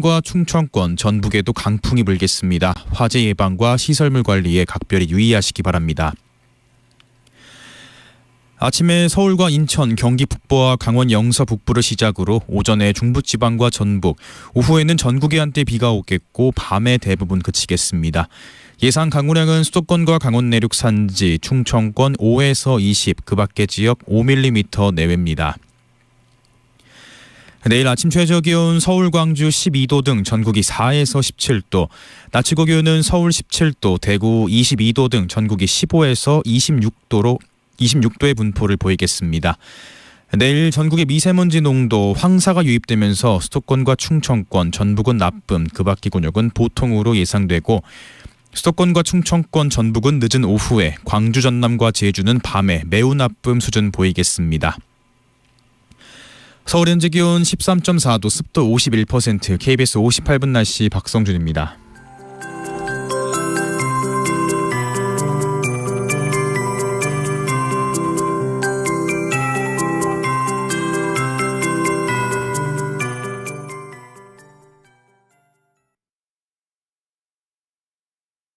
과 충청권, 전북에도 강풍이 불겠습니다. 화재 예방과 시설물 관리에 각별히 유의하시기 바랍니다. 아침에 서울과 인천, 경기 북부와 강원 영서 북부를 시작으로 오전에 중부지방과 전북, 오후에는 전국에 한때 비가 오겠고 밤에 대부분 그치겠습니다. 예상 강우량은 수도권과 강원 내륙 산지, 충청권 5에서 20, 그 밖의 지역 5mm 내외입니다. 내일 아침 최저기온 서울, 광주 12도 등 전국이 4에서 17도, 낮 최고기온은 서울 17도, 대구 22도 등 전국이 15에서 26도의 분포를 보이겠습니다. 내일 전국의 미세먼지 농도 황사가 유입되면서 수도권과 충청권, 전북은 나쁨, 그 밖의 권역은 보통으로 예상되고 수도권과 충청권, 전북은 늦은 오후에, 광주, 전남과 제주는 밤에 매우 나쁨 수준 보이겠습니다. 서울 현재 기온 13.4도, 습도 51%, KBS 58분 날씨 박성준입니다.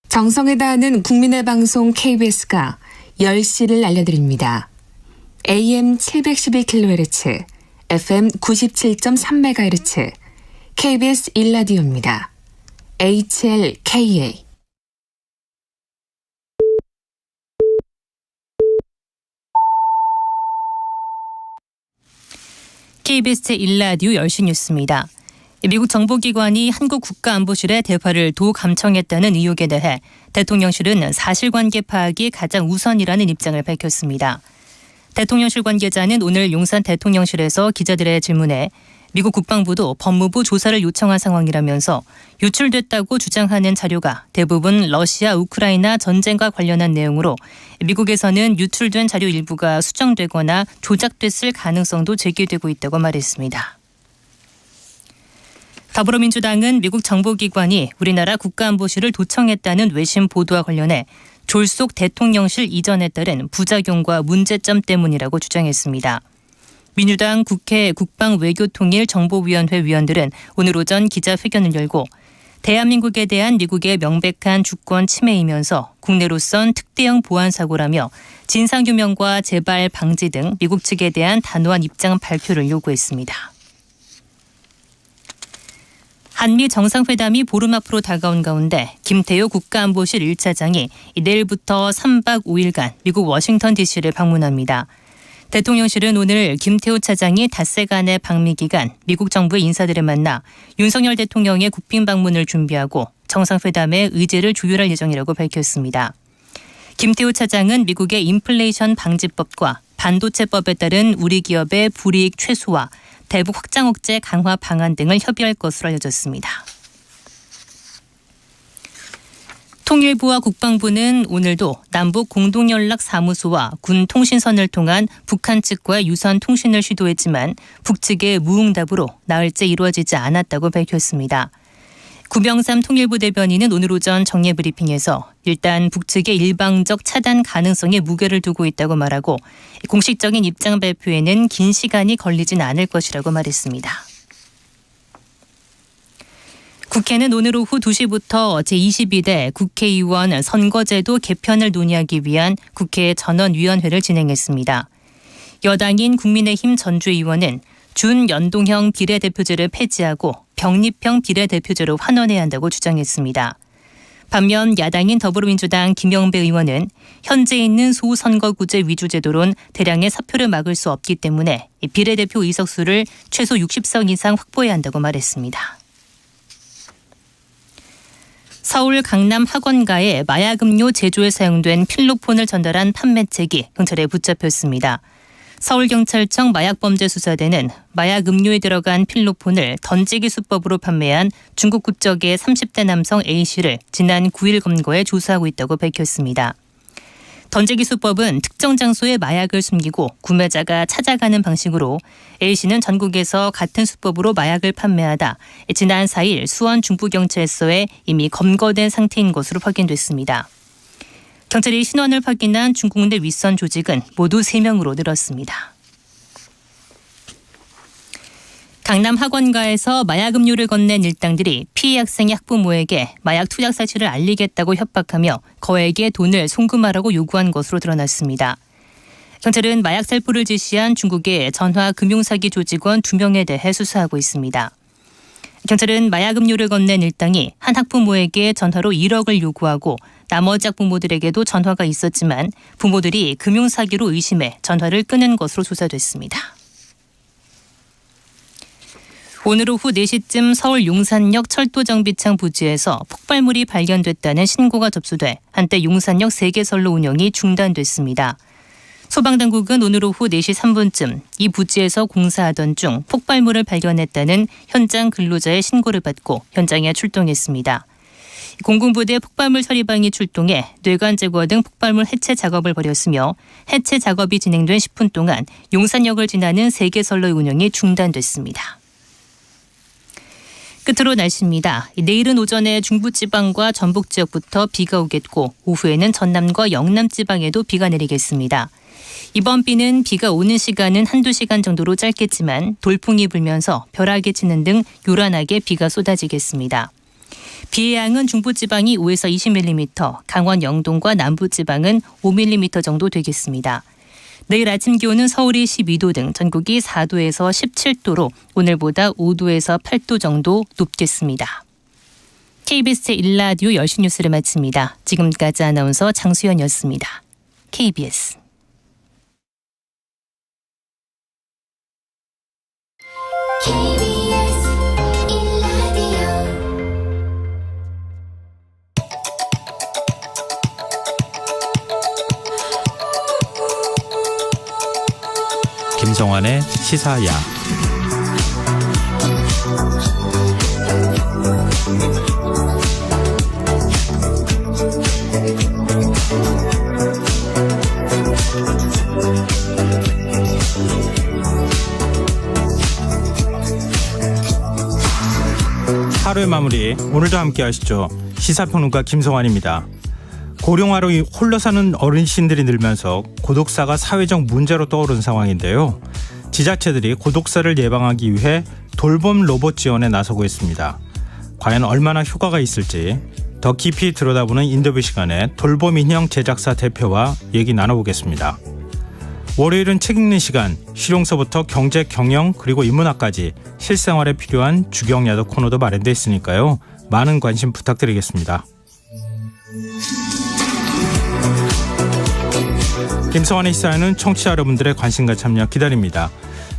정성에 다하는 국민의 방송 KBS가 10시를 알려드립니다. AM 712kHz, FM 97.3MHz, KBS 1라디오입니다. HLKA. KBS 1라디오 10시 뉴스입니다. 미국 정보기관이 한국 국가안보실의 대화를 도감청했다는 의혹에 대해 대통령실은 사실관계 파악이 가장 우선이라는 입장을 밝혔습니다. 대통령실 관계자는 오늘 용산 대통령실에서 기자들의 질문에 미국 국방부도 법무부 조사를 요청한 상황이라면서 유출됐다고 주장하는 자료가 대부분 러시아 우크라이나 전쟁과 관련한 내용으로 미국에서는 유출된 자료 일부가 수정되거나 조작됐을 가능성도 제기되고 있다고 말했습니다. 더불어민주당은 미국 정보기관이 우리나라 국가안보실을 도청했다는 외신 보도와 관련해 졸속 대통령실 이전에 따른 부작용과 문제점 때문이라고 주장했습니다. 민주당 국회 국방외교통일정보위원회 위원들은 오늘 오전 기자회견을 열고 대한민국에 대한 미국의 명백한 주권 침해이면서 국내로선 특대형 보안 사고라며 진상규명과 재발 방지 등 미국 측에 대한 단호한 입장 발표를 요구했습니다. 한미 정상회담이 보름 앞으로 다가온 가운데 김태효 국가안보실 1차장이 내일부터 3박 5일간 미국 워싱턴 DC를 방문합니다. 대통령실은 오늘 김태효 차장이 닷새간의 방미 기간 미국 정부의 인사들을 만나 윤석열 대통령의 국빈 방문을 준비하고 정상회담의 의제를 조율할 예정이라고 밝혔습니다. 김태효 차장은 미국의 인플레이션 방지법과 반도체법에 따른 우리 기업의 불이익 최소화, 대북 확장 억제 강화 방안 등을 협의할 것으로 알려졌습니다. 통일부와 국방부는 오늘도 남북 공동연락사무소와 군 통신선을 통한 북한 측과의 유선 통신을 시도했지만 북측의 무응답으로 나흘째 이루어지지 않았다고 밝혔습니다. 구병삼 통일부 대변인은 오늘 오전 정례 브리핑에서 일단 북측의 일방적 차단 가능성에 무게를 두고 있다고 말하고 공식적인 입장 발표에는 긴 시간이 걸리진 않을 것이라고 말했습니다. 국회는 오늘 오후 2시부터 제22대 국회의원 선거제도 개편을 논의하기 위한 국회 전원위원회를 진행했습니다. 여당인 국민의힘 전주의원은 준연동형 비례대표제를 폐지하고 병립형 비례대표제로 환원해야 한다고 주장했습니다. 반면 야당인 더불어민주당 김영배 의원은 현재 있는 소선거구제 위주제도론 대량의 사표를 막을 수 없기 때문에 비례대표 의석수를 최소 60석 이상 확보해야 한다고 말했습니다. 서울 강남 학원가에 마약 음료 제조에 사용된 필로폰을 전달한 판매책이 경찰에 붙잡혔습니다. 서울경찰청 마약범죄수사대는 마약 음료에 들어간 필로폰을 던지기 수법으로 판매한 중국 국적의 30대 남성 A씨를 지난 9일 검거해 조사하고 있다고 밝혔습니다. 던지기 수법은 특정 장소에 마약을 숨기고 구매자가 찾아가는 방식으로 A씨는 전국에서 같은 수법으로 마약을 판매하다 지난 4일 수원 중부경찰서에 이미 검거된 상태인 것으로 확인됐습니다. 경찰이 신원을 확인한 중국 내 윗선 조직은 모두 3명으로 늘었습니다. 강남 학원가에서 마약 음료를 건넨 일당들이 피해 학생의 학부모에게 마약 투약 사실을 알리겠다고 협박하며 거액의 돈을 송금하라고 요구한 것으로 드러났습니다. 경찰은 마약 살포를 지시한 중국의 전화 금융사기 조직원 2명에 대해 수사하고 있습니다. 경찰은 마약 음료를 건넨 일당이 한 학부모에게 전화로 1억을 요구하고 나머지 학부모들에게도 전화가 있었지만 부모들이 금융사기로 의심해 전화를 끊은 것으로 조사됐습니다. 오늘 오후 4시쯤 서울 용산역 철도정비창 부지에서 폭발물이 발견됐다는 신고가 접수돼 한때 용산역 3개선로 운영이 중단됐습니다. 소방당국은 오늘 오후 4시 3분쯤 이 부지에서 공사하던 중 폭발물을 발견했다는 현장 근로자의 신고를 받고 현장에 출동했습니다. 공군부대 폭발물 처리방이 출동해 뇌관 제거 등 폭발물 해체 작업을 벌였으며 해체 작업이 진행된 10분 동안 용산역을 지나는 3개선로의 운영이 중단됐습니다. 끝으로 날씨입니다. 내일은 오전에 중부지방과 전북 지역부터 비가 오겠고 오후에는 전남과 영남지방에도 비가 내리겠습니다. 이번 비는 비가 오는 시간은 한두 시간 정도로 짧겠지만 돌풍이 불면서 벼락이 치는 등 요란하게 비가 쏟아지겠습니다. 비의 양은 중부지방이 5에서 20mm, 강원 영동과 남부지방은 5mm 정도 되겠습니다. 내일 아침 기온은 서울이 12도 등 전국이 4도에서 17도로 오늘보다 5도에서 8도 정도 높겠습니다. KBS 1라디오 10시 뉴스를 마칩니다. 지금까지 아나운서 장수연이었습니다. KBS 김성환의 시사야. 하루의 마무리, 오늘도 함께 하시죠. 시사평론가 김성환입니다. 고령화로 홀로 사는 어르신들이 늘면서 고독사가 사회적 문제로 떠오른 상황인데요. 지자체들이 고독사를 예방하기 위해 돌봄 로봇 지원에 나서고 있습니다. 과연 얼마나 효과가 있을지 더 깊이 들여다보는 인터뷰 시간에 돌봄 인형 제작사 대표와 얘기 나눠보겠습니다. 월요일은 책 읽는 시간, 실용서부터 경제, 경영 그리고 인문학까지 실생활에 필요한 주경야도 코너도 마련되어 있으니까요. 많은 관심 부탁드리겠습니다. 김성환의 시사에는 청취자 여러분들의 관심과 참여 기다립니다.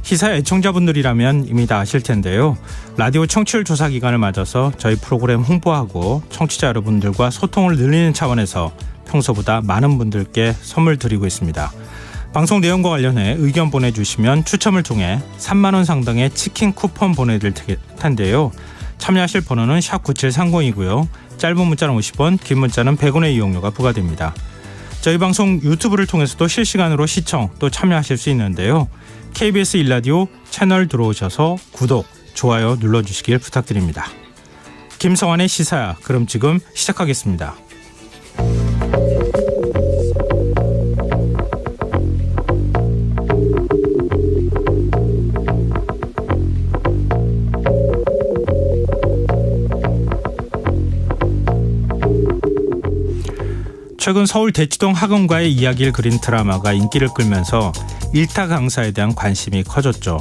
시사 애청자분들이라면 이미 다 아실 텐데요. 라디오 청취율 조사 기간을 맞아서 저희 프로그램 홍보하고 청취자 여러분들과 소통을 늘리는 차원에서 평소보다 많은 분들께 선물 드리고 있습니다. 방송 내용과 관련해 의견 보내주시면 추첨을 통해 3만 원 상당의 치킨 쿠폰 보내드릴 텐데요. 참여하실 번호는 샵9730이고요. 짧은 문자는 50원, 긴 문자는 100원의 이용료가 부과됩니다. 저희 방송 유튜브를 통해서도 실시간으로 시청 또 참여하실 수 있는데요. KBS 1라디오 채널 들어오셔서 구독, 좋아요 눌러주시길 부탁드립니다. 김성환의 시사야, 그럼 지금 시작하겠습니다. 최근 서울 대치동 학원가의 이야기를 그린 드라마가 인기를 끌면서 일타 강사에 대한 관심이 커졌죠.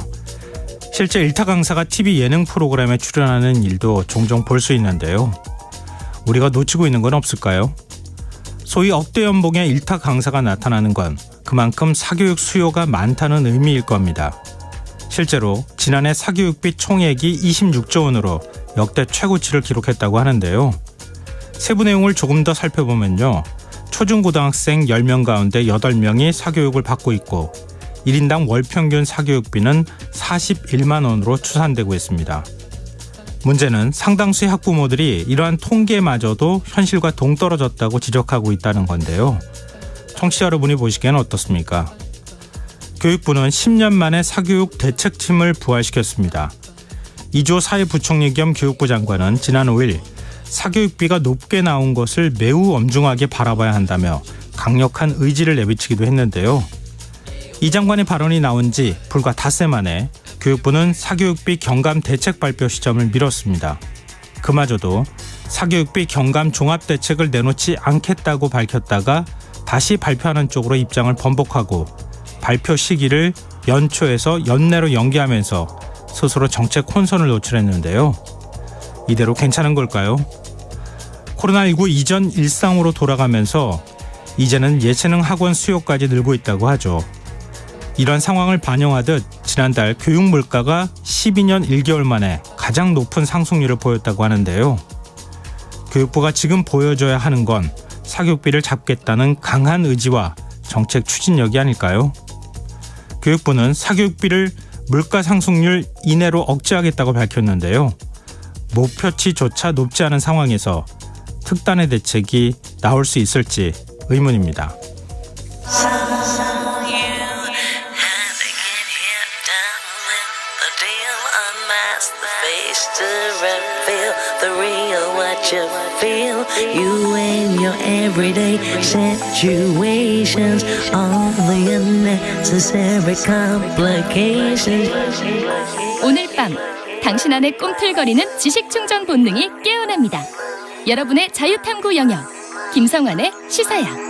실제 일타 강사가 TV 예능 프로그램에 출연하는 일도 종종 볼 수 있는데요. 우리가 놓치고 있는 건 없을까요? 소위 억대 연봉의 일타 강사가 나타나는 건 그만큼 사교육 수요가 많다는 의미일 겁니다. 실제로 지난해 사교육비 총액이 26조 원으로 역대 최고치를 기록했다고 하는데요. 세부 내용을 조금 더 살펴보면요. 초중고등학생 10명 가운데 8명이 사교육을 받고 있고 1인당 월 평균 사교육비는 41만 원으로 추산되고 있습니다. 문제는 상당수의 학부모들이 이러한 통계마저도 현실과 동떨어졌다고 지적하고 있다는 건데요. 청취자 여러분이 보시기에는 어떻습니까? 교육부는 10년 만에 사교육 대책팀을 부활시켰습니다. 이주호 사회부총리 겸 교육부 장관은 지난 5일 사교육비가 높게 나온 것을 매우 엄중하게 바라봐야 한다며 강력한 의지를 내비치기도 했는데요. 이 장관의 발언이 나온 지 불과 닷새 만에 교육부는 사교육비 경감 대책 발표 시점을 미뤘습니다. 그마저도 사교육비 경감 종합대책을 내놓지 않겠다고 밝혔다가 다시 발표하는 쪽으로 입장을 번복하고 발표 시기를 연초에서 연내로 연기하면서 스스로 정책 혼선을 노출했는데요. 이대로 괜찮은 걸까요? 코로나19 이전 일상으로 돌아가면서 이제는 예체능 학원 수요까지 늘고 있다고 하죠. 이런 상황을 반영하듯 지난달 교육 물가가 12년 1개월 만에 가장 높은 상승률을 보였다고 하는데요. 교육부가 지금 보여줘야 하는 건 사교육비를 잡겠다는 강한 의지와 정책 추진력이 아닐까요? 교육부는 사교육비를 물가 상승률 이내로 억제하겠다고 밝혔는데요. 목표치조차 높지 않은 상황에서 특단의 대책이 나올 수 있을지 의문입니다. The real what you feel, you and your everyday situations, all the unnecessary complications. 오늘 밤 당신 안에 꿈틀거리는 지식 충전 본능이 깨어납니다. 여러분의 자유탐구 영역 김성환의 시사야.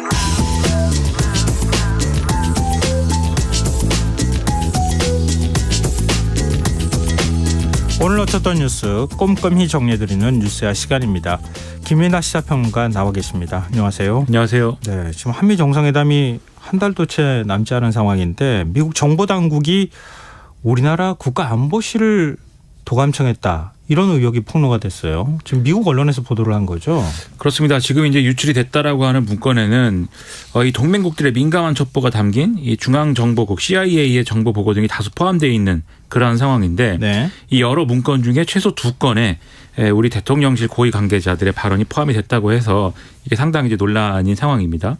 오늘 어쩌던 뉴스 꼼꼼히 정리해드리는 뉴스야 시간입니다. 김민아 시사평론가 나와 계십니다. 안녕하세요. 안녕하세요. 네, 지금 한미 정상회담이 한 달도 채 남지 않은 상황인데 미국 정보당국이 우리나라 국가안보실을 도감청했다. 이런 의혹이 폭로가 됐어요. 지금 미국 언론에서 보도를 한 거죠. 그렇습니다. 지금 이제 유출이 됐다라고 하는 문건에는 이 동맹국들의 민감한 첩보가 담긴 이 중앙정보국 CIA의 정보 보고 등이 다수 포함되어 있는 그러한 상황인데 네. 이 여러 문건 중에 최소 2건에 우리 대통령실 고위 관계자들의 발언이 포함이 됐다고 해서 이게 상당히 이제 논란인 상황입니다.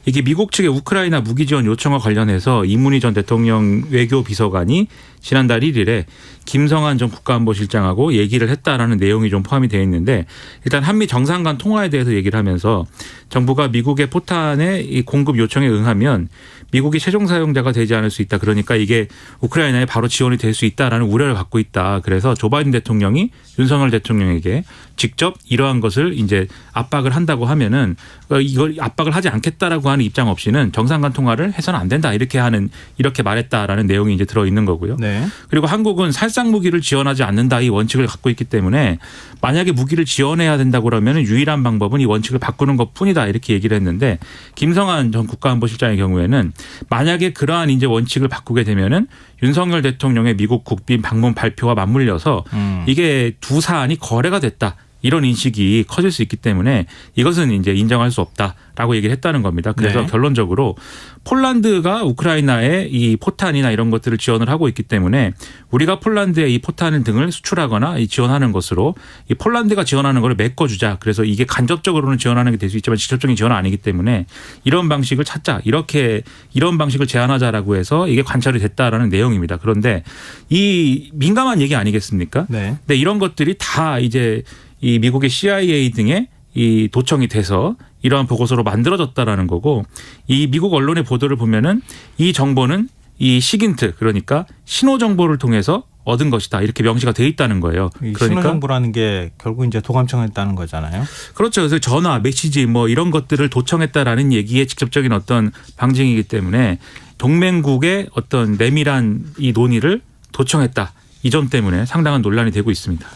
이게 미국 측의 우크라이나 무기 지원 요청과 관련해서 이문희 전 대통령 외교비서관이 지난달 1일에 김성한 전 국가안보실장하고 얘기를 했다라는 내용이 좀 포함이 되어 있는데 일단 한미 정상 간 통화에 대해서 얘기를 하면서 정부가 미국의 포탄의 이 공급 요청에 응하면 미국이 최종 사용자가 되지 않을 수 있다. 그러니까 이게 우크라이나에 바로 지원이 될 수 있다라는 우려를 갖고 있다. 그래서 조 바이든 대통령이 윤석열 대통령에게 직접 이러한 것을 이제 압박을 한다고 하면은 이걸 압박을 하지 않겠다라고 하는 입장 없이는 정상 간 통화를 해서는 안 된다. 이렇게 말했다라는 내용이 이제 들어 있는 거고요. 네. 그리고 한국은 살상 무기를 지원하지 않는다 이 원칙을 갖고 있기 때문에 만약에 무기를 지원해야 된다고 그러면 유일한 방법은 이 원칙을 바꾸는 것뿐이다 이렇게 얘기를 했는데 김성한 전 국가안보실장의 경우에는 만약에 그러한 이제 원칙을 바꾸게 되면은 윤석열 대통령의 미국 국빈 방문 발표와 맞물려서 이게 두 사안이 거래가 됐다. 이런 인식이 커질 수 있기 때문에 이것은 이제 인정할 수 없다라고 얘기를 했다는 겁니다. 그래서 네. 결론적으로 폴란드가 우크라이나에 이 포탄이나 이런 것들을 지원을 하고 있기 때문에 우리가 폴란드에 이 포탄 등을 수출하거나 지원하는 것으로 이 폴란드가 지원하는 걸 메꿔주자. 그래서 이게 간접적으로는 지원하는 게 될 수 있지만 직접적인 지원은 아니기 때문에 이런 방식을 찾자. 이런 방식을 제안하자라고 해서 이게 관찰이 됐다라는 내용입니다. 그런데 이 민감한 얘기 아니겠습니까? 네. 근데 이런 것들이 다 이제 이 미국의 CIA 등에 이 도청이 돼서 이러한 보고서로 만들어졌다라는 거고 이 미국 언론의 보도를 보면은 이 정보는 이 시긴트 그러니까 신호 정보를 통해서 얻은 것이다 이렇게 명시가 돼 있다는 거예요. 그러니까 신호 정보라는 게 결국 이제 도감청했다는 거잖아요. 그렇죠. 그래서 전화, 메시지 뭐 이런 것들을 도청했다라는 얘기에 직접적인 어떤 방증이기 때문에 동맹국의 어떤 내밀한 이 논의를 도청했다. 이 점 때문에 상당한 논란이 되고 있습니다.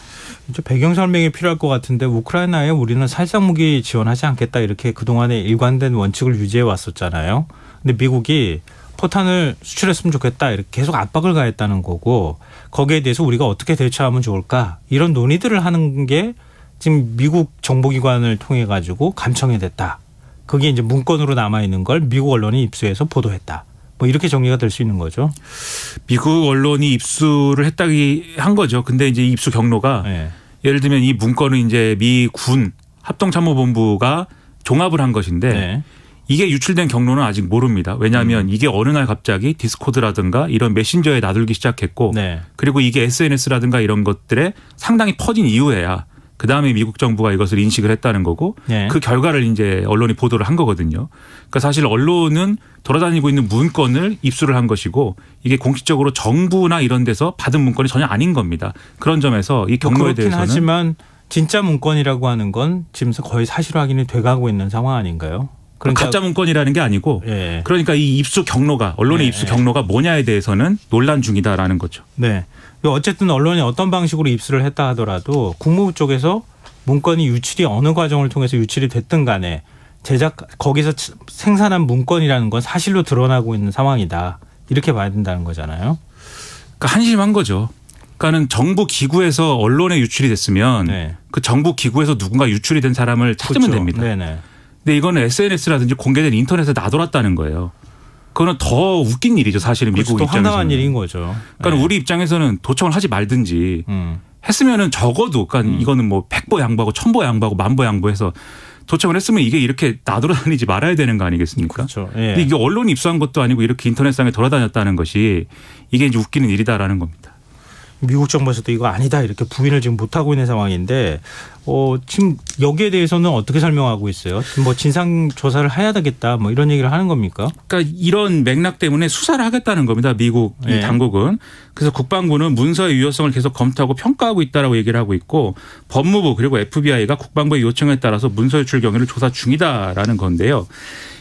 이제 배경 설명이 필요할 것 같은데 우크라이나에 우리는 살상 무기 지원하지 않겠다 이렇게 그동안에 일관된 원칙을 유지해 왔었잖아요. 근데 미국이 포탄을 수출했으면 좋겠다 이렇게 계속 압박을 가했다는 거고 거기에 대해서 우리가 어떻게 대처하면 좋을까 이런 논의들을 하는 게 지금 미국 정보기관을 통해 가지고 감청이 됐다. 그게 이제 문건으로 남아 있는 걸 미국 언론이 입수해서 보도했다. 뭐 이렇게 정리가 될 수 있는 거죠. 미국 언론이 입수를 했다기 한 거죠. 근데 이제 입수 경로가 네. 예를 들면 이 문건은 이제 미 군 합동참모본부가 종합을 한 것인데 네. 이게 유출된 경로는 아직 모릅니다. 왜냐하면 이게 어느 날 갑자기 디스코드라든가 이런 메신저에 나돌기 시작했고 네. 그리고 이게 SNS라든가 이런 것들에 상당히 퍼진 이후에야 그다음에 미국 정부가 이것을 인식을 했다는 거고 네. 그 결과를 이제 언론이 보도를 한 거거든요. 그러니까 사실 언론은 돌아다니고 있는 문건을 입수를 한 것이고 이게 공식적으로 정부나 이런 데서 받은 문건이 전혀 아닌 겁니다. 그런 점에서 이 경로에 그렇긴 대해서는 하지만 진짜 문건이라고 하는 건 지금 거의 사실 확인이 돼가고 있는 상황 아닌가요? 그러니까 가짜 문건이라는 게 아니고 예. 그러니까 이 입수 경로가 언론의 예. 입수 경로가 뭐냐에 대해서는 논란 중이다라는 거죠. 네. 어쨌든 언론이 어떤 방식으로 입수를 했다 하더라도 국무부 쪽에서 문건이 유출이 어느 과정을 통해서 유출이 됐든 간에 거기서 생산한 문건이라는 건 사실로 드러나고 있는 상황이다. 이렇게 봐야 된다는 거잖아요. 그러니까 한심한 거죠. 그러니까는 정부 기구에서 언론에 유출이 됐으면 네. 그 정부 기구에서 누군가 유출이 된 사람을 찾으면 그렇죠. 됩니다. 네네. 근데 이거는 SNS라든지 공개된 인터넷에 나돌았다는 거예요. 그거는 더 웃긴 일이죠. 사실은 미국 또 입장에서는. 황당한 일인 거죠. 그러니까 네. 우리 입장에서는 도청을 하지 말든지 했으면은 적어도 그러니까 이거는 뭐 100보 양보하고 1000보 양보하고 1000보 양보해서 도청을 했으면 이게 이렇게 나돌아다니지 말아야 되는 거 아니겠습니까? 그렇죠. 예. 근데 이게 언론이 입수한 것도 아니고 이렇게 인터넷상에 돌아다녔다는 것이 이게 이제 웃기는 일이다라는 겁니다. 미국 정부에서도 이거 아니다 이렇게 부인을 지금 못하고 있는 상황인데 지금 여기에 대해서는 어떻게 설명하고 있어요? 뭐 진상 조사를 해야 되겠다 뭐 이런 얘기를 하는 겁니까? 그러니까 이런 맥락 때문에 수사를 하겠다는 겁니다. 미국 이 네. 당국은. 그래서 국방부는 문서의 유효성을 계속 검토하고 평가하고 있다라고 얘기를 하고 있고 법무부 그리고 FBI가 국방부의 요청에 따라서 문서 유출 경위를 조사 중이다라는 건데요.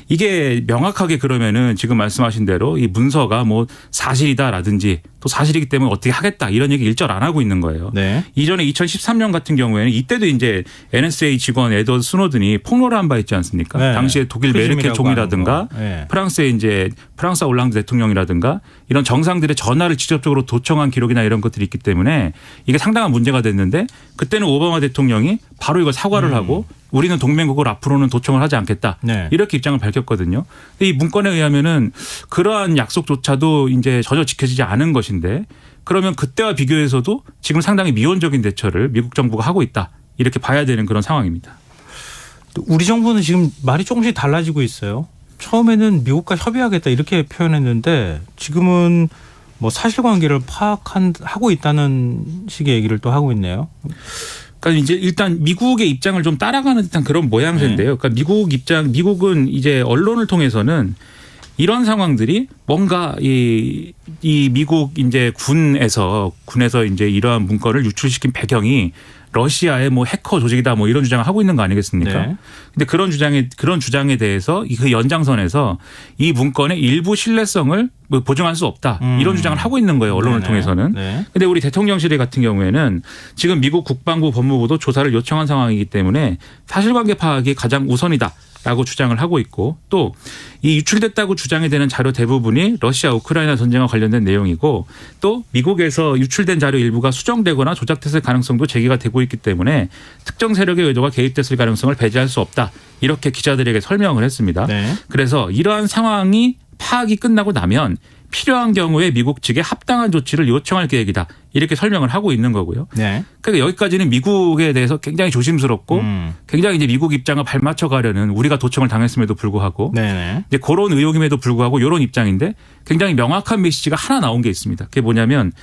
이게 명확하게 그러면은 지금 말씀하신 대로 이 문서가 뭐 사실이다라든지 또 사실이기 때문에 어떻게 하겠다 이런 얘기 일절 안 하고 있는 거예요. 네. 이전에 2013년 같은 경우에는 이때도 이제 NSA 직원 에드워드 스노든이 폭로를 한 바 있지 않습니까? 네. 당시에 독일 메르켈 프리즘이라고 총리라든가 하는 거. 네. 프랑스의 이제 프랑스 올랑드 대통령이라든가 이런 정상들의 전화를 직접적으로 도청한 기록이나 이런 것들이 있기 때문에 이게 상당한 문제가 됐는데 그때는 오바마 대통령이 바로 이걸 사과를 하고 우리는 동맹국을 앞으로는 도청을 하지 않겠다. 네. 이렇게 입장을 밝혔거든요. 근데 이 문건에 의하면은 그러한 약속조차도 이제 전혀 지켜지지 않은 것인데 그러면 그때와 비교해서도 지금 상당히 미온적인 대처를 미국 정부가 하고 있다. 이렇게 봐야 되는 그런 상황입니다. 우리 정부는 지금 말이 조금씩 달라지고 있어요. 처음에는 미국과 협의하겠다 이렇게 표현했는데 지금은 뭐 사실관계를 파악하고 있다는 식의 얘기를 또 하고 있네요. 그러니까 이제 일단 미국의 입장을 좀 따라가는 듯한 그런 모양새인데요. 그러니까 미국은 이제 언론을 통해서는 이런 상황들이 뭔가 이 미국 이제 군에서 이제 이러한 문건을 유출시킨 배경이 러시아의 뭐 해커 조직이다 뭐 이런 주장을 하고 있는 거 아니겠습니까? 네. 근데 그런 주장에 대해서 그 연장선에서 이 문건의 일부 신뢰성을 뭐 보증할 수 없다. 이런 주장을 하고 있는 거예요. 언론을 네네. 통해서는. 네. 근데 우리 대통령실 같은 경우에는 지금 미국 국방부 법무부도 조사를 요청한 상황이기 때문에 사실관계 파악이 가장 우선이다. 라고 주장을 하고 있고 또 이 유출됐다고 주장이 되는 자료 대부분이 러시아 우크라이나 전쟁과 관련된 내용이고 또 미국에서 유출된 자료 일부가 수정되거나 조작됐을 가능성도 제기가 되고 있기 때문에 특정 세력의 의도가 개입됐을 가능성을 배제할 수 없다. 이렇게 기자들에게 설명을 했습니다. 네. 그래서 이러한 상황이 파악이 끝나고 나면 필요한 경우에 미국 측에 합당한 조치를 요청할 계획이다. 이렇게 설명을 하고 있는 거고요. 네. 그러니까 여기까지는 미국에 대해서 굉장히 조심스럽고 굉장히 이제 미국 입장을 발맞춰 가려는 우리가 도청을 당했음에도 불구하고 네네. 이제 그런 의혹임에도 불구하고 이런 입장인데 굉장히 명확한 메시지가 하나 나온 게 있습니다. 그게 뭐냐면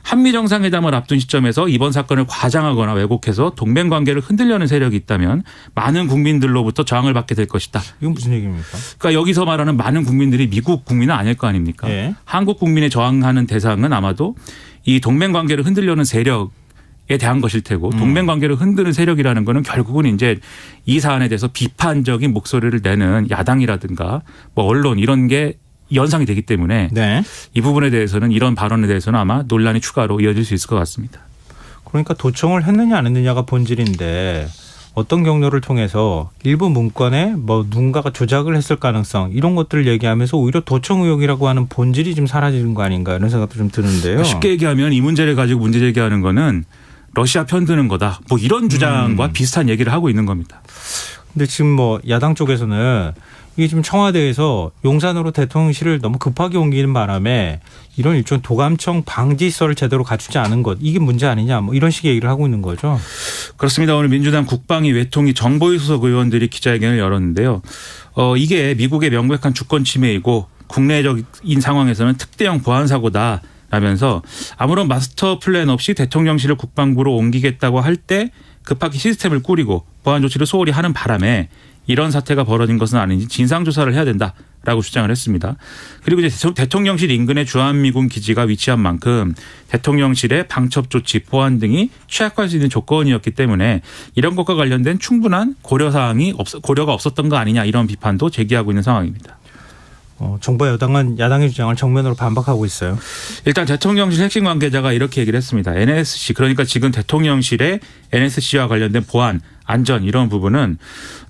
한미 정상회담을 앞둔 시점에서 이번 사건을 과장하거나 왜곡해서 동맹 관계를 흔들려는 세력이 있다면 많은 국민들로부터 저항을 받게 될 것이다. 이건 무슨 얘기입니까? 그러니까 여기서 말하는 많은 국민들이 미국 국민은 아닐 거 아닙니까? 네. 한국 국민의 저항하는 대상은 아마도 이 동맹 관계를 흔들려는 세력에 대한 것일 테고 동맹 관계를 흔드는 세력이라는 거는 결국은 이제 이 사안에 대해서 비판적인 목소리를 내는 야당이라든가 뭐 언론 이런 게 연상이 되기 때문에 네. 이 부분에 대해서는 이런 발언에 대해서는 아마 논란이 추가로 이어질 수 있을 것 같습니다. 그러니까 도청을 했느냐 안 했느냐가 본질인데 어떤 경로를 통해서 일부 문건에 뭐 누군가가 조작을 했을 가능성 이런 것들을 얘기하면서 오히려 도청 의혹이라고 하는 본질이 좀 사라지는 거 아닌가 이런 생각도 좀 드는데요. 쉽게 얘기하면 이 문제를 가지고 문제 제기하는 거는 러시아 편드는 거다. 뭐 이런 주장과 비슷한 얘기를 하고 있는 겁니다. 근데 지금 뭐 야당 쪽에서는 이게 지금 청와대에서 용산으로 대통령실을 너무 급하게 옮기는 바람에 이런 일종 도감청 방지시설을 제대로 갖추지 않은 것 이게 문제 아니냐 뭐 이런 식의 얘기를 하고 있는 거죠. 그렇습니다. 오늘 민주당 국방위 외통위 정보위 소속 의원들이 기자회견을 열었는데요. 이게 미국의 명백한 주권 침해이고 국내적인 상황에서는 특대형 보안 사고다. 라면서 아무런 마스터 플랜 없이 대통령실을 국방부로 옮기겠다고 할 때 급하게 시스템을 꾸리고 보안 조치를 소홀히 하는 바람에 이런 사태가 벌어진 것은 아닌지 진상조사를 해야 된다라고 주장을 했습니다. 그리고 이제 대통령실 인근에 주한미군 기지가 위치한 만큼 대통령실의 방첩 조치, 보안 등이 취약할 수 있는 조건이었기 때문에 이런 것과 관련된 충분한 고려가 없었던 거 아니냐 이런 비판도 제기하고 있는 상황입니다. 정부 여당은 야당의 주장을 정면으로 반박하고 있어요. 일단 대통령실 핵심 관계자가 이렇게 얘기를 했습니다. NSC 그러니까 지금 대통령실의 NSC와 관련된 보안, 안전 이런 부분은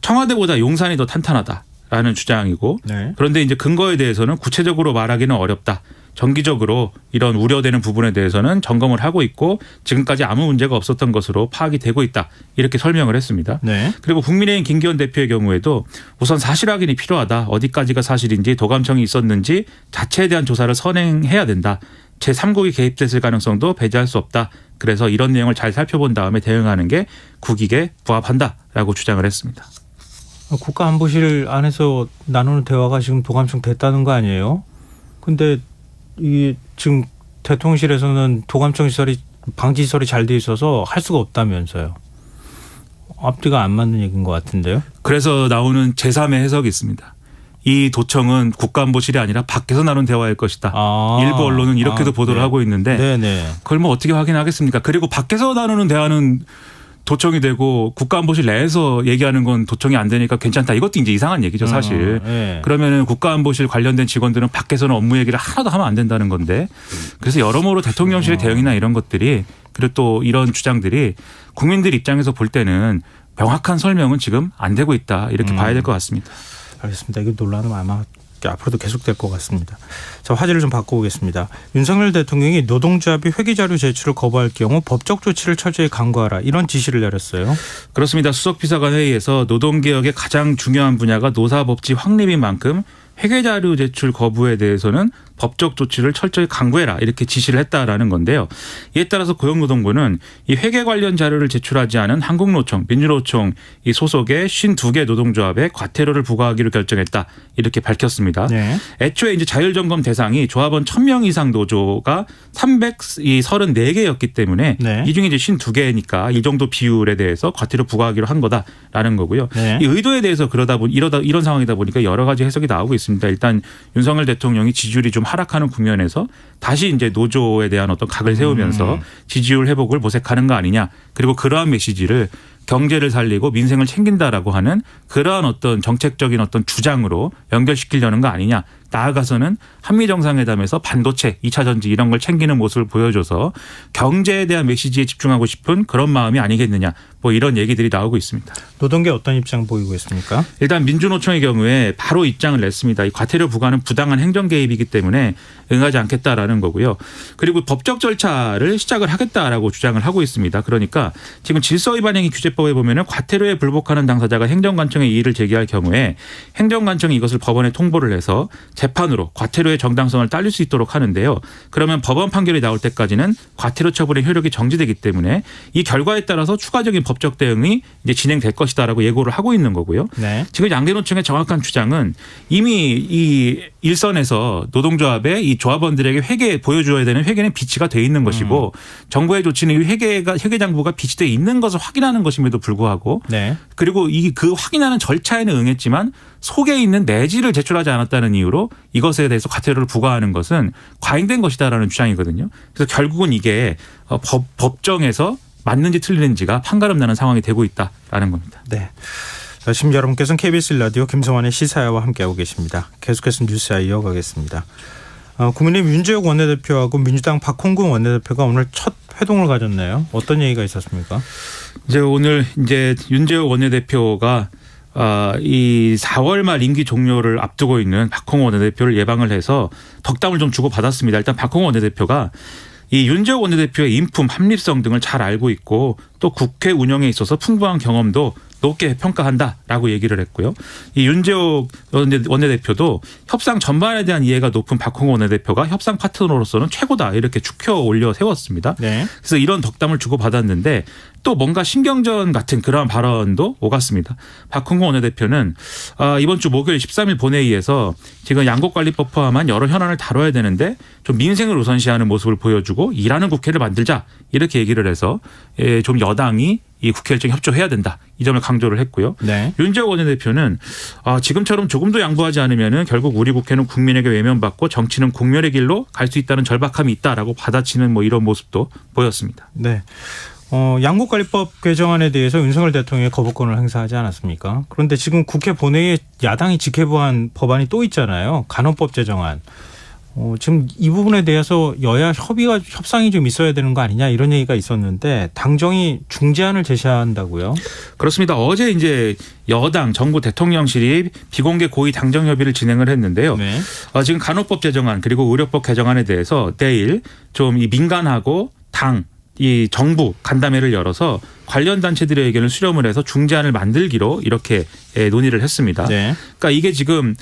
청와대보다 용산이 더 탄탄하다라는 주장이고 네. 그런데 이제 근거에 대해서는 구체적으로 말하기는 어렵다. 정기적으로 이런 우려되는 부분에 대해서는 점검을 하고 있고 지금까지 아무 문제가 없었던 것으로 파악이 되고 있다. 이렇게 설명을 했습니다. 네. 그리고 국민의힘 김기현 대표의 경우에도 우선 사실 확인이 필요하다. 어디까지가 사실인지 도감청이 있었는지 자체에 대한 조사를 선행해야 된다. 제3국이 개입됐을 가능성도 배제할 수 없다. 그래서 이런 내용을 잘 살펴본 다음에 대응하는 게 국익에 부합한다라고 주장을 했습니다. 국가안보실 안에서 나누는 대화가 지금 도감청 됐다는 거 아니에요? 근데 이게 지금 대통령실에서는 도감청 시설이 방지 시설이 잘 돼 있어서 할 수가 없다면서요. 앞뒤가 안 맞는 얘기인 것 같은데요. 그래서 나오는 제3의 해석이 있습니다. 이 도청은 국가안보실이 아니라 밖에서 나눈 대화일 것이다. 일부 언론은 이렇게도 보도를 네. 하고 있는데 네네. 그걸 뭐 어떻게 확인하겠습니까? 그리고 밖에서 나누는 대화는 도청이 되고 국가안보실 내에서 얘기하는 건 도청이 안 되니까 괜찮다. 이것도 이제 이상한 얘기죠, 사실. 네. 그러면은 국가안보실 관련된 직원들은 밖에서는 업무 얘기를 하나도 하면 안 된다는 건데. 그래서 여러모로 대통령실의 대응이나 이런 것들이 그리고 또 이런 주장들이 국민들 입장에서 볼 때는 명확한 설명은 지금 안 되고 있다. 이렇게 봐야 될 것 같습니다. 알겠습니다. 이 논란은 아마 앞으로도 계속될 것 같습니다. 자, 화제를 좀 바꿔보겠습니다. 윤석열 대통령이 노동조합이 회계자료 제출을 거부할 경우 법적 조치를 철저히 강구하라 이런 지시를 내렸어요. 그렇습니다. 수석비서관 회의에서 노동개혁의 가장 중요한 분야가 노사법지 확립인 만큼 회계자료 제출 거부에 대해서는 법적 조치를 철저히 강구해라 이렇게 지시를 했다라는 건데요. 이에 따라서 고용노동부는 이 회계 관련 자료를 제출하지 않은 한국노총, 민주노총 이 소속의 52개 노동조합에 과태료를 부과하기로 결정했다 이렇게 밝혔습니다. 네. 애초에 이제 자율점검 대상이 조합원 1,000명 이상 노조가 334개였기 때문에 네. 이 중에 이제 52개니까 이 정도 비율에 대해서 과태료 부과하기로 한 거다라는 거고요. 네. 이 의도에 대해서 이런 상황이다 보니까 여러 가지 해석이 나오고 있습니다. 일단 윤석열 대통령이 지지율이 좀 하락하는 국면에서 다시 이제 노조에 대한 어떤 각을 세우면서 지지율 회복을 모색하는 거 아니냐. 그리고 그러한 메시지를 경제를 살리고 민생을 챙긴다라고 하는 그러한 어떤 정책적인 어떤 주장으로 연결시키려는 거 아니냐. 나아가서는 한미정상회담에서 반도체, 2차 전지 이런 걸 챙기는 모습을 보여줘서 경제에 대한 메시지에 집중하고 싶은 그런 마음이 아니겠느냐. 뭐 이런 얘기들이 나오고 있습니다. 노동계 어떤 입장 보이고 있습니까? 일단 민주노총의 경우에 바로 입장을 냈습니다. 이 과태료 부과는 부당한 행정 개입이기 때문에 응하지 않겠다라는 거고요. 그리고 법적 절차를 시작을 하겠다라고 주장을 하고 있습니다. 그러니까 지금 질서위반행위 규제법에 보면은 과태료에 불복하는 당사자가 행정관청에 이의를 제기할 경우에 행정관청이 이것을 법원에 통보를 해서 재판으로 과태료의 정당성을 따질 수 있도록 하는데요. 그러면 법원 판결이 나올 때까지는 과태료 처분의 효력이 정지되기 때문에 이 결과에 따라서 추가적인 법적 대응이 이제 진행될 것이다라고 예고를 하고 있는 거고요. 네. 지금 양대노총의 정확한 주장은 이미 이 일선에서 노동조합의 이 조합원들에게 보여줘야 되는 회계는 비치가 돼 있는 것이고 정부의 조치는 이 회계장부가 비치돼 있는 것을 확인하는 것임에도 불구하고 네. 그리고 그 확인하는 절차에는 응했지만 속에 있는 내지를 제출하지 않았다는 이유로 이것에 대해서 과태료를 부과하는 것은 과잉된 것이다라는 주장이거든요. 그래서 결국은 이게 법정에서 맞는지 틀리는지가 판가름 나는 상황이 되고 있다라는 겁니다. 네. 시청자 여러분께서는 KBS 라디오 김성환의 시사야와 함께하고 계십니다. 계속해서 뉴스야 이어가겠습니다. 국민의힘 윤재욱 원내대표하고 민주당 박홍근 원내대표가 오늘 첫 회동을 가졌네요. 어떤 얘기가 있었습니까? 이제 오늘 이제 윤재욱 원내대표가 이 4월 말 임기 종료를 앞두고 있는 박홍근 원내대표를 예방을 해서 덕담을 좀 주고 받았습니다. 일단 박홍근 원내대표가 이 윤재욱 원내대표의 인품, 합리성 등을 잘 알고 있고 또 국회 운영에 있어서 풍부한 경험도 높게 평가한다라고 얘기를 했고요. 이 윤재욱 원내대표도 협상 전반에 대한 이해가 높은 박홍근 원내대표가 협상 파트너로서는 최고다 이렇게 축혀 올려 세웠습니다. 네. 그래서 이런 덕담을 주고받았는데 또 뭔가 신경전 같은 그러한 발언도 오갔습니다. 박홍근 원내대표는 이번 주 목요일 13일 본회의에서 지금 양곡관리법 포함한 여러 현안을 다뤄야 되는데 좀 민생을 우선시하는 모습을 보여주고 일하는 국회를 만들자 이렇게 얘기를 해서 좀 여당이 이 국회 일정에 협조해야 된다. 이 점을 강조를 했고요. 네. 윤재욱 원내대표는 지금처럼 조금도 양보하지 않으면 결국 우리 국회는 국민에게 외면받고 정치는 공멸의 길로 갈 수 있다는 절박함이 있다라고 받아치는 뭐 이런 모습도 보였습니다. 네. 양곡관리법 개정안에 대해서 윤석열 대통령이 거부권을 행사하지 않았습니까? 그런데 지금 국회 본회의에 야당이 직회부한 법안이 또 있잖아요. 간호법 제정안. 지금 이 부분에 대해서 여야 협상이 좀 있어야 되는 거 아니냐 이런 얘기가 있었는데 당정이 중재안을 제시한다고요? 그렇습니다. 어제 이제 여당 정부 대통령실이 비공개 고위 당정 협의를 진행을 했는데요. 네. 지금 간호법 제정안 그리고 의료법 개정안에 대해서 내일 좀 이 민간하고 이 정부 간담회를 열어서 관련 단체들의 의견을 수렴을 해서 중재안을 만들기로 이렇게 논의를 했습니다. 네. 그러니까 이게 지금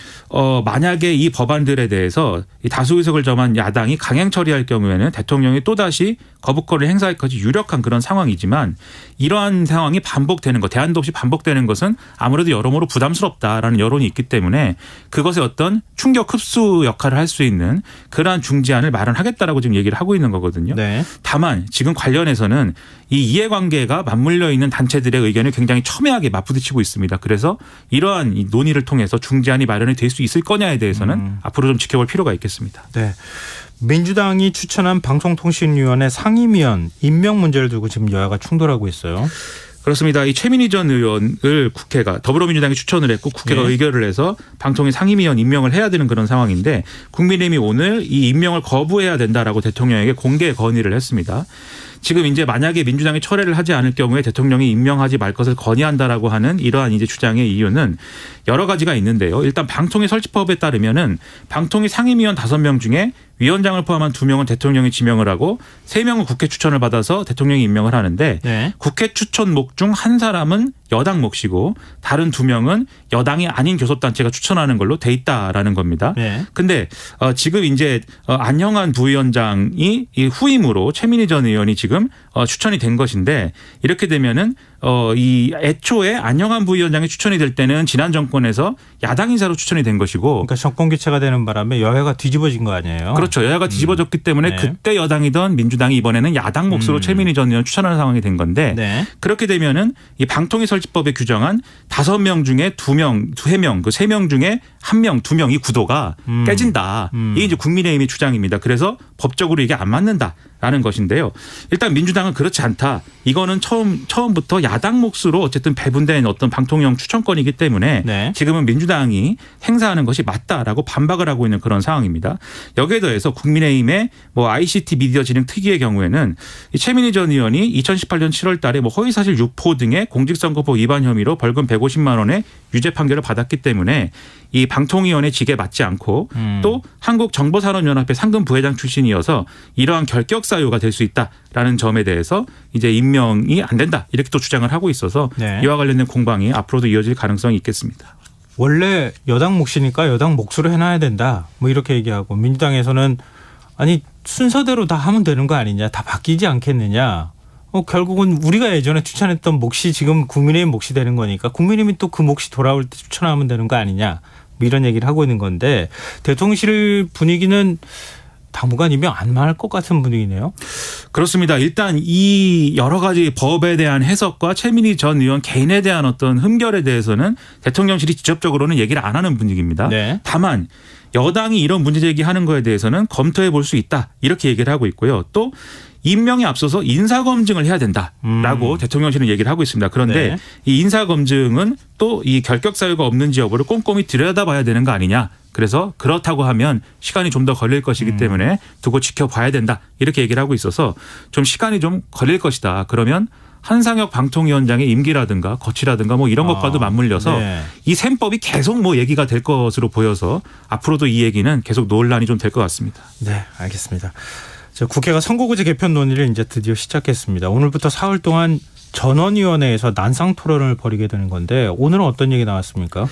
만약에 이 법안들에 대해서 이 다수 의석을 점한 야당이 강행 처리할 경우에는 대통령이 또다시 거부권을 행사할 것이 유력한 그런 상황이지만 이러한 상황이 반복되는 것, 대안도 없이 반복되는 것은 아무래도 여러모로 부담스럽다라는 여론이 있기 때문에 그것의 어떤 충격 흡수 역할을 할 수 있는 그러한 중재안을 마련하겠다라고 지금 얘기를 하고 있는 거거든요. 네. 다만 지금 관련해서는 이 이해관계가 맞물려 있는 단체들의 의견이 굉장히 첨예하게 맞부딪히고 있습니다. 그래서 이러한 이 논의를 통해서 중재안이 마련이 될 수 있을 거냐에 대해서는 앞으로 좀 지켜볼 필요가 있겠습니다. 네. 민주당이 추천한 방송통신위원회 상임위원 임명 문제를 두고 지금 여야가 충돌하고 있어요. 그렇습니다. 이 최민희 전 의원을 국회가 더불어민주당이 추천을 했고 국회가 네. 의결을 해서 방통위 상임위원 임명을 해야 되는 그런 상황인데 국민의힘이 오늘 이 임명을 거부해야 된다라고 대통령에게 공개 건의를 했습니다. 지금 이제 만약에 민주당이 철회를 하지 않을 경우에 대통령이 임명하지 말 것을 건의한다라고 하는 이러한 이제 주장의 이유는 여러 가지가 있는데요. 일단 방통위 설치법에 따르면은 방통위 상임위원 5명 중에 위원장을 포함한 2명은 대통령이 지명을 하고 3명은 국회 추천을 받아서 대통령이 임명을 하는데 네. 국회 추천 목 중 한 사람은 여당 몫이고 다른 2명은 여당이 아닌 교섭단체가 추천하는 걸로 돼 있다라는 겁니다. 네. 근데 지금 이제 안형한 부위원장이 이 후임으로 최민희 전 의원이 지금 추천이 된 것인데 이렇게 되면은 이 애초에 안형한 부위원장이 추천이 될 때는 지난 정권에서 야당 인사로 추천이 된 것이고 그러니까 정권 교체가 되는 바람에 여야가 뒤집어진 거 아니에요? 그렇죠. 여야가 뒤집어졌기 때문에 네. 그때 여당이던 민주당이 이번에는 야당 몫으로 최민희 전 의원 추천하는 상황이 된 건데 네. 그렇게 되면은 이 방통위 설치법에 규정한 5명 중에 2명, 3명, 그 3명 중에 1명, 2명 이 구도가 깨진다. 이게 이제 국민의힘의 주장입니다. 그래서 법적으로 이게 안 맞는다라는 것인데요. 일단 민주당은 그렇지 않다. 이거는 처음부터 야당 몫으로 어쨌든 배분된 어떤 방통령 추천권이기 때문에 네. 지금은 민주당이 행사하는 것이 맞다라고 반박을 하고 있는 그런 상황입니다. 여기에 더해서 국민의힘의 뭐 ICT 미디어 진흥 특위의 경우에는 이 최민희 전 의원이 2018년 7월 달에 뭐 허위사실 유포 등의 공직선거법 위반 혐의로 벌금 150만 원의 유죄 판결을 받았기 때문에 이 방통위원회 직에 맞지 않고 또 한국정보산업연합회 상금 부회장 출신이어서 이러한 결격 사유가 될 수 있다라는 점에 대해서 이제 임명이 안 된다 이렇게 또 주장을 하고 있어서 네. 이와 관련된 공방이 앞으로도 이어질 가능성이 있겠습니다. 원래 여당 몫이니까 여당 몫으로 해놔야 된다. 뭐 이렇게 얘기하고 민주당에서는 아니 순서대로 다 하면 되는 거 아니냐. 다 바뀌지 않겠느냐. 결국은 우리가 예전에 추천했던 몫이 지금 국민의힘 몫이 되는 거니까 국민의힘이 또 그 몫이 돌아올 때 추천하면 되는 거 아니냐. 뭐 이런 얘기를 하고 있는 건데 대통령실 분위기는 당분간 임명 안 할 것 같은 분위기네요. 그렇습니다. 일단 이 여러 가지 법에 대한 해석과 최민희 전 의원 개인에 대한 어떤 흠결에 대해서는 대통령실이 직접적으로는 얘기를 안 하는 분위기입니다. 네. 다만 여당이 이런 문제 제기하는 거에 대해서는 검토해 볼 수 있다 이렇게 얘기를 하고 있고요. 또 임명에 앞서서 인사검증을 해야 된다라고 대통령실은 얘기를 하고 있습니다. 그런데 네. 이 인사검증은 또 이 결격 사유가 없는지 여부를 꼼꼼히 들여다봐야 되는 거 아니냐. 그래서 그렇다고 하면 시간이 좀 더 걸릴 것이기 때문에 두고 지켜봐야 된다. 이렇게 얘기를 하고 있어서 좀 시간이 좀 걸릴 것이다. 그러면 한상혁 방통위원장의 임기라든가 거취라든가 뭐 이런 것과도 맞물려서 네. 이 셈법이 계속 뭐 얘기가 될 것으로 보여서 앞으로도 이 얘기는 계속 논란이 좀 될 것 같습니다. 네, 알겠습니다. 국회가 선거구제 개편 논의를 이제 드디어 시작했습니다. 오늘부터 사흘 동안 전원위원회에서 난상 토론을 벌이게 되는 건데 오늘은 어떤 얘기 나왔습니까?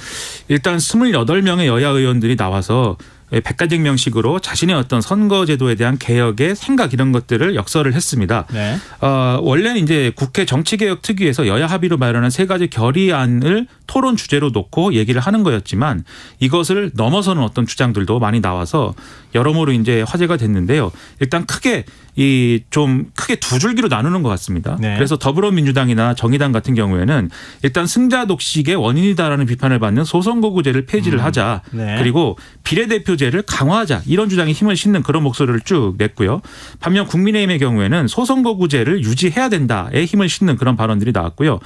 일단 28명의 여야 의원들이 나와서 백가쟁명식으로 자신의 어떤 선거제도에 대한 개혁의 생각 이런 것들을 역설을 했습니다. 네. 원래는 이제 국회 정치개혁특위에서 여야 합의로 마련한 3가지 결의안을 토론 주제로 놓고 얘기를 하는 거였지만 이것을 넘어서는 어떤 주장들도 많이 나와서 여러모로 이제 화제가 됐는데요. 일단 크게 크게 두 줄기로 나누는 것 같습니다. 네. 그래서 더불어민주당이나 정의당 같은 경우에는 일단 승자 독식의 원인이다라는 비판을 받는 소선거구제를 폐지를 하자. 네. 그리고 비례대표제를 강화하자. 이런 주장에 힘을 싣는 그런 목소리를 쭉 냈고요. 반면 국민의힘의 경우에는 소선거구제를 유지해야 된다에 힘을 싣는 그런 발언들이 나왔고요.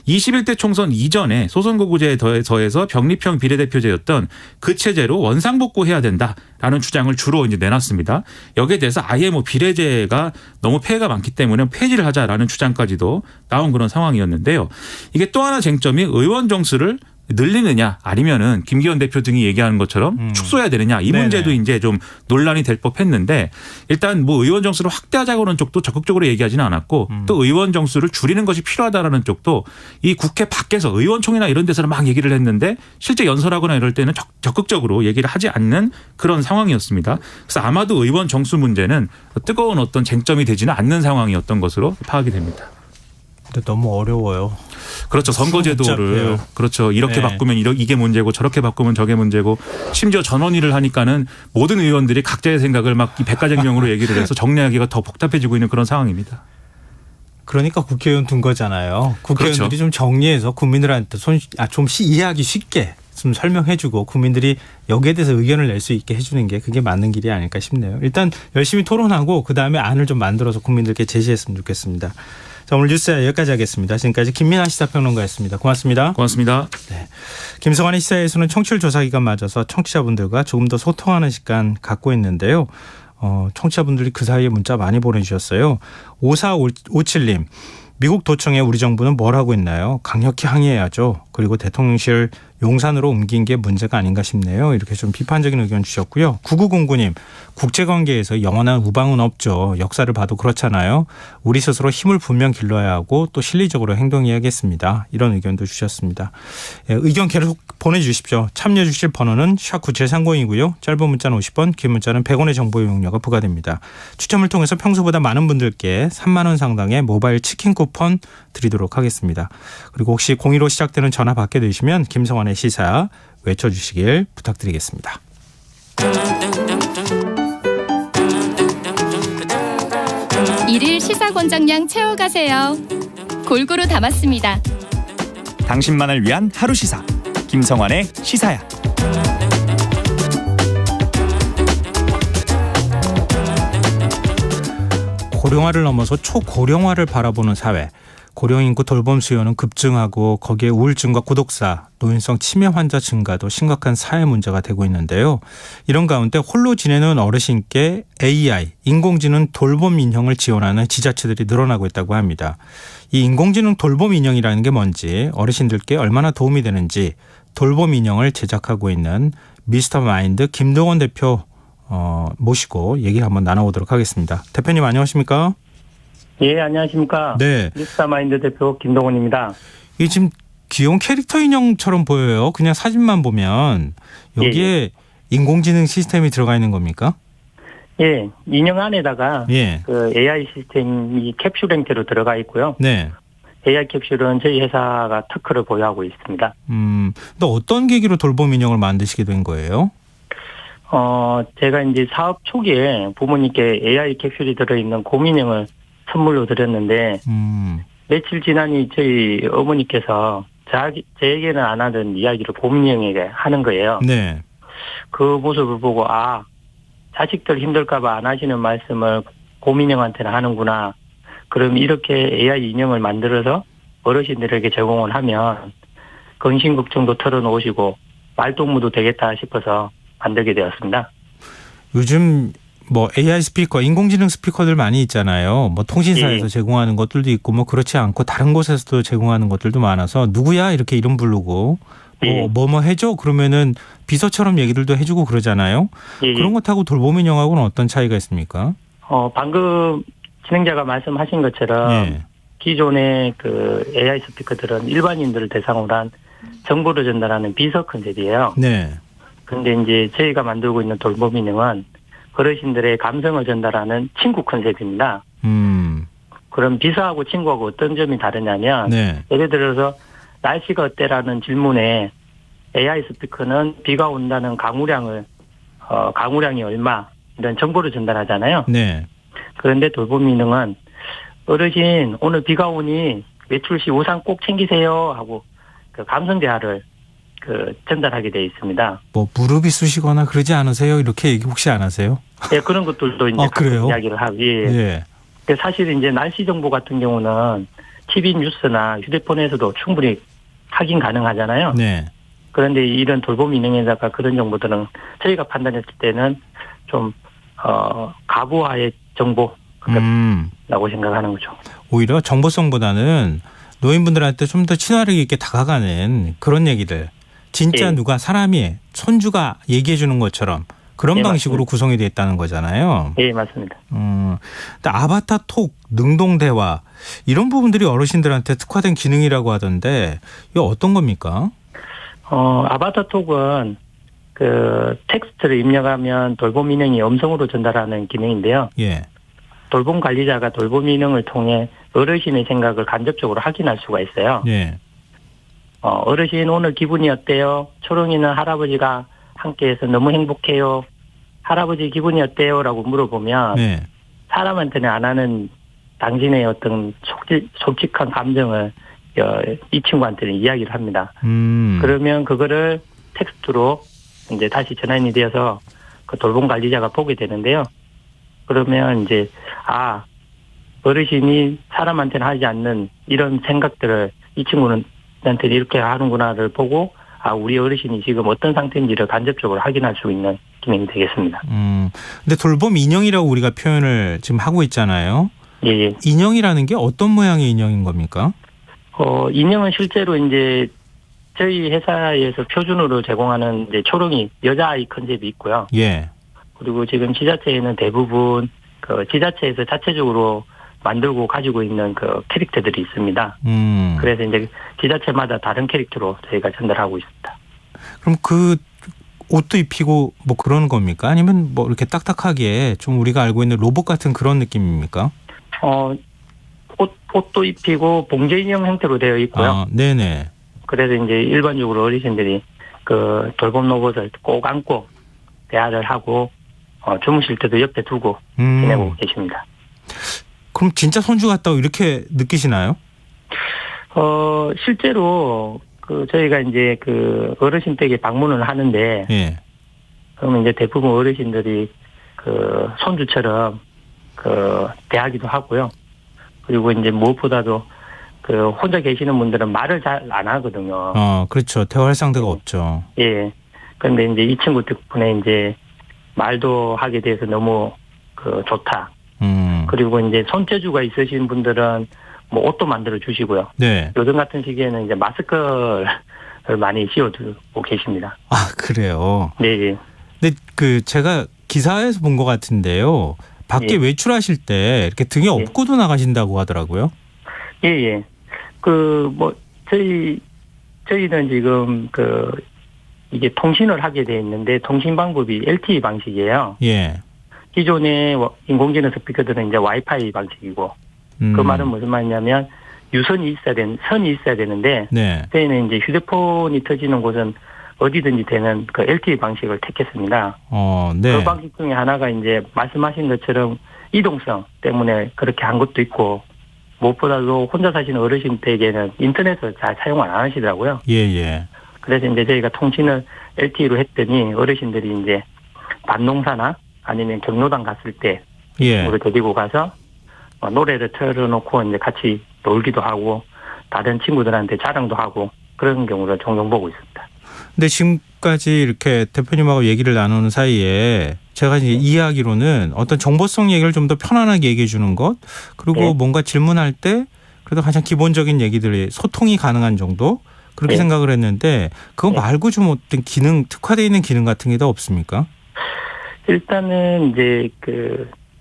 21대 총선 이전에 소선거구제에 더해서 병립형 비례대표제였던 그 체제로 원상복구해야 된다라는 주장을 주로 이제 내놨습니다. 여기에 대해서 아예 비례제가 너무 폐해가 많기 때문에 폐지를 하자라는 주장까지도 나온 그런 상황이었는데요. 이게 또 하나 쟁점이 의원 정수를 늘리느냐 아니면은 김기현 대표 등이 얘기하는 것처럼 축소해야 되느냐 이 문제도 네네. 이제 좀 논란이 될 법했는데 일단 의원 정수를 확대하자고는 쪽도 적극적으로 얘기하지는 않았고 또 의원 정수를 줄이는 것이 필요하다라는 쪽도 이 국회 밖에서 의원총회나 이런 데서는 막 얘기를 했는데 실제 연설하거나 이럴 때는 적극적으로 얘기를 하지 않는 그런 상황이었습니다. 그래서 아마도 의원 정수 문제는 뜨거운 어떤 쟁점이 되지는 않는 상황이었던 것으로 파악이 됩니다. 근데 너무 어려워요. 그렇죠. 선거제도를 그렇죠. 이렇게 바꾸면 이게 문제고 저렇게 바꾸면 저게 문제고 심지어 전원위를 하니까는 모든 의원들이 각자의 생각을 막 백가쟁명으로 얘기를 해서 정리하기가 더 복잡해지고 있는 그런 상황입니다. 그러니까 국회의원 둔 거잖아요. 국회의원들이 그렇죠. 좀 정리해서 국민들한테 좀 이해하기 쉽게 좀 설명해주고 국민들이 여기에 대해서 의견을 낼 수 있게 해주는 게 그게 맞는 길이 아닐까 싶네요. 일단 열심히 토론하고 그다음에 안을 좀 만들어서 국민들께 제시했으면 좋겠습니다. 자, 오늘 뉴스 여기까지 하겠습니다. 지금까지 김민아 시사평론가였습니다. 고맙습니다. 고맙습니다. 네. 김성환의 시사에서는 청취율 조사 기간 맞아서 청취자분들과 조금 더 소통하는 시간 갖고 있는데요. 청취자분들이 그 사이에 문자 많이 보내주셨어요. 5457님. 미국 도청에 우리 정부는 뭘 하고 있나요? 강력히 항의해야죠. 그리고 대통령실 용산으로 옮긴 게 문제가 아닌가 싶네요. 이렇게 좀 비판적인 의견 주셨고요. 9909님. 국제관계에서 영원한 우방은 없죠. 역사를 봐도 그렇잖아요. 우리 스스로 힘을 분명 길러야 하고 또 실리적으로 행동해야겠습니다. 이런 의견도 주셨습니다. 의견 계속 보내주십시오. 참여해 주실 번호는 #9730이고요. 짧은 문자는 50원, 긴 문자는 100원의 정보 이용료가 부과됩니다. 추첨을 통해서 평소보다 많은 분들께 3만 원 상당의 모바일 치킨 쿠폰 드리도록 하겠습니다. 그리고 혹시 02로 시작되는 전화 받게 되시면 김성환의 시사 외쳐주시길 부탁드리겠습니다. 일일 시사권장량 채워가세요. 골고루 담았습니다. 당신만을 위한 하루 시사 김성환의 시사야. 고령화를 넘어서 초고령화를 바라보는 사회. 고령 인구 돌봄 수요는 급증하고 거기에 우울증과 고독사, 노인성 치매 환자 증가도 심각한 사회 문제가 되고 있는데요. 이런 가운데 홀로 지내는 어르신께 AI, 인공지능 돌봄 인형을 지원하는 지자체들이 늘어나고 있다고 합니다. 이 인공지능 돌봄 인형이라는 게 뭔지, 어르신들께 얼마나 도움이 되는지 돌봄 인형을 제작하고 있는 미스터 마인드 김동원 대표 모시고 얘기 한번 나눠보도록 하겠습니다. 대표님 안녕하십니까? 예, 안녕하십니까. 네. 미스터마인드 대표 김동훈입니다. 이게 지금 귀여운 캐릭터 인형처럼 보여요. 그냥 사진만 보면. 여기에 인공지능 시스템이 들어가 있는 겁니까? 예, 인형 안에다가 예. 그 AI 시스템이 캡슐 형태로 들어가 있고요. 네. AI 캡슐은 저희 회사가 특허를 보유하고 있습니다. 또 어떤 계기로 돌봄 인형을 만드시게 된 거예요? 제가 이제 사업 초기에 부모님께 AI 캡슐이 들어있는 곰인형을 선물로 드렸는데 며칠 지나니 저희 어머니께서 저에게는 안 하던 이야기를 곰인형에게 하는 거예요. 네. 그 모습을 보고 자식들 힘들까 봐 안 하시는 말씀을 곰인형한테는 하는구나. 그럼 이렇게 AI 인형을 만들어서 어르신들에게 제공을 하면 근심 걱정도 털어놓으시고 말동무도 되겠다 싶어서 만들게 되었습니다. 요즘 AI 스피커, 인공지능 스피커들 많이 있잖아요. 통신사에서 예. 제공하는 것들도 있고 그렇지 않고 다른 곳에서도 제공하는 것들도 많아서 누구야 이렇게 이름 부르고 예. 뭐 해줘 그러면은 비서처럼 얘기들도 해주고 그러잖아요. 예. 그런 것하고 돌봄 인형하고는 어떤 차이가 있습니까? 방금 진행자가 말씀하신 것처럼 예. 기존의 그 AI 스피커들은 일반인들을 대상으로 한 정보를 전달하는 비서 컨셉이에요. 네. 근데 이제 저희가 만들고 있는 돌봄 인형은 어르신들의 감성을 전달하는 친구 컨셉입니다. 그럼 비서하고 친구하고 어떤 점이 다르냐면 네. 예를 들어서 날씨가 어때라는 질문에 AI 스피커는 비가 온다는 강우량이 얼마 이런 정보를 전달하잖아요. 네. 그런데 돌봄 인형은 어르신 오늘 비가 오니 외출 시 우산 꼭 챙기세요 하고 그 감성 대화를 전달하게 되어 있습니다. 뭐 무릎이 쑤시거나 그러지 않으세요? 이렇게 얘기 혹시 안 하세요? 예, 그런 것들도 이제 그래요? 이야기를 하고 예. 사실 이제 날씨 정보 같은 경우는 TV 뉴스나 휴대폰에서도 충분히 확인 가능하잖아요. 네. 그런데 이런 돌봄 인형에다가 그런 정보들은 저희가 판단했을 때는 좀 가부화의 정보라고 생각하는 거죠. 오히려 정보성보다는 노인분들한테 좀 더 친화력 있게 다가가는 그런 얘기들. 진짜 예. 누가 사람이 손주가 얘기해 주는 것처럼 그런 예, 방식으로 맞습니다. 구성이 되어 있다는 거잖아요. 예, 맞습니다. 근데 아바타 톡, 능동 대화 이런 부분들이 어르신들한테 특화된 기능이라고 하던데 이거 어떤 겁니까? 아바타톡은 그 텍스트를 입력하면 돌봄 인형이 음성으로 전달하는 기능인데요. 예. 돌봄 관리자가 돌봄 인형을 통해 어르신의 생각을 간접적으로 확인할 수가 있어요. 예. 어르신 오늘 기분이 어때요? 초롱이는 할아버지가 함께해서 너무 행복해요. 할아버지 기분이 어때요? 라고 물어보면 네. 사람한테는 안 하는 당신의 어떤 솔직한 감정을 이 친구한테는 이야기를 합니다. 그러면 그거를 텍스트로 이제 다시 전환이 되어서 그 돌봄 관리자가 보게 되는데요. 그러면 이제 어르신이 사람한테는 하지 않는 이런 생각들을 이 친구는 한테 이렇게 하는구나를 보고 우리 어르신이 지금 어떤 상태인지를 간접적으로 확인할 수 있는 기능이 되겠습니다. 근데 돌봄 인형이라고 우리가 표현을 지금 하고 있잖아요. 예. 인형이라는 게 어떤 모양의 인형인 겁니까? 인형은 실제로 이제 저희 회사에서 표준으로 제공하는 이제 초롱이 여자아이 컨셉이 있고요. 예. 그리고 지금 지자체에는 대부분 그 지자체에서 자체적으로 만들고 가지고 있는 그 캐릭터들이 있습니다. 그래서 이제 지자체마다 다른 캐릭터로 저희가 전달하고 있습니다. 그럼 그 옷도 입히고 뭐 그러는 겁니까? 아니면 뭐 이렇게 딱딱하게 좀 우리가 알고 있는 로봇 같은 그런 느낌입니까? 옷도 입히고 봉제 인형 형태로 되어 있고요. 네네. 그래서 이제 일반적으로 어르신들이 그 돌봄 로봇을 꼭 안고 대화를 하고 주무실 때도 옆에 두고 지내고 계십니다. 그럼 진짜 손주 같다고 이렇게 느끼시나요? 실제로 저희가 이제 그 어르신 댁에 방문을 하는데, 예. 그러면 이제 대부분 어르신들이 그 손주처럼 대하기도 하고요. 그리고 이제 무엇보다도 그 혼자 계시는 분들은 말을 잘 안 하거든요. 그렇죠. 대화할 상대가 없죠. 예. 그런데 이제 이 친구 덕분에 이제 말도 하게 돼서 너무 좋다. 그리고 이제 손재주가 있으신 분들은 뭐 옷도 만들어 주시고요. 네. 요즘 같은 시기에는 이제 마스크를 많이 씌워두고 계십니다. 그래요. 네. 근데 제가 기사에서 본 것 같은데요. 밖에 외출하실 때 이렇게 등에 업고도 나가신다고 하더라고요. 예. 저희는 지금 이게 통신을 하게 돼 있는데 통신 방법이 LTE 방식이에요. 예. 기존의 인공지능 스피커들은 이제 와이파이 방식이고, 그 말은 무슨 말이냐면 선이 있어야 되는데, 네. 저희는 이제 휴대폰이 터지는 곳은 어디든지 되는 그 LTE 방식을 택했습니다. 네. 그 방식 중에 하나가 이제 말씀하신 것처럼 이동성 때문에 그렇게 한 것도 있고, 무엇보다도 혼자 사시는 어르신 댁에는 인터넷을 잘 사용을 안 하시더라고요. 예. 그래서 이제 저희가 통신을 LTE로 했더니 어르신들이 이제 밭농사나 아니면 경로당 갔을 때 우리 데리고 가서 노래를 틀어놓고 이제 같이 놀기도 하고 다른 친구들한테 자랑도 하고 그런 경우를 종종 보고 있습니다. 근데 지금까지 이렇게 대표님하고 얘기를 나누는 사이에 제가 이제 이해하기로는 어떤 정보성 얘기를 좀 더 편안하게 얘기해 주는 것, 그리고 뭔가 질문할 때 그래도 가장 기본적인 얘기들이 소통이 가능한 정도 그렇게 생각을 했는데 그거 말고 좀 어떤 기능, 특화되어 있는 기능 같은 게 더 없습니까? 일단은 이제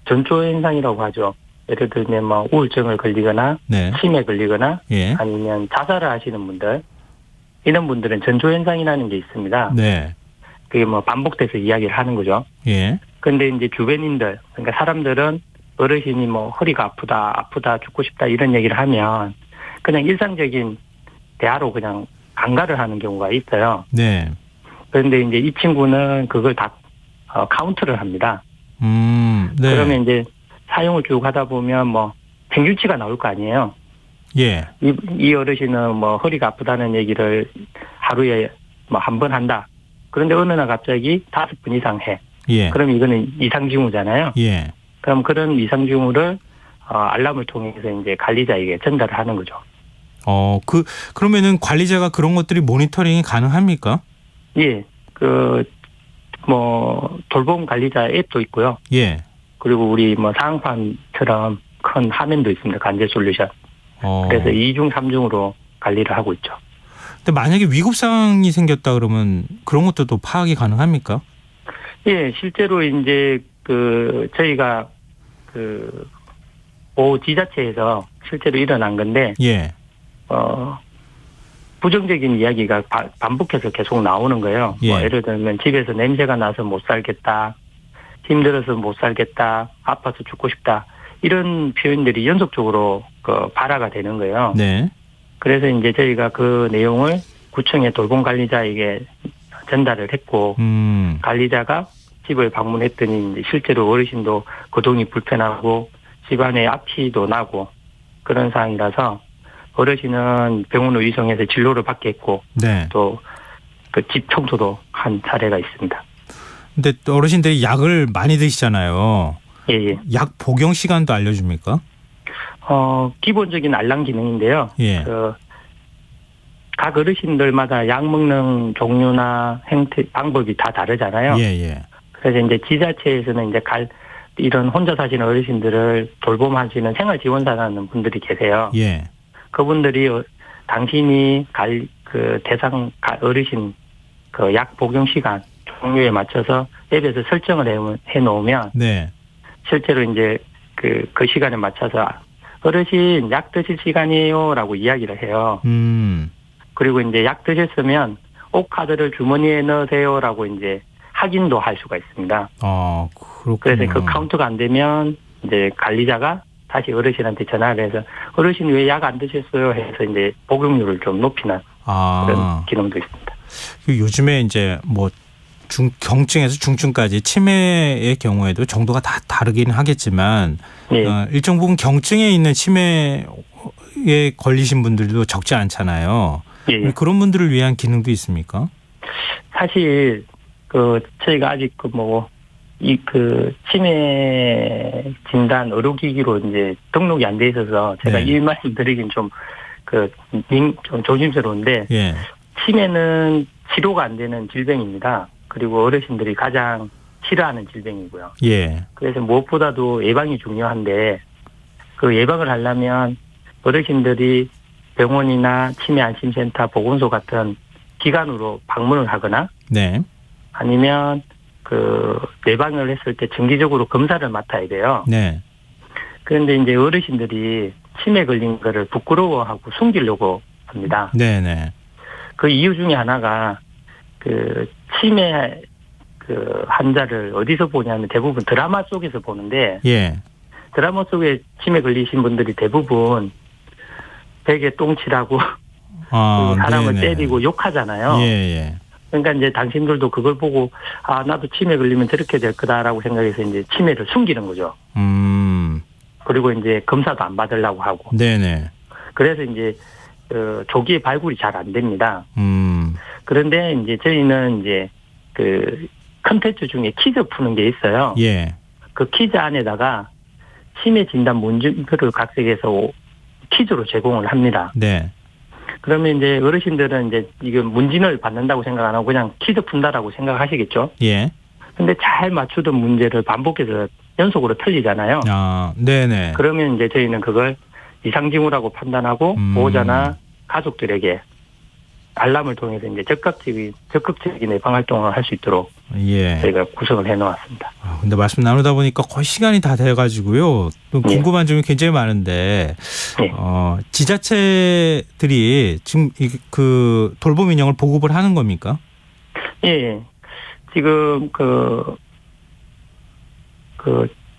전조 현상이라고 하죠. 예를 들면 뭐 우울증을 걸리거나 치매에 걸리거나 아니면 자살을 하시는 분들, 이런 분들은 전조 현상이라는 게 있습니다. 네. 그게 뭐 반복돼서 이야기를 하는 거죠. 예. 근데 이제 주변인들, 그러니까 사람들은 어르신이 뭐 허리가 아프다, 죽고 싶다 이런 얘기를 하면 그냥 일상적인 대화로 그냥 간과를 하는 경우가 있어요. 네. 그런데 이제 이 친구는 그걸 다 카운트를 합니다. 네. 그러면 이제 사용을 쭉 하다 보면 뭐 평균치가 나올 거 아니에요. 예. 이 어르신은 뭐 허리가 아프다는 얘기를 하루에 뭐 한 번 한다. 그런데 어느 날 갑자기 5번 이상 해. 예. 그럼 이거는 이상징후잖아요. 예. 그럼 그런 이상징후를 알람을 통해서 이제 관리자에게 전달을 하는 거죠. 그러면은 관리자가 그런 것들이 모니터링이 가능합니까? 예. 돌봄 관리자 앱도 있고요. 예. 그리고 우리 뭐 상황판처럼 큰 화면도 있습니다. 관제 솔루션. 그래서 2중, 3중으로 관리를 하고 있죠. 근데 만약에 위급 상황이 생겼다 그러면 그런 것도 또 파악이 가능합니까? 예, 실제로 이제 저희가 보호 지자체에서 실제로 일어난 건데, 예. 부정적인 이야기가 반복해서 계속 나오는 거예요. 예. 뭐 예를 들면 집에서 냄새가 나서 못 살겠다, 힘들어서 못 살겠다, 아파서 죽고 싶다, 이런 표현들이 연속적으로 발화가 되는 거예요. 네. 그래서 이제 저희가 그 내용을 구청의 돌봄 관리자에게 전달을 했고, 관리자가 집을 방문했더니 이제 실제로 어르신도 거동이 불편하고 집안에 악취도 나고 그런 상황이라서 어르신은 병원으로 이송해서 진료를 받겠고, 네. 또 그 집 청소도 한 사례가 있습니다. 근데 또 어르신들이 약을 많이 드시잖아요. 예. 약 복용 시간도 알려줍니까? 기본적인 알람 기능인데요. 예. 각 어르신들마다 약 먹는 종류나 형태, 방법이 다 다르잖아요. 예. 그래서 이제 지자체에서는 이제 이런 혼자 사시는 어르신들을 돌봄하시는 생활지원사라는 분들이 계세요. 예. 그분들이 당신이 대상 어르신 약 복용 시간 종류에 맞춰서 앱에서 설정을 해 놓으면 네. 실제로 이제 그 시간에 맞춰서 어르신 약 드실 시간이에요라고 이야기를 해요. 그리고 이제 약 드셨으면 옷 카드를 주머니에 넣으세요라고 이제 확인도 할 수가 있습니다. 그렇군요. 그래서 그 카운트가 안 되면 이제 관리자가 다시 어르신한테 전화를 해서 어르신 왜 약 안 드셨어요? 해서 이제 복용률을 좀 높이는 그런 기능도 있습니다. 요즘에 이제 뭐 경증에서 중증까지 치매의 경우에도 정도가 다 다르긴 하겠지만 예. 일정 부분 경증에 있는 치매에 걸리신 분들도 적지 않잖아요. 예. 그런 분들을 위한 기능도 있습니까? 사실 저희가 아직 치매 진단 의료기기로 이제 등록이 안 돼 있어서 제가 네. 이 말씀드리긴 좀 조심스러운데 예. 치매는 치료가 안 되는 질병입니다. 그리고 어르신들이 가장 싫어하는 질병이고요. 예. 그래서 무엇보다도 예방이 중요한데 그 예방을 하려면 어르신들이 병원이나 치매 안심센터, 보건소 같은 기관으로 방문을 하거나 네. 아니면 예방을 했을 때 정기적으로 검사를 맡아야 돼요. 네. 그런데 이제 어르신들이 치매 걸린 거를 부끄러워하고 숨기려고 합니다. 네네. 그 이유 중에 하나가 치매 환자를 어디서 보냐면 대부분 드라마 속에서 보는데 예. 드라마 속에 치매 걸리신 분들이 대부분 베개 똥칠하고 사람을 네네. 때리고 욕하잖아요. 예. 그러니까 이제 당신들도 그걸 보고 나도 치매 걸리면 저렇게 될 거다라고 생각해서 이제 치매를 숨기는 거죠. 그리고 이제 검사도 안 받으려고 하고. 네네. 그래서 이제 조기에 발굴이 잘 안 됩니다. 그런데 이제 저희는 이제 컨텐츠 중에 퀴즈 푸는 게 있어요. 예. 그 퀴즈 안에다가 치매 진단 문제표를 각색해서 퀴즈로 제공을 합니다. 네. 그러면 이제 어르신들은 이제 이거 문진을 받는다고 생각 안 하고 그냥 퀴즈 푼다라고 생각하시겠죠? 예. 근데 잘 맞추던 문제를 반복해서 연속으로 틀리잖아요. 네네. 그러면 이제 저희는 그걸 이상징후라고 판단하고 보호자나 가족들에게 알람을 통해서 이제 적극적인 예방 활동을 할 수 있도록 예. 저희가 구성을 해놓았습니다. 근데 말씀 나누다 보니까 거의 시간이 다 돼가지고요. 또 궁금한 점이 굉장히 많은데 지자체들이 지금 그 돌봄 인형을 보급을 하는 겁니까? 예. 지금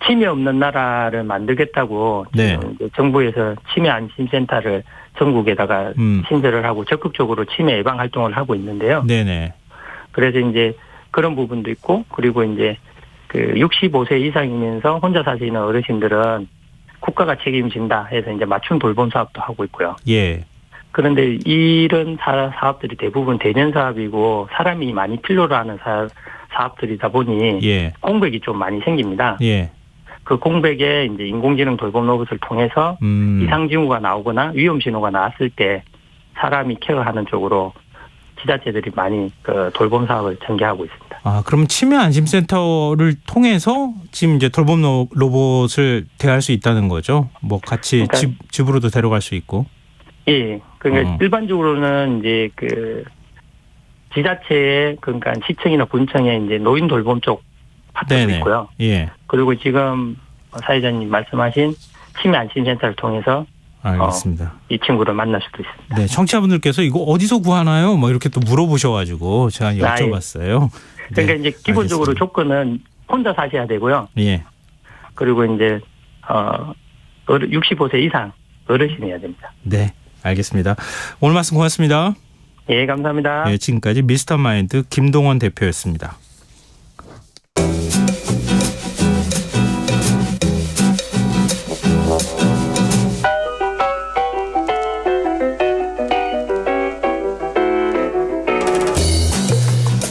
치매 없는 나라를 만들겠다고 네. 지금 이제 정부에서 치매 안심센터를 전국에다가 신설을 하고 적극적으로 치매 예방 활동을 하고 있는데요. 네네. 그래서 이제 그런 부분도 있고, 그리고 이제 65세 이상이면서 혼자 사시는 어르신들은 국가가 책임진다 해서 이제 맞춤 돌봄 사업도 하고 있고요. 예. 그런데 이런 사업들이 대부분 대년 사업이고 사람이 많이 필요로 하는 사업들이다 보니 예. 공백이 좀 많이 생깁니다. 예. 그 공백에 이제 인공지능 돌봄 로봇을 통해서 이상 징후가 나오거나 위험 신호가 나왔을 때 사람이 케어하는 쪽으로 지자체들이 많이 돌봄 사업을 전개하고 있습니다. 아, 그럼 치매 안심센터를 통해서 지금 이제 돌봄 로봇을 대할 수 있다는 거죠? 뭐 같이 그러니까, 집으로도 데려갈 수 있고. 예. 그러니까 일반적으로는 이제 지자체에 그러니까 시청이나 군청에 이제 노인 돌봄 쪽 파트도 네네. 있고요. 예. 그리고 지금 사회자님 말씀하신 치매 안심센터를 통해서 알겠습니다. 이 친구를 만날 수도 있습니다. 네, 청취자분들께서 이거 어디서 구하나요? 뭐 이렇게 또 물어보셔가지고 제가 여쭤봤어요. 그러니까 네, 이제 기본적으로 알겠습니다. 조건은 혼자 사셔야 되고요. 예. 그리고 이제 65세 이상 어르신이어야 됩니다. 네, 알겠습니다. 오늘 말씀 고맙습니다. 예, 감사합니다. 네, 지금까지 미스터 마인드 김동원 대표였습니다.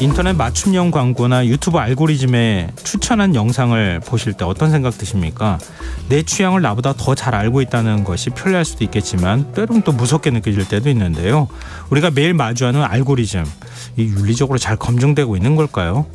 인터넷 맞춤형 광고나 유튜브 알고리즘에 추천한 영상을 보실 때 어떤 생각 드십니까? 내 취향을 나보다 더 잘 알고 있다는 것이 편리할 수도 있겠지만 때로는 또 무섭게 느껴질 때도 있는데요. 우리가 매일 마주하는 알고리즘, 이 윤리적으로 잘 검증되고 있는 걸까요?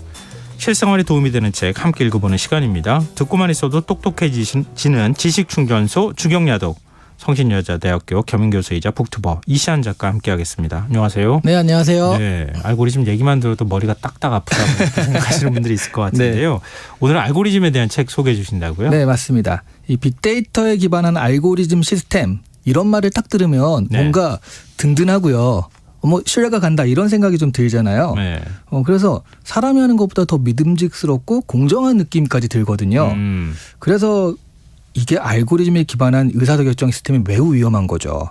실생활에 도움이 되는 책 함께 읽어보는 시간입니다. 듣고만 있어도 똑똑해지는 지식충전소 주경야독 성신여자대학교 겸임교수이자 북튜버 이시안 작가 함께하겠습니다. 안녕하세요. 네, 안녕하세요. 네, 알고리즘 얘기만 들어도 머리가 딱딱 아프다고 생각하시는 분들이 있을 것 같은데요. 네. 오늘 알고리즘에 대한 책 소개해 주신다고요? 네, 맞습니다. 이 빅데이터에 기반한 알고리즘 시스템 이런 말을 딱 들으면 네. 뭔가 든든하고요. 신뢰가 간다 이런 생각이 좀 들잖아요. 네. 그래서 사람이 하는 것보다 더 믿음직스럽고 공정한 느낌까지 들거든요. 그래서 이게 알고리즘에 기반한 의사결정 시스템이 매우 위험한 거죠.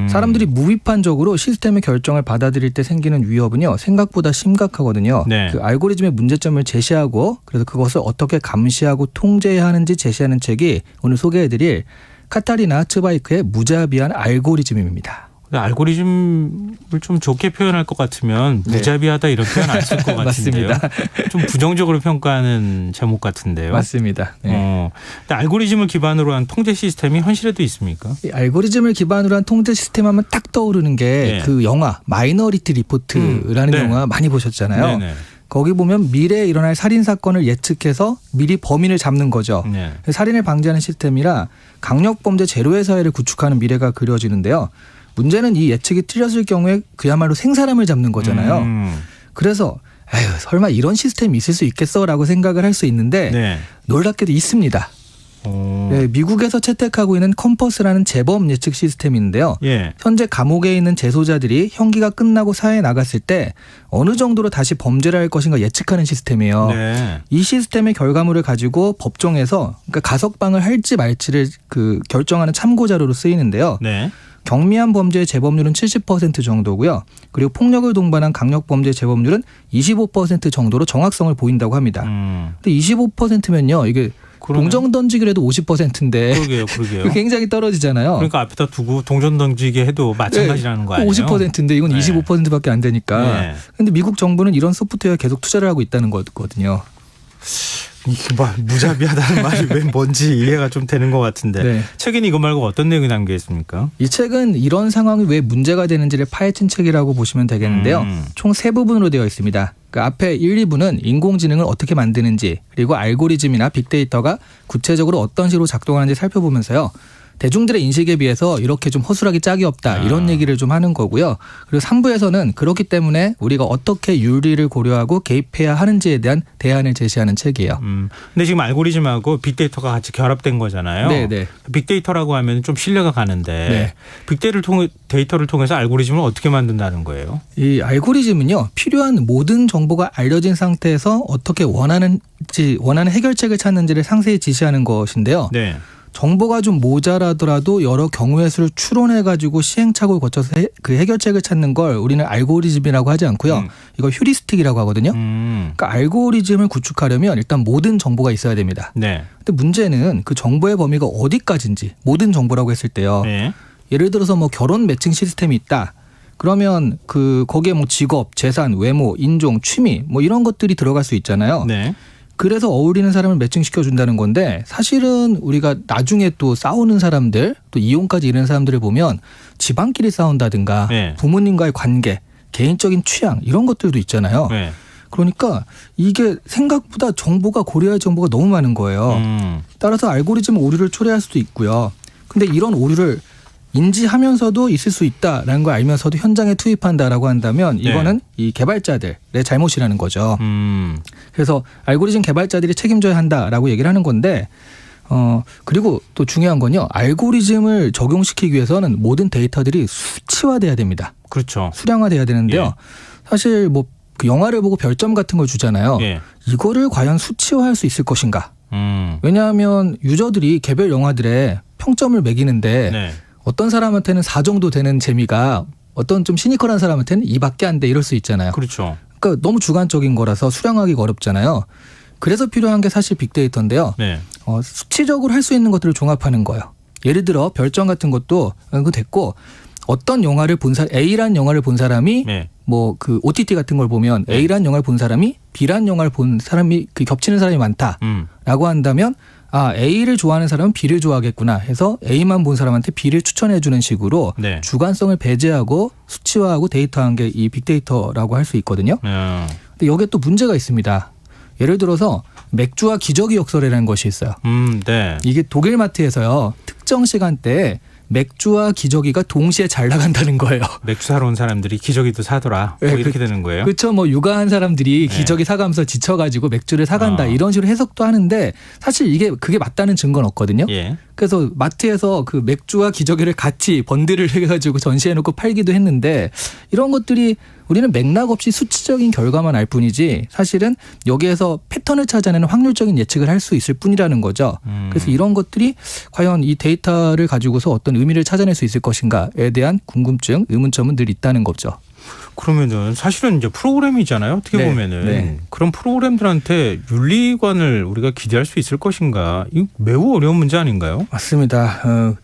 사람들이 무비판적으로 시스템의 결정을 받아들일 때 생기는 위협은요 생각보다 심각하거든요. 네. 그 알고리즘의 문제점을 제시하고 그래서 그것을 어떻게 감시하고 통제해야 하는지 제시하는 책이 오늘 소개해드릴 카타리나 트바이크의 무자비한 알고리즘입니다. 알고리즘을 좀 좋게 표현할 것 같으면 무자비하다 이런 표현 안 쓸 것 같은데요. 맞습니다. 좀 부정적으로 평가하는 제목 같은데요. 맞습니다. 네. 근데 알고리즘을 기반으로 한 통제 시스템이 현실에도 있습니까? 이 알고리즘을 기반으로 한 통제 시스템 하면 딱 떠오르는 게 그 영화 마이너리티 리포트라는 영화 많이 보셨잖아요. 네네. 거기 보면 미래에 일어날 살인 사건을 예측해서 미리 범인을 잡는 거죠. 네. 살인을 방지하는 시스템이라 강력범죄 제로의 사회를 구축하는 미래가 그려지는데요. 문제는 이 예측이 틀렸을 경우에 그야말로 생사람을 잡는 거잖아요. 그래서 에휴, 설마 이런 시스템이 있을 수 있겠어라고 생각을 할 수 있는데 네. 놀랍게도 있습니다. 네, 미국에서 채택하고 있는 컴퍼스라는 재범 예측 시스템이 있는데요. 예. 현재 감옥에 있는 재소자들이 형기가 끝나고 사회에 나갔을 때 어느 정도로 다시 범죄를 할 것인가 예측하는 시스템이에요. 네. 이 시스템의 결과물을 가지고 법정에서 그러니까 가석방을 할지 말지를 결정하는 참고 자료로 쓰이는데요. 네. 경미한 범죄의 재범률은 70% 정도고요. 그리고 폭력을 동반한 강력범죄 재범률은 25% 정도로 정확성을 보인다고 합니다. 근데 25%면요. 이게 동정 던지기로 해도 50%인데 그러게요. 굉장히 떨어지잖아요. 그러니까 앞에다 두고 동전 던지기 해도 마찬가지라는 거 아니에요? 50%인데 이건 25%밖에 안 되니까. 네. 근데 미국 정부는 이런 소프트웨어에 계속 투자를 하고 있다는 거거든요. 무자비하다는 말이 왜 뭔지 이해가 좀 되는 것 같은데 네. 책에는 이거 말고 어떤 내용이 담겨 있습니까? 이 책은 이런 상황이 왜 문제가 되는지를 파헤친 책이라고 보시면 되겠는데요. 총 3부분으로 되어 있습니다. 그 앞에 1, 2부는 인공지능을 어떻게 만드는지 그리고 알고리즘이나 빅데이터가 구체적으로 어떤 식으로 작동하는지 살펴보면서요. 대중들의 인식에 비해서 이렇게 좀 허술하기 짝이 없다 이런 얘기를 좀 하는 거고요. 그리고 3부에서는 그렇기 때문에 우리가 어떻게 윤리를 고려하고 개입해야 하는지에 대한 대안을 제시하는 책이에요. 근데 지금 알고리즘하고 빅데이터가 같이 결합된 거잖아요. 네네. 빅데이터라고 하면 좀 신뢰가 가는데 네. 빅데이터를 통해서 알고리즘을 어떻게 만든다는 거예요? 이 알고리즘은요. 필요한 모든 정보가 알려진 상태에서 어떻게 원하는 해결책을 찾는지를 상세히 지시하는 것인데요. 네. 정보가 좀 모자라더라도 여러 경우의 수를 추론해가지고 시행착오를 거쳐서 그 해결책을 찾는 걸 우리는 알고리즘이라고 하지 않고요. 이걸 휴리스틱이라고 하거든요. 그러니까 알고리즘을 구축하려면 일단 모든 정보가 있어야 됩니다. 네. 근데 문제는 그 정보의 범위가 어디까지인지 모든 정보라고 했을 때요. 네. 예를 들어서 뭐 결혼 매칭 시스템이 있다. 그러면 거기에 뭐 직업, 재산, 외모, 인종, 취미 뭐 이런 것들이 들어갈 수 있잖아요. 네. 그래서 어울리는 사람을 매칭시켜 준다는 건데 사실은 우리가 나중에 또 싸우는 사람들 또 이혼까지 이르는 사람들을 보면 집안끼리 싸운다든가 네. 부모님과의 관계, 개인적인 취향 이런 것들도 있잖아요. 네. 그러니까 이게 생각보다 고려할 정보가 너무 많은 거예요. 따라서 알고리즘은 오류를 초래할 수도 있고요. 근데 이런 오류를 인지하면서도 있을 수 있다라는 걸 알면서도 현장에 투입한다라고 한다면 이거는 이 개발자들의 잘못이라는 거죠. 그래서 알고리즘 개발자들이 책임져야 한다라고 얘기를 하는 건데 그리고 또 중요한 건요. 알고리즘을 적용시키기 위해서는 모든 데이터들이 수치화돼야 됩니다. 그렇죠. 수량화돼야 되는데요. 사실 뭐 그 영화를 보고 별점 같은 걸 주잖아요. 이거를 과연 수치화할 수 있을 것인가? 왜냐하면 유저들이 개별 영화들의 평점을 매기는데 어떤 사람한테는 4 정도 되는 재미가 어떤 좀 시니컬한 사람한테는 2밖에 안 돼 이럴 수 있잖아요. 그렇죠. 그러니까 너무 주관적인 거라서 수량하기가 어렵잖아요. 그래서 필요한 게 사실 빅데이터인데요. 수치적으로 할 수 있는 것들을 종합하는 거예요. 예를 들어 별점 같은 것도 그거 됐고 어떤 영화를 본 A란 영화를 본 사람이 뭐 그 OTT 같은 걸 보면 A란 영화를 본 사람이 B란 영화를 본 사람이 그 겹치는 사람이 많다라고 한다면 A를 좋아하는 사람은 B를 좋아하겠구나 해서 A만 본 사람한테 B를 추천해 주는 식으로 주관성을 배제하고 수치화하고 데이터한 게 이 빅데이터라고 할 수 있거든요. 근데 여기에 또 문제가 있습니다. 예를 들어서 맥주와 기저귀 역설이라는 것이 있어요. 이게 독일 마트에서요. 특정 시간대에 맥주와 기저귀가 동시에 잘 나간다는 거예요. 맥주 사러 온 사람들이 기저귀도 사더라. 뭐 이렇게 되는 거예요. 그렇죠. 뭐 육아한 사람들이 기저귀 사가면서 지쳐가지고 맥주를 사간다 이런 식으로 해석도 하는데 사실 그게 맞다는 증거는 없거든요. 그래서 마트에서 그 맥주와 기저귀를 같이 번들을 해가지고 전시해놓고 팔기도 했는데 이런 것들이 우리는 맥락 없이 수치적인 결과만 알 뿐이지 사실은 여기에서 패턴을 찾아내는 확률적인 예측을 할 수 있을 뿐이라는 거죠. 그래서 이런 것들이 과연 이 데이터를 가지고서 어떤 의미를 찾아낼 수 있을 것인가에 대한 궁금증, 의문점은 늘 있다는 거죠. 그러면은 사실은 이제 프로그램이잖아요. 어떻게 보면은 그런 프로그램들한테 윤리관을 우리가 기대할 수 있을 것인가? 이거 매우 어려운 문제 아닌가요? 맞습니다.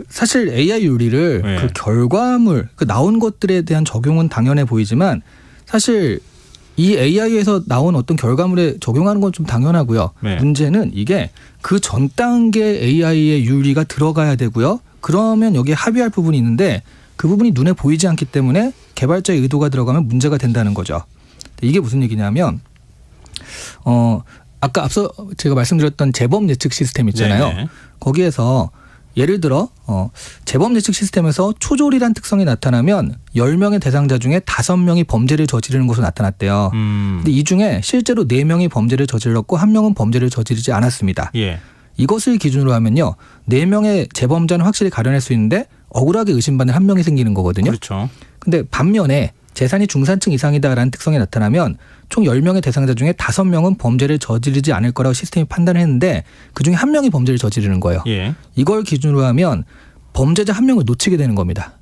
사실 AI 윤리를 그 결과물, 나온 것들에 대한 적용은 당연해 보이지만 사실 이 AI에서 나온 어떤 결과물에 적용하는 건 좀 당연하고요. 문제는 이게 그 전 단계 AI의 윤리가 들어가야 되고요. 그러면 여기에 합의할 부분이 있는데 그 부분이 눈에 보이지 않기 때문에 개발자의 의도가 들어가면 문제가 된다는 거죠. 이게 무슨 얘기냐면 아까 앞서 제가 말씀드렸던 재범 예측 시스템 있잖아요. 거기에서 예를 들어 재범 예측 시스템에서 초졸이란 특성이 나타나면 10명의 대상자 중에 5명이 범죄를 저지르는 것으로 나타났대요. 근데 이 중에 실제로 4명이 범죄를 저질렀고 1명은 범죄를 저지르지 않았습니다. 이것을 기준으로 하면요. 4명의 재범자는 확실히 가려낼 수 있는데 억울하게 의심받는 1명이 생기는 거거든요. 그렇죠. 근데 반면에 재산이 중산층 이상이다라는 특성이 나타나면 총 10명의 대상자 중에 5명은 범죄를 저지르지 않을 거라고 시스템이 판단을 했는데 그중에 1명이 범죄를 저지르는 거예요. 이걸 기준으로 하면 범죄자 1명을 놓치게 되는 겁니다.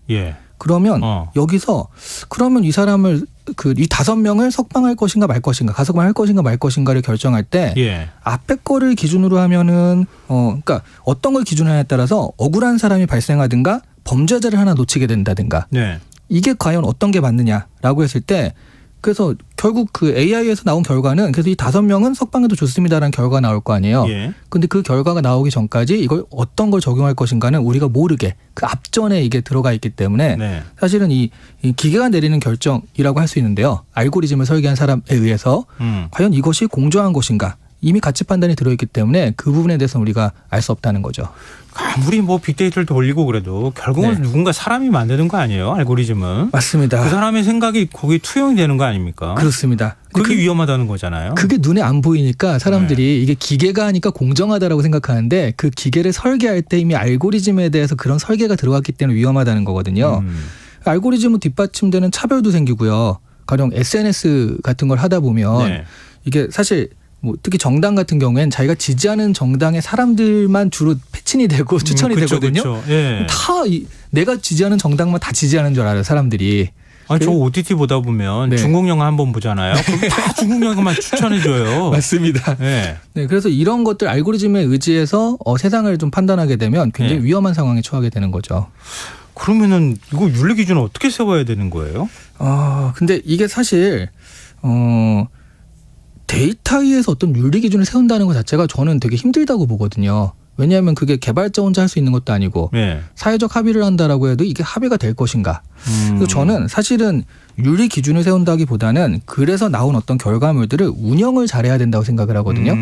그러면 여기서 그러면 이 사람을 이 5명을 석방할 것인가 말 것인가 가석방할 것인가 말 것인가를 결정할 때 앞에 거를 기준으로 하면은 그러니까 어떤 걸 기준하냐에 따라서 억울한 사람이 발생하든가 범죄자를 하나 놓치게 된다든가 이게 과연 어떤 게 맞느냐라고 했을 때 그래서 결국 그 AI에서 나온 결과는 그래서 이 5명은 석방해도 좋습니다라는 결과가 나올 거 아니에요. 근데 그 결과가 나오기 전까지 이걸 어떤 걸 적용할 것인가는 우리가 모르게 그 앞전에 이게 들어가 있기 때문에 사실은 이 기계가 내리는 결정이라고 할 수 있는데요. 알고리즘을 설계한 사람에 의해서 과연 이것이 공정한 것인가 이미 가치 판단이 들어있기 때문에 그 부분에 대해서는 우리가 알 수 없다는 거죠. 아무리 뭐 빅데이터를 돌리고 그래도 결국은 네. 누군가 사람이 만드는 거 아니에요? 알고리즘은. 맞습니다. 그 사람의 생각이 거기 투영이 되는 거 아닙니까? 그렇습니다. 그게 위험하다는 거잖아요. 그게 눈에 안 보이니까 사람들이 이게 기계가 하니까 공정하다라고 생각하는데 그 기계를 설계할 때 이미 알고리즘에 대해서 그런 설계가 들어갔기 때문에 위험하다는 거거든요. 알고리즘은 뒷받침되는 차별도 생기고요. 가령 SNS 같은 걸 하다 보면 네. 이게 사실 뭐 특히 정당 같은 경우엔 자기가 지지하는 정당의 사람들만 주로 패친이 되고 추천이 그쵸, 되거든요. 그쵸. 예. 내가 지지하는 정당만 다 지지하는 줄 알아요, 사람들이. 아니, 저 OTT 보다 보면 네. 중국 영화 한번 보잖아요. 그럼 다 중국 영화만 추천해줘요. 맞습니다. 네. 네, 그래서 이런 것들 알고리즘에 의지해서 세상을 좀 판단하게 되면 굉장히 네. 위험한 상황에 처하게 되는 거죠. 그러면은 이거 윤리 기준을 어떻게 세워야 되는 거예요? 근데 이게 사실 데이터에서 어떤 윤리 기준을 세운다는 것 자체가 저는 되게 힘들다고 보거든요. 왜냐하면 그게 개발자 혼자 할 수 있는 것도 아니고 네. 사회적 합의를 한다라고 해도 이게 합의가 될 것인가. 그래서 저는 사실은 윤리 기준을 세운다기보다는 그래서 나온 어떤 결과물들을 운영을 잘해야 된다고 생각을 하거든요.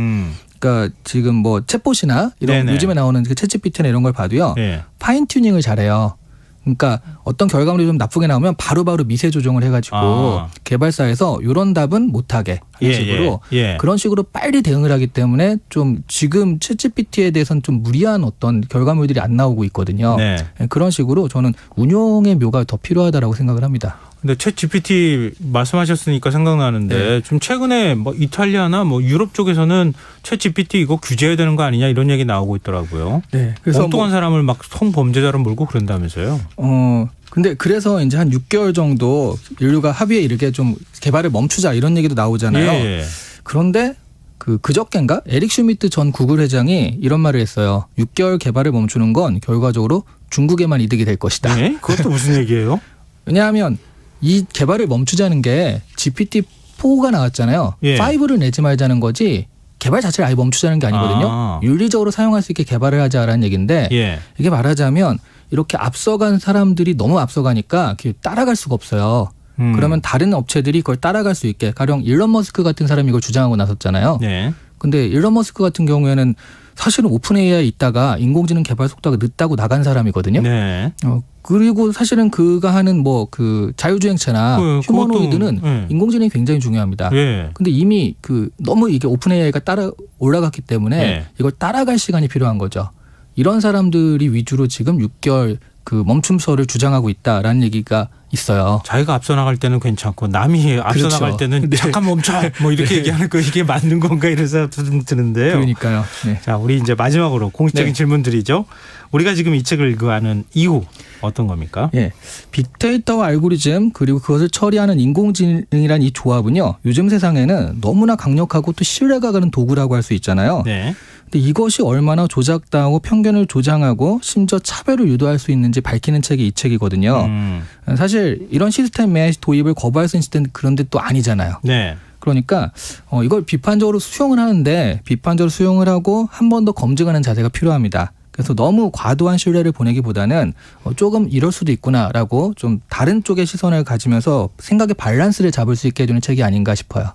그러니까 지금 뭐 챗봇이나 이런 네네. 요즘에 나오는 그 챗GPT나 이런 걸 봐도요. 네. 파인 튜닝을 잘해요. 그러니까 어떤 결과물이 좀 나쁘게 나오면 바로바로 미세 조정을 해가지고 개발사에서 이런 답은 못하게 하는 식으로 그런 식으로 빨리 대응을 하기 때문에 좀 지금 챗GPT에 대해서는 좀 무리한 어떤 결과물들이 안 나오고 있거든요. 네. 그런 식으로 저는 운용의 묘가 더 필요하다라고 생각을 합니다. 근데 챗GPT 말씀하셨으니까 생각나는데 좀 최근에 뭐 이탈리아나 뭐 유럽 쪽에서는 챗GPT 이거 규제해야 되는 거 아니냐 이런 얘기 나오고 있더라고요. 네. 그래서 엉뚱한 사람을 막 성범죄자로 몰고 그런다면서요. 근데 그래서 이제 한 6개월 정도 인류가 합의에 이르게 좀 개발을 멈추자 이런 얘기도 나오잖아요. 예. 그런데 그저께인가 에릭 슈미트 전 구글 회장이 이런 말을 했어요. 6개월 개발을 멈추는 건 결과적으로 중국에만 이득이 될 것이다. 네? 그것도 무슨 얘기예요? 왜냐하면 이 개발을 멈추자는 게 GPT-4가 나왔잖아요. 예. 5를 내지 말자는 거지 개발 자체를 아예 멈추자는 게 아니거든요. 윤리적으로 사용할 수 있게 개발을 하자라는 얘기인데 이게 말하자면 이렇게 앞서간 사람들이 너무 앞서가니까 따라갈 수가 없어요. 그러면 다른 업체들이 그걸 따라갈 수 있게 가령 일론 머스크 같은 사람이 이걸 주장하고 나섰잖아요. 네. 근데 일론 머스크 같은 경우에는 사실은 오픈 AI에 있다가 인공지능 개발 속도가 늦다고 나간 사람이거든요. 네. 그리고 사실은 그가 하는 뭐 그 자율주행차나 휴머노이드는 인공지능이 굉장히 중요합니다. 근데 이미 너무 이게 오픈 AI가 따라 올라갔기 때문에 이걸 따라갈 시간이 필요한 거죠. 이런 사람들이 위주로 지금 6개월 멈춤설을 주장하고 있다라는 얘기가 있어요. 자기가 앞서 나갈 때는 괜찮고 남이 앞서 나갈 때는 잠깐 멈춰 뭐 이렇게 얘기하는 거 이게 맞는 건가 이런 생각도 드는데요. 그러니까요. 네. 자, 우리 이제 마지막으로 공식적인 질문들이죠. 우리가 지금 이 책을 읽어가는 이후 어떤 겁니까? 예, 빅데이터와 알고리즘 그리고 그것을 처리하는 인공지능이란 이 조합은요. 요즘 세상에는 너무나 강력하고 또 신뢰가 가는 도구라고 할 수 있잖아요. 네. 근데 이것이 얼마나 조작당하고 편견을 조장하고 심지어 차별을 유도할 수 있는지 밝히는 책이 이 책이거든요. 사실 이런 시스템의 도입을 거부할 수 있는 시스템은 그런데 또 아니잖아요. 네. 그러니까 이걸 비판적으로 수용을 하는데 비판적으로 수용을 하고 한 번 더 검증하는 자세가 필요합니다. 그래서 너무 과도한 신뢰를 보내기보다는 조금 이럴 수도 있구나라고 좀 다른 쪽의 시선을 가지면서 생각의 밸런스를 잡을 수 있게 해주는 책이 아닌가 싶어요.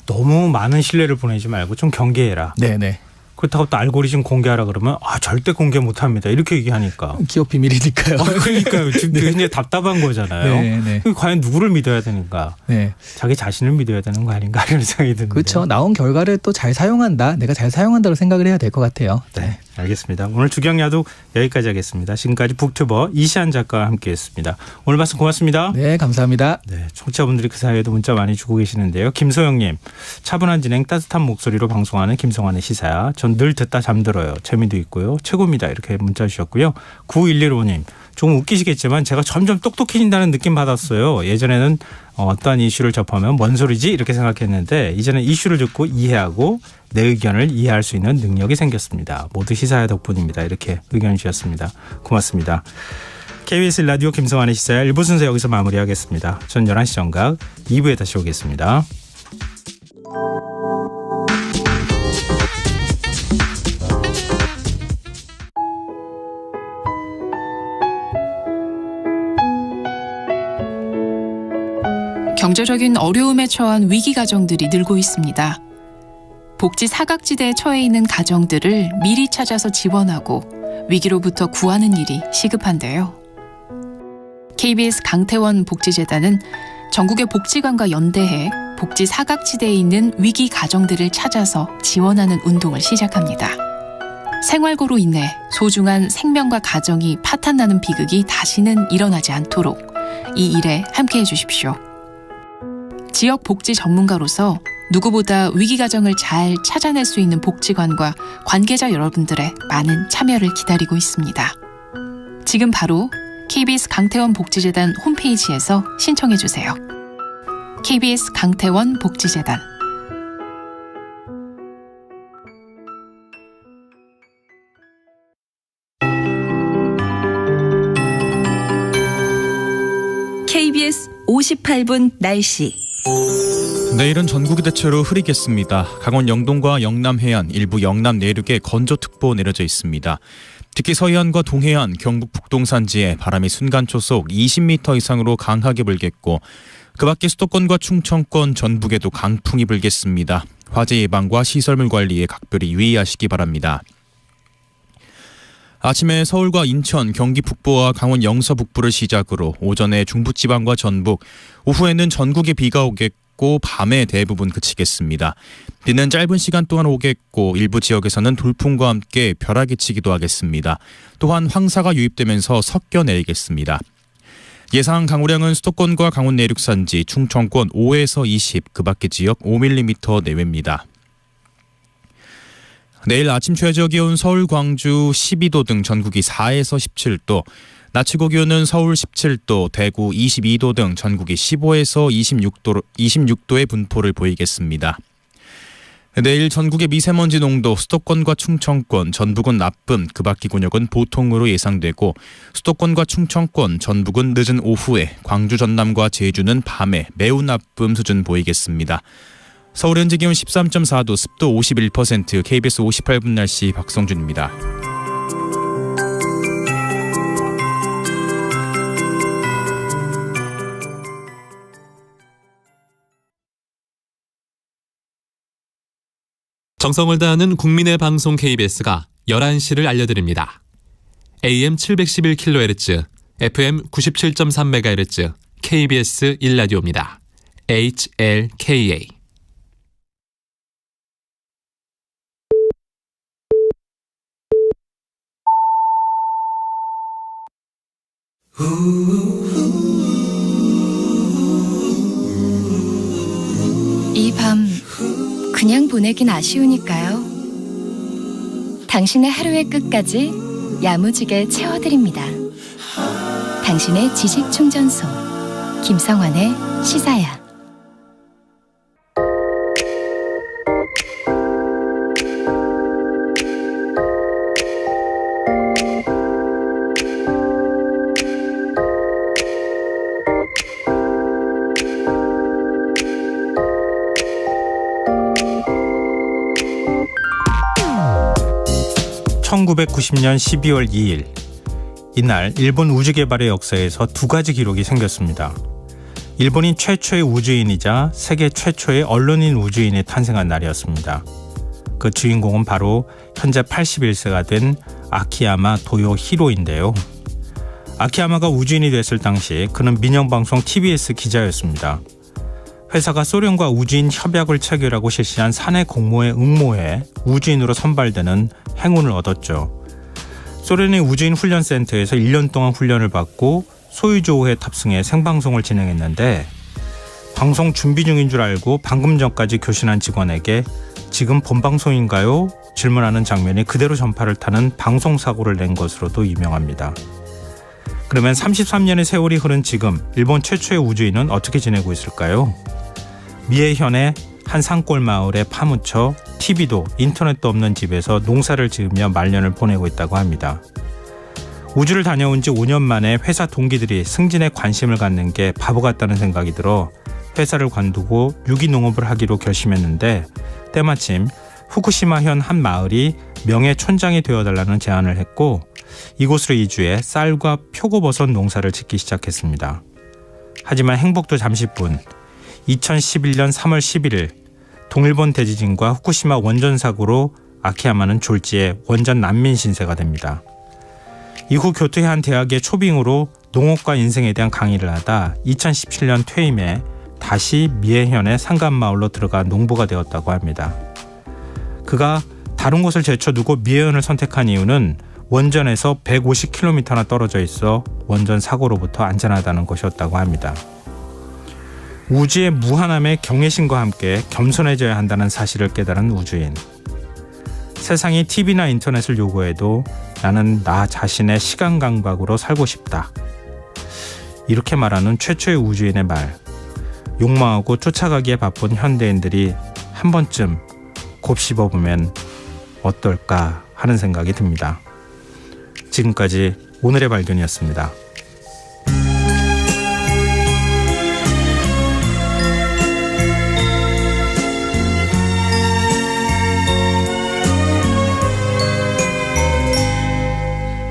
너무 많은 신뢰를 보내지 말고 좀 경계해라. 네네. 그렇다고 또 알고리즘 공개하라 그러면 절대 공개 못합니다. 이렇게 얘기하니까. 기업 비밀이니까요. 그러니까요. 지금 굉장히 답답한 거잖아요. 네네. 과연 누구를 믿어야 되는가. 네. 자기 자신을 믿어야 되는 거 아닌가 이런 생각이 드는데. 그렇죠. 나온 결과를 또 잘 사용한다. 내가 잘 사용한다고 생각을 해야 될 것 같아요. 네. 알겠습니다. 오늘 주경야독 여기까지 하겠습니다. 지금까지 북튜버 이시안 작가와 함께했습니다. 오늘 말씀 고맙습니다. 네, 감사합니다. 네, 청취자분들이 그 사이에도 문자 많이 주고 계시는데요. 김소영님, 차분한 진행 따뜻한 목소리로 방송하는 김성환의 시사야. 전 늘 듣다 잠들어요. 재미도 있고요. 최고입니다. 이렇게 문자 주셨고요. 9115님, 조금 웃기시겠지만 제가 점점 똑똑해진다는 느낌 받았어요. 예전에는 어떠한 이슈를 접하면 뭔 소리지 이렇게 생각했는데 이제는 이슈를 듣고 이해하고 내 의견을 이해할 수 있는 능력이 생겼습니다. 모두 시사야 덕분입니다. 이렇게 의견 주셨습니다. 고맙습니다. KBS 라디오 김성환의 시사야 1부 순서 여기서 마무리하겠습니다. 전 11시 정각 2부에 다시 오겠습니다. 경제적인 어려움에 처한 위기 가정들이 늘고 있습니다. 복지 사각지대에 처해 있는 가정들을 미리 찾아서 지원하고 위기로부터 구하는 일이 시급한데요. KBS 강태원 복지재단은 전국의 복지관과 연대해 복지 사각지대에 있는 위기 가정들을 찾아서 지원하는 운동을 시작합니다. 생활고로 인해 소중한 생명과 가정이 파탄나는 비극이 다시는 일어나지 않도록 이 일에 함께해 주십시오. 지역 복지 전문가로서 누구보다 위기 가정을 잘 찾아낼 수 있는 복지관과 관계자 여러분들의 많은 참여를 기다리고 있습니다. 지금 바로 KBS 강태원 복지재단 홈페이지에서 신청해 주세요. KBS 강태원 복지재단. KBS 58분 날씨. 내일은 전국이 대체로 흐리겠습니다. 강원 영동과 영남 해안, 일부 영남 내륙에 건조특보 내려져 있습니다. 특히 서해안과 동해안, 경북 북동산지에 바람이 순간초속 20m 이상으로 강하게 불겠고 그 밖에 수도권과 충청권, 전북에도 강풍이 불겠습니다. 화재 예방과 시설물 관리에 각별히 유의하시기 바랍니다. 아침에 서울과 인천, 경기 북부와 강원 영서 북부를 시작으로 오전에 중부지방과 전북, 오후에는 전국에 비가 오겠고 밤에 대부분 그치겠습니다. 비는 짧은 시간 동안 오겠고 일부 지역에서는 돌풍과 함께 벼락이 치기도 하겠습니다. 또한 황사가 유입되면서 섞여 내리겠습니다. 예상 강우량은 수도권과 강원 내륙 산지, 충청권 5에서 20, 그 밖의 지역 5mm 내외입니다. 내일 아침 최저 기온 서울, 광주 12도 등 전국이 4에서 17도, 낮 최고 기온은 서울 17도, 대구 22도 등 전국이 15에서 26도의 분포를 보이겠습니다. 내일 전국의 미세먼지 농도 수도권과 충청권, 전북은 나쁨, 그 밖의 군역은 보통으로 예상되고 수도권과 충청권, 전북은 늦은 오후에, 광주, 전남과 제주는 밤에 매우 나쁨 수준 보이겠습니다. 서울 현재 기온 13.4도, 습도 51%, KBS 58분 날씨 박성준입니다. 정성을 다하는 국민의 방송 KBS가 11시를 알려드립니다. AM 711kHz, FM 97.3MHz, KBS 1라디오입니다. HLKA. 이 밤 그냥 보내긴 아쉬우니까요. 당신의 하루의 끝까지 야무지게 채워드립니다. 당신의 지식 충전소 김성환의 시사야. (1990년 12월 2일) 이날 일본 우주개발의 역사에서 두 가지 기록이 생겼습니다. 일본인 최초의 우주인이자 세계 최초의 언론인 우주인이 탄생한 날이었습니다. 그 주인공은 바로 현재 81세가 된 아키야마 도요히로인데요. 아키야마가 우주인이 됐을 당시 그는 민영방송 TBS 기자였습니다. 회사가 소련과 우주인 협약을 체결하고 실시한 사내 공모에 응모해 우주인으로 선발되는 행운을 얻었죠. 소련의 우주인 훈련센터에서 1년 동안 훈련을 받고 소유주호에 탑승해 생방송을 진행했는데 방송 준비 중인 줄 알고 방금 전까지 교신한 직원에게 지금 본방송인가요? 질문하는 장면이 그대로 전파를 타는 방송사고를 낸 것으로도 유명합니다. 그러면 33년의 세월이 흐른 지금 일본 최초의 우주인은 어떻게 지내고 있을까요? 미에현의 한 산골 마을에 파묻혀 TV도 인터넷도 없는 집에서 농사를 지으며 말년을 보내고 있다고 합니다. 우주를 다녀온 지 5년 만에 회사 동기들이 승진에 관심을 갖는 게 바보 같다는 생각이 들어 회사를 관두고 유기농업을 하기로 결심했는데 때마침 후쿠시마현 한 마을이 명예촌장이 되어달라는 제안을 했고 이곳으로 이주해 쌀과 표고버섯 농사를 짓기 시작했습니다. 하지만 행복도 잠시뿐. 2011년 3월 11일 동일본 대지진과 후쿠시마 원전 사고로 아키야마는 졸지에 원전 난민 신세가 됩니다. 이후 교토의 한 대학의 초빙으로 농업과 인생에 대한 강의를 하다 2017년 퇴임해 다시 미에현의 산간마을로 들어가 농부가 되었다고 합니다. 그가 다른 곳을 제쳐두고 미에현을 선택한 이유는 원전에서 150km나 떨어져 있어 원전 사고로부터 안전하다는 것이었다고 합니다. 우주의 무한함에 경외심과 함께 겸손해져야 한다는 사실을 깨달은 우주인. 세상이 TV나 인터넷을 요구해도 나는 나 자신의 시간 강박으로 살고 싶다. 이렇게 말하는 최초의 우주인의 말. 욕망하고 쫓아가기에 바쁜 현대인들이 한 번쯤 곱씹어보면 어떨까 하는 생각이 듭니다. 지금까지 오늘의 발견이었습니다.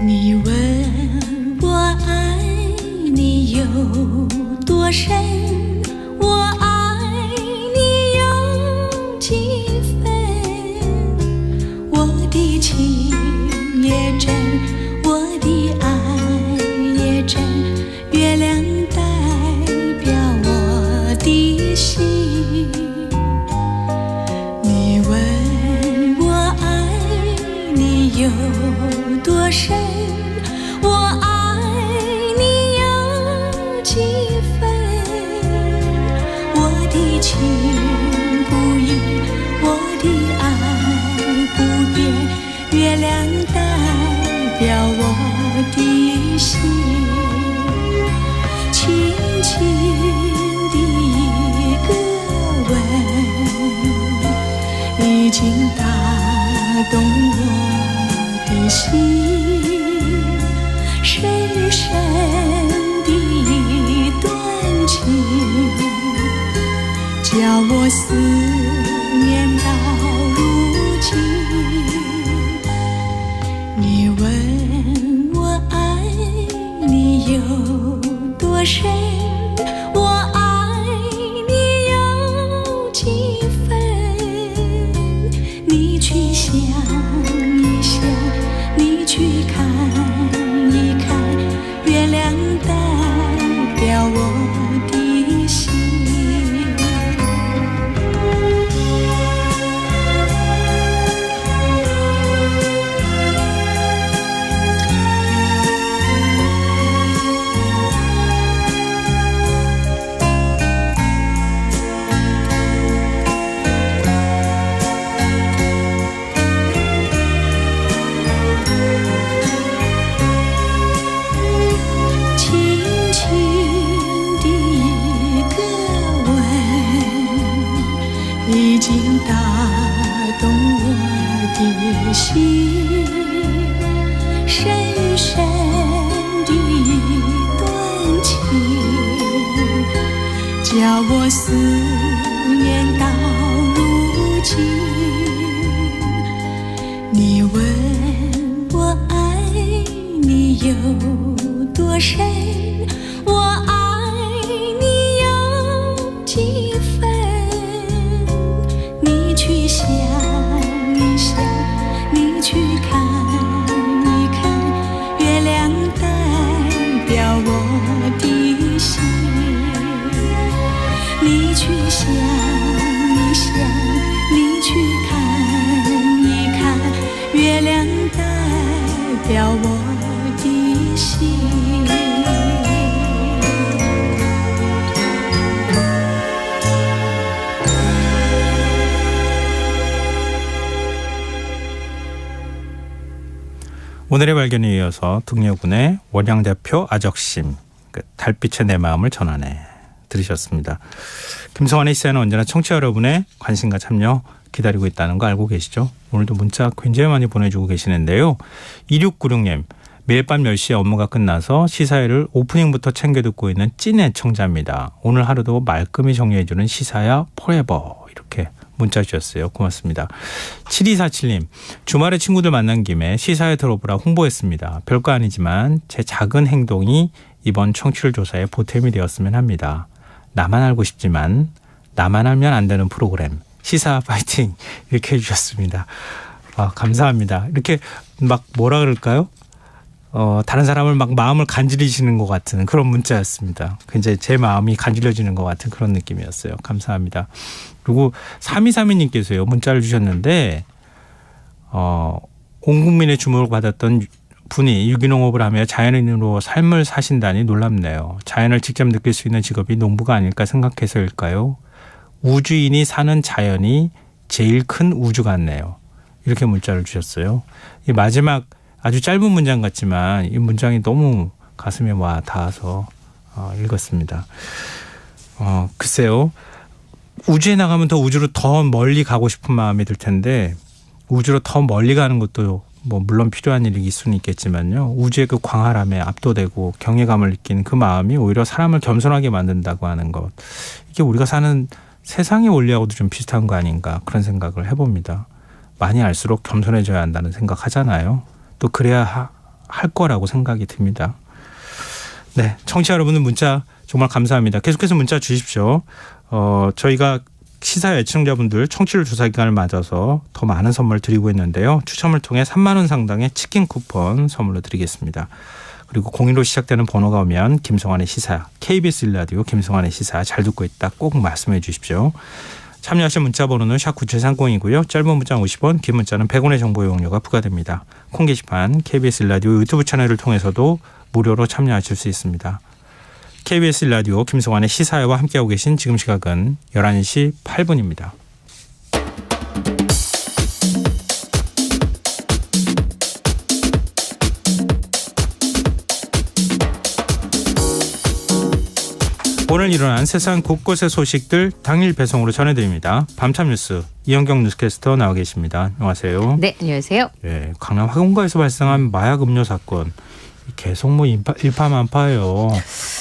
你问我爱你有多深，我爱你有几分，我的情也真，我的爱也真，月亮代表我的心。你问我爱你有多深，我爱你有几分，我的情不移，我的爱不变，月亮代表我的心。轻轻的一个吻，已经打动我的心。深深的一段情，叫我思念到如今。你问我爱你有多深，我爱你有几分，你去想一想，你去看一看，月亮代表我的心。已经打动我的心，深深的一段情，叫我思念到如今。你问我爱你有多深，我爱你有几分，你去想一想，你去看一看，月亮代表我的心。你去想一想，你去看一看，月亮代表我的心。오늘의 발견에 이어서 등려군의 원양대표 아적심, 달빛의 내 마음을 전하네 들으셨습니다. 김성환의 시사는 언제나 청취자 여러분의 관심과 참여 기다리고 있다는 거 알고 계시죠? 오늘도 문자 굉장히 많이 보내주고 계시는데요. 2696님, 매일 밤 10시에 업무가 끝나서 시사회를 오프닝부터 챙겨 듣고 있는 찐 애청자입니다. 오늘 하루도 말끔히 정리해주는 시사야 포레버, 이렇게 문자 주셨어요. 고맙습니다. 7247님, 주말에 친구들 만난 김에 시사회 들어보라 홍보했습니다. 별거 아니지만 제 작은 행동이 이번 청취율 조사에 보탬이 되었으면 합니다. 나만 알고 싶지만 나만 알면 안 되는 프로그램 시사 파이팅 이렇게 해주셨습니다. 감사합니다. 이렇게 막 뭐라 그럴까요? 다른 사람을 막 마음을 간지리시는 것 같은 그런 문자였습니다. 굉장히 제 마음이 간질려지는 것 같은 그런 느낌이었어요. 감사합니다. 그리고 3232님께서요 문자를 주셨는데 온 국민의 주목을 받았던 분이 유기농업을 하며 자연인으로 삶을 사신다니 놀랍네요. 자연을 직접 느낄 수 있는 직업이 농부가 아닐까 생각해서일까요? 우주인이 사는 자연이 제일 큰 우주 같네요. 이렇게 문자를 주셨어요. 이 마지막 아주 짧은 문장 같지만 이 문장이 너무 가슴에 와 닿아서 읽었습니다. 글쎄요. 우주에 나가면 더 우주로 더 멀리 가고 싶은 마음이 들 텐데 우주로 더 멀리 가는 것도 뭐 물론 필요한 일일 수는 있겠지만요. 우주의 그 광활함에 압도되고 경외감을 느끼는 그 마음이 오히려 사람을 겸손하게 만든다고 하는 것. 이게 우리가 사는 세상의 원리하고도 좀 비슷한 거 아닌가 그런 생각을 해봅니다. 많이 알수록 겸손해져야 한다는 생각하잖아요. 또 그래야 할 거라고 생각이 듭니다. 네, 청취자 여러분들 문자 정말 감사합니다. 계속해서 문자 주십시오. 저희가 시사 애청자분들 청취율 조사 기간을 맞아서 더 많은 선물 드리고 있는데요. 추첨을 통해 3만 원 상당의 치킨 쿠폰 선물로 드리겠습니다. 그리고 02로 시작되는 번호가 오면 김성환의 시사, KBS 1라디오 김성환의 시사 잘 듣고 있다 꼭 말씀해 주십시오. 참여하실 문자 번호는 샵9730이고요. 짧은 문자 50원, 긴 문자는 100원의 정보 이용료가 부과됩니다. 콩 게시판 KBS 1라디오 유튜브 채널을 통해서도 무료로 참여하실 수 있습니다. KBS 1라디오 김성환의 시사회와 함께하고 계신 지금 시각은 11시 8분입니다. 오늘 일어난 세상 곳곳의 소식들 당일 배송으로 전해드립니다. 밤참 뉴스 이현경 뉴스캐스터 나와 계십니다. 안녕하세요. 네, 안녕하세요. 네, 강남 학원가에서 발생한 마약 음료 사건 계속 뭐 일파만파예요.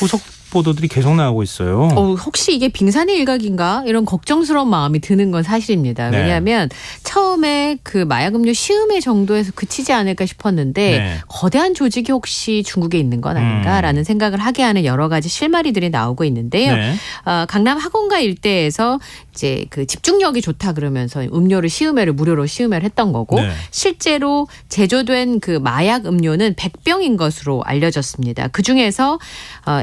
후속 보도들이 계속 나오고 있어요. 혹시 이게 빙산의 일각인가 이런 걱정스러운 마음이 드는 건 사실입니다. 네. 왜냐하면 처음에 그 마약음료 시음회 정도에서 그치지 않을까 싶었는데 네. 거대한 조직이 혹시 중국에 있는 건 아닌가라는 생각을 하게 하는 여러 가지 실마리들이 나오고 있는데요. 네. 강남 학원가 일대에서 이제 그 집중력이 좋다 그러면서 음료를 시음회를 무료로 시음회를 했던 거고 네. 실제로 제조된 그 마약 음료는 100병인 것으로 알려졌습니다. 그 중에서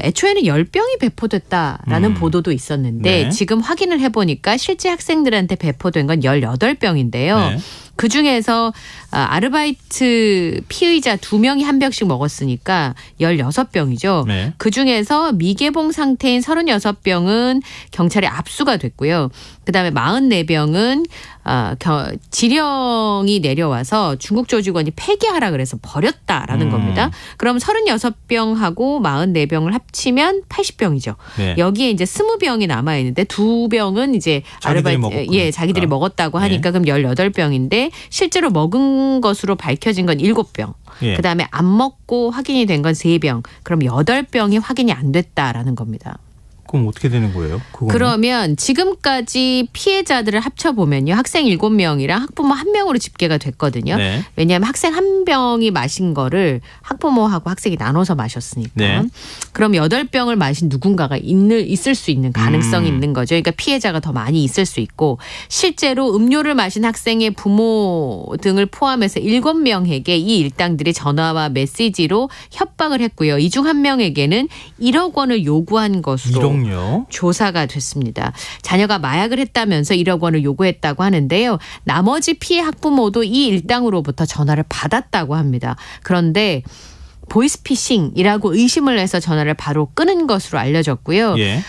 애초에는 10병이 배포됐다라는 보도도 있었는데 네. 지금 확인을 해보니까 실제 학생들한테 배포된 건 18병인데요. 네. 그중에서 아르바이트 피의자 2명이 한 병씩 먹었으니까 16병이죠. 네. 그중에서 미개봉 상태인 36병은 경찰에 압수가 됐고요. 그다음에 44병은 지령이 내려와서 중국 조직원이 폐기하라 그래서 버렸다라는 겁니다. 그럼 36병하고 44병을 합치면 80병이죠. 네. 여기에 이제 20병이 남아 있는데 2병은 이제 자기들이 먹었다고 하니까 그럼 18병인데 실제로 먹은 것으로 밝혀진 건 7병. 예. 그다음에 안 먹고 확인이 된 건 3병. 그럼 8병이 확인이 안 됐다라는 겁니다. 그럼 어떻게 되는 거예요? 그거는? 그러면 지금까지 피해자들을 합쳐보면요. 학생 7명이랑 학부모 1명으로 집계가 됐거든요. 네. 왜냐하면 학생 1병이 마신 거를 학부모하고 학생이 나눠서 마셨으니까. 네. 그럼 8병을 마신 누군가가 있을 수 있는 가능성이 있는 거죠. 그러니까 피해자가 더 많이 있을 수 있고 실제로 음료를 마신 학생의 부모 등을 포함해서 7명에게 이 일당들이 전화와 메시지로 협박을 했고요. 이 중 1명에게는 1억 원을 요구한 것으로 조사가 됐습니다. 자녀가 마약을 했다면서 1억 원을 요구했다고 하는데요. 나머지 피해 학부모도 이 일당으로부터 전화를 받았다고 합니다. 그런데 보이스피싱이라고 의심을 해서 전화를 바로 끊은 것으로 알려졌고요. 예.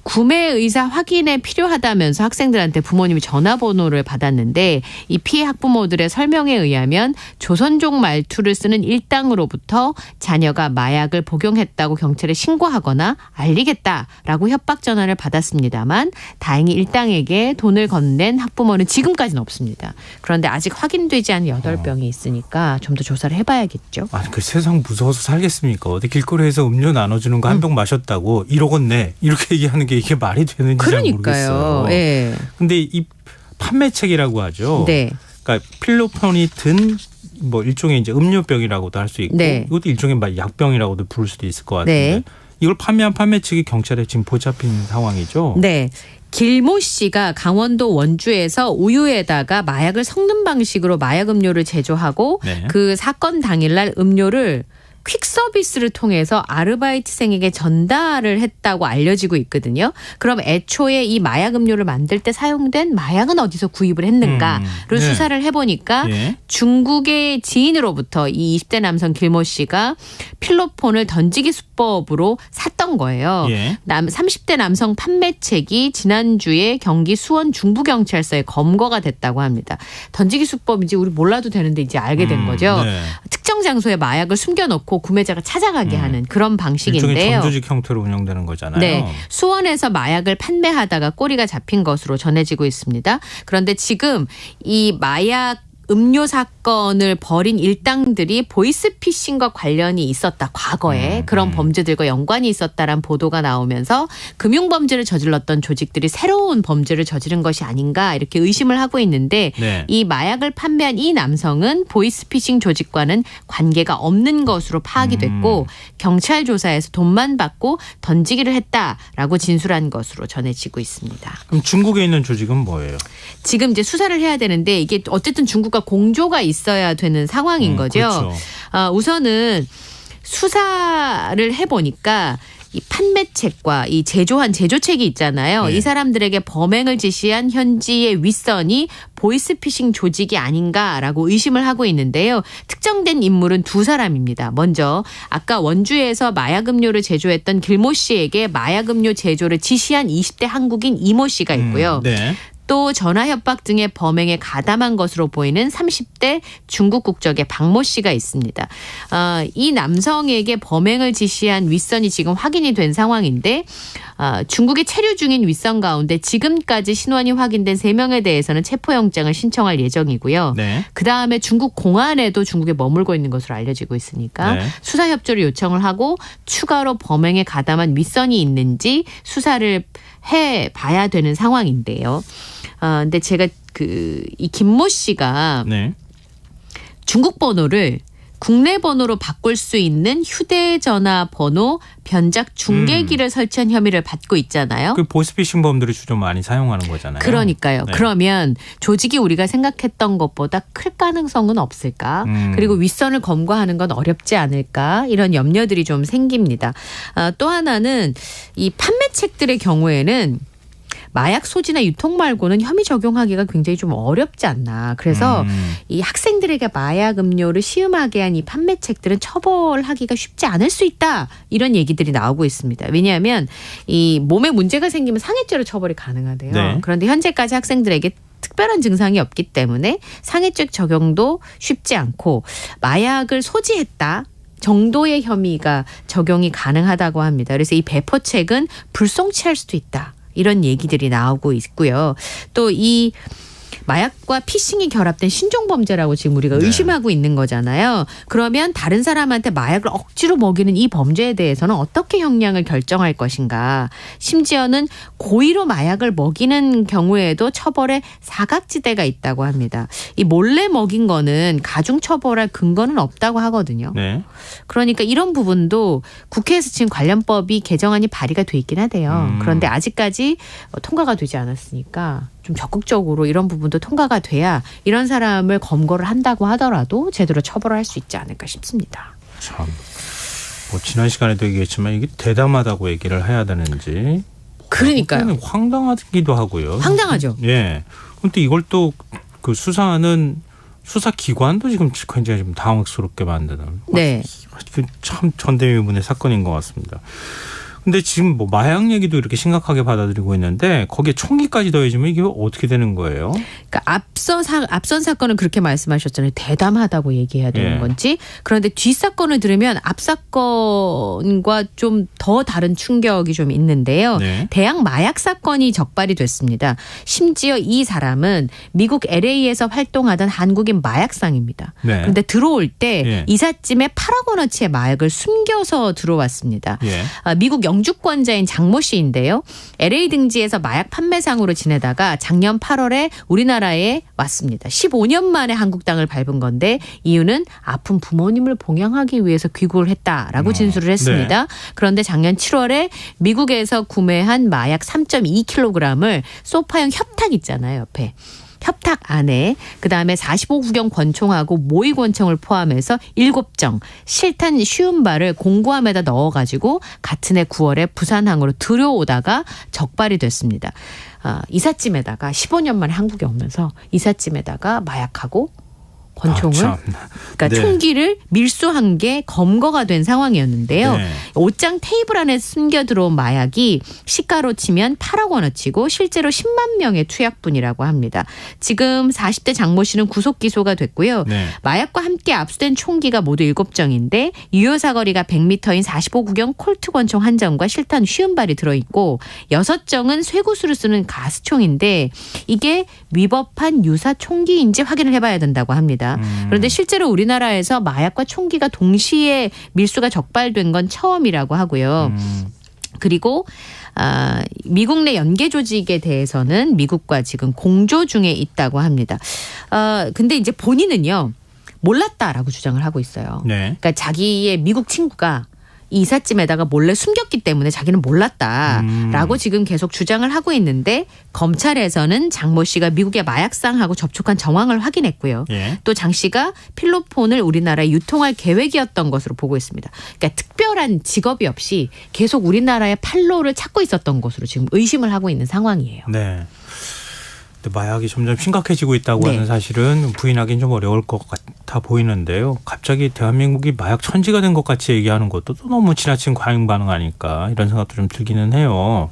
구매 의사 확인에 필요하다면서 학생들한테 부모님이 전화번호를 받았는데 이 피해 학부모들의 설명에 의하면 조선족 말투를 쓰는 일당으로부터 자녀가 마약을 복용했다고 경찰에 신고하거나 알리겠다라고 협박 전화를 받았습니다만 다행히 일당에게 돈을 건넨 학부모는 지금까지는 없습니다. 그런데 아직 확인되지 않은 8병이 있으니까 좀 더 조사를 해봐야겠죠. 아니 그 세상 무서워서 살겠습니까? 어디 길거리에서 음료 나눠주는 거 한 병 마셨다고 1억 원 내 이렇게 얘기하는 게 이게 말이 되는지 잘 모르겠어요. 예. 근데 이 판매책이라고 하죠. 네. 그러니까 필로폰이 든 뭐 일종의 이제 음료병이라고도 할 수 있고 네. 이것도 일종의 약병이라고도 부를 수도 있을 것 같은데 네. 이걸 판매한 판매책이 경찰에 지금 붙잡힌 상황이죠. 네. 길모 씨가 강원도 원주에서 우유에다가 마약을 섞는 방식으로 마약 음료를 제조하고 네. 그 사건 당일날 음료를 퀵 서비스를 통해서 아르바이트생에게 전달을 했다고 알려지고 있거든요. 그럼 애초에 이 마약 음료를 만들 때 사용된 마약은 어디서 구입을 했는가를 네. 수사를 해보니까 예. 중국의 지인으로부터 이 20대 남성 길모 씨가 필로폰을 던지기 수법으로 샀던 거예요. 예. 30대 남성 판매책이 지난주에 경기 수원 중부경찰서에 검거가 됐다고 합니다. 던지기 수법인지 우리 몰라도 되는데 이제 알게 된 거죠. 네. 특정 장소에 마약을 숨겨놓고 구매자가 찾아가게 하는 그런 일종의 방식인데요. 전조직 형태로 운영되는 거잖아요. 네, 수원에서 마약을 판매하다가 꼬리가 잡힌 것으로 전해지고 있습니다. 그런데 지금 이 마약 음료 사건을 벌인 일당들이 보이스피싱과 관련이 있었다. 과거에 그런 범죄들과 연관이 있었다란 보도가 나오면서 금융범죄를 저질렀던 조직들이 새로운 범죄를 저지른 것이 아닌가 이렇게 의심을 하고 있는데 네. 이 마약을 판매한 이 남성은 보이스피싱 조직과는 관계가 없는 것으로 파악이 됐고 경찰 조사에서 돈만 받고 던지기를 했다라고 진술한 것으로 전해지고 있습니다. 그럼 중국에 있는 조직은 뭐예요? 지금 이제 수사를 해야 되는데 이게 어쨌든 중국과 공조가 있어야 되는 상황인 거죠. 그렇죠. 우선은 수사를 해보니까 이 판매책과 이 제조한 제조책이 있잖아요. 네. 이 사람들에게 범행을 지시한 현지의 윗선이 보이스피싱 조직이 아닌가라고 의심을 하고 있는데요. 특정된 인물은 두 사람입니다. 먼저 아까 원주에서 마약음료를 제조했던 길모 씨에게 마약음료 제조를 지시한 20대 한국인 이모 씨가 있고요. 네. 또 전화 협박 등의 범행에 가담한 것으로 보이는 30대 중국 국적의 박모 씨가 있습니다. 이 남성에게 범행을 지시한 윗선이 지금 확인이 된 상황인데 중국에 체류 중인 윗선 가운데 지금까지 신원이 확인된 3명에 대해서는 체포영장을 신청할 예정이고요. 네. 그다음에 중국 공안에도 중국에 머물고 있는 것으로 알려지고 있으니까 네. 수사 협조를 요청을 하고 추가로 범행에 가담한 윗선이 있는지 수사를 해봐야 되는 상황인데요. 근데 제가 이 김모 씨가 네. 중국 번호를 국내 번호로 바꿀 수 있는 휴대전화 번호 변작 중계기를 설치한 혐의를 받고 있잖아요. 그 보이스피싱범들이 주로 많이 사용하는 거잖아요. 그러니까요. 네. 그러면 조직이 우리가 생각했던 것보다 클 가능성은 없을까? 그리고 윗선을 검거하는 건 어렵지 않을까? 이런 염려들이 좀 생깁니다. 또 하나는 이 판매책들의 경우에는 마약 소지나 유통 말고는 혐의 적용하기가 굉장히 좀 어렵지 않나. 그래서 이 학생들에게 마약 음료를 시음하게 한 이 판매책들은 처벌하기가 쉽지 않을 수 있다. 이런 얘기들이 나오고 있습니다. 왜냐하면 이 몸에 문제가 생기면 상해죄로 처벌이 가능하대요. 네. 그런데 현재까지 학생들에게 특별한 증상이 없기 때문에 상해죄 적용도 쉽지 않고 마약을 소지했다. 정도의 혐의가 적용이 가능하다고 합니다. 그래서 이 배포책은 불송치할 수도 있다. 이런 얘기들이 나오고 있고요. 또 이 마약과 피싱이 결합된 신종범죄라고 지금 우리가 의심하고 있는 거잖아요. 그러면 다른 사람한테 마약을 억지로 먹이는 이 범죄에 대해서는 어떻게 형량을 결정할 것인가. 심지어는 고의로 마약을 먹이는 경우에도 처벌에 사각지대가 있다고 합니다. 이 몰래 먹인 거는 가중처벌할 근거는 없다고 하거든요. 네. 그러니까 이런 부분도 국회에서 지금 관련법이 개정안이 발의가 돼 있긴 하대요. 그런데 아직까지 통과가 되지 않았으니까 좀 적극적으로 이런 부분도 통과가 돼야 이런 사람을 검거를 한다고 하더라도 제대로 처벌을 할 수 있지 않을까 싶습니다. 참, 뭐 지난 시간에도 얘기했지만 이게 대담하다고 얘기를 해야 되는지. 그러니까요. 황당하기도 하고요. 황당하죠. 예. 근데 이걸 또 그 수사하는 수사기관도 지금 굉장히 좀 당황스럽게 만드는. 네. 참 전대미문의 사건인 것 같습니다. 근데 지금 뭐 마약 얘기도 이렇게 심각하게 받아들이고 있는데 거기에 총기까지 더해지면 이게 어떻게 되는 거예요? 그러니까 앞선 사건은 그렇게 말씀하셨잖아요. 대담하다고 얘기해야 되는 건지. 그런데 뒷 사건을 들으면 앞 사건과 좀 더 다른 충격이 좀 있는데요. 네. 대학 마약 사건이 적발이 됐습니다. 심지어 이 사람은 미국 LA에서 활동하던 한국인 마약상입니다. 네. 그런데 들어올 때 예. 이삿짐에 8억 원어치의 마약을 숨겨서 들어왔습니다. 예. 미국 영주권자인 장모 씨인데요. LA 등지에서 마약 판매상으로 지내다가 작년 8월에 우리나라에 왔습니다. 15년 만에 한국 땅을 밟은 건데 이유는 아픈 부모님을 봉양하기 위해서 귀국을 했다라고 진술을 했습니다. 네. 그런데 작년 7월에 미국에서 구매한 마약 3.2kg을 소파형 협탁 있잖아요. 옆에. 협탁 안에 그다음에 45구경 권총하고 모의 권총을 포함해서 7정 실탄 쉬운 발을 공구함에다 넣어가지고 같은 해 9월에 부산항으로 들여오다가 적발이 됐습니다. 이삿짐에다가 15년 만에 한국에 오면서 이삿짐에다가 마약하고 권총을 그러니까 네. 총기를 밀수한 게 검거가 된 상황이었는데요. 네. 옷장 테이블 안에 숨겨 들어온 마약이 시가로 치면 8억 원어치고 실제로 10만 명의 투약분이라고 합니다. 지금 40대 장모 씨는 구속 기소가 됐고요. 네. 마약과 함께 압수된 총기가 모두 7정인데 유효 사거리가 100m인 45구경 콜트 권총 1정과 실탄 쉬운 발이 들어있고 6정은 쇠구슬을 쓰는 가스총인데 이게 위법한 유사 총기인지 확인을 해봐야 된다고 합니다. 그런데 실제로 우리나라에서 마약과 총기가 동시에 밀수가 적발된 건 처음이라고 하고요. 그리고 미국 내 연계 조직에 대해서는 미국과 지금 공조 중에 있다고 합니다. 근데 이제 본인은요 몰랐다라고 주장을 하고 있어요. 네. 그러니까 자기의 미국 친구가 이 이삿짐에다가 몰래 숨겼기 때문에 자기는 몰랐다라고 지금 계속 주장을 하고 있는데 검찰에서는 장모 씨가 미국의 마약상하고 접촉한 정황을 확인했고요. 예. 또 장 씨가 필로폰을 우리나라에 유통할 계획이었던 것으로 보고 있습니다. 그러니까 특별한 직업이 없이 계속 우리나라의 판로를 찾고 있었던 것으로 지금 의심을 하고 있는 상황이에요. 네. 근데 마약이 점점 심각해지고 있다고 네. 하는 사실은 부인하기는 좀 어려울 것 같아 보이는데요. 갑자기 대한민국이 마약 천지가 된 것 같이 얘기하는 것도 또 너무 지나친 과잉 반응 아닐까 이런 생각도 좀 들기는 해요.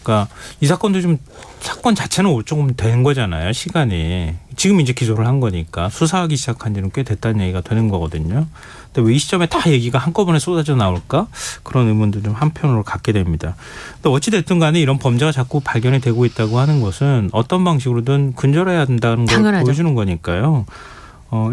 그러니까 이 사건도 좀 사건 자체는 조금 된 거잖아요. 시간이. 지금 이제 기소를 한 거니까 수사하기 시작한 지는 꽤 됐다는 얘기가 되는 거거든요. 근데 왜 이 시점에 다 얘기가 한꺼번에 쏟아져 나올까? 그런 의문도 좀 한편으로 갖게 됩니다. 또 어찌 됐든 간에 이런 범죄가 자꾸 발견이 되고 있다고 하는 것은 어떤 방식으로든 근절해야 된다는 걸 당연하죠. 보여주는 거니까요.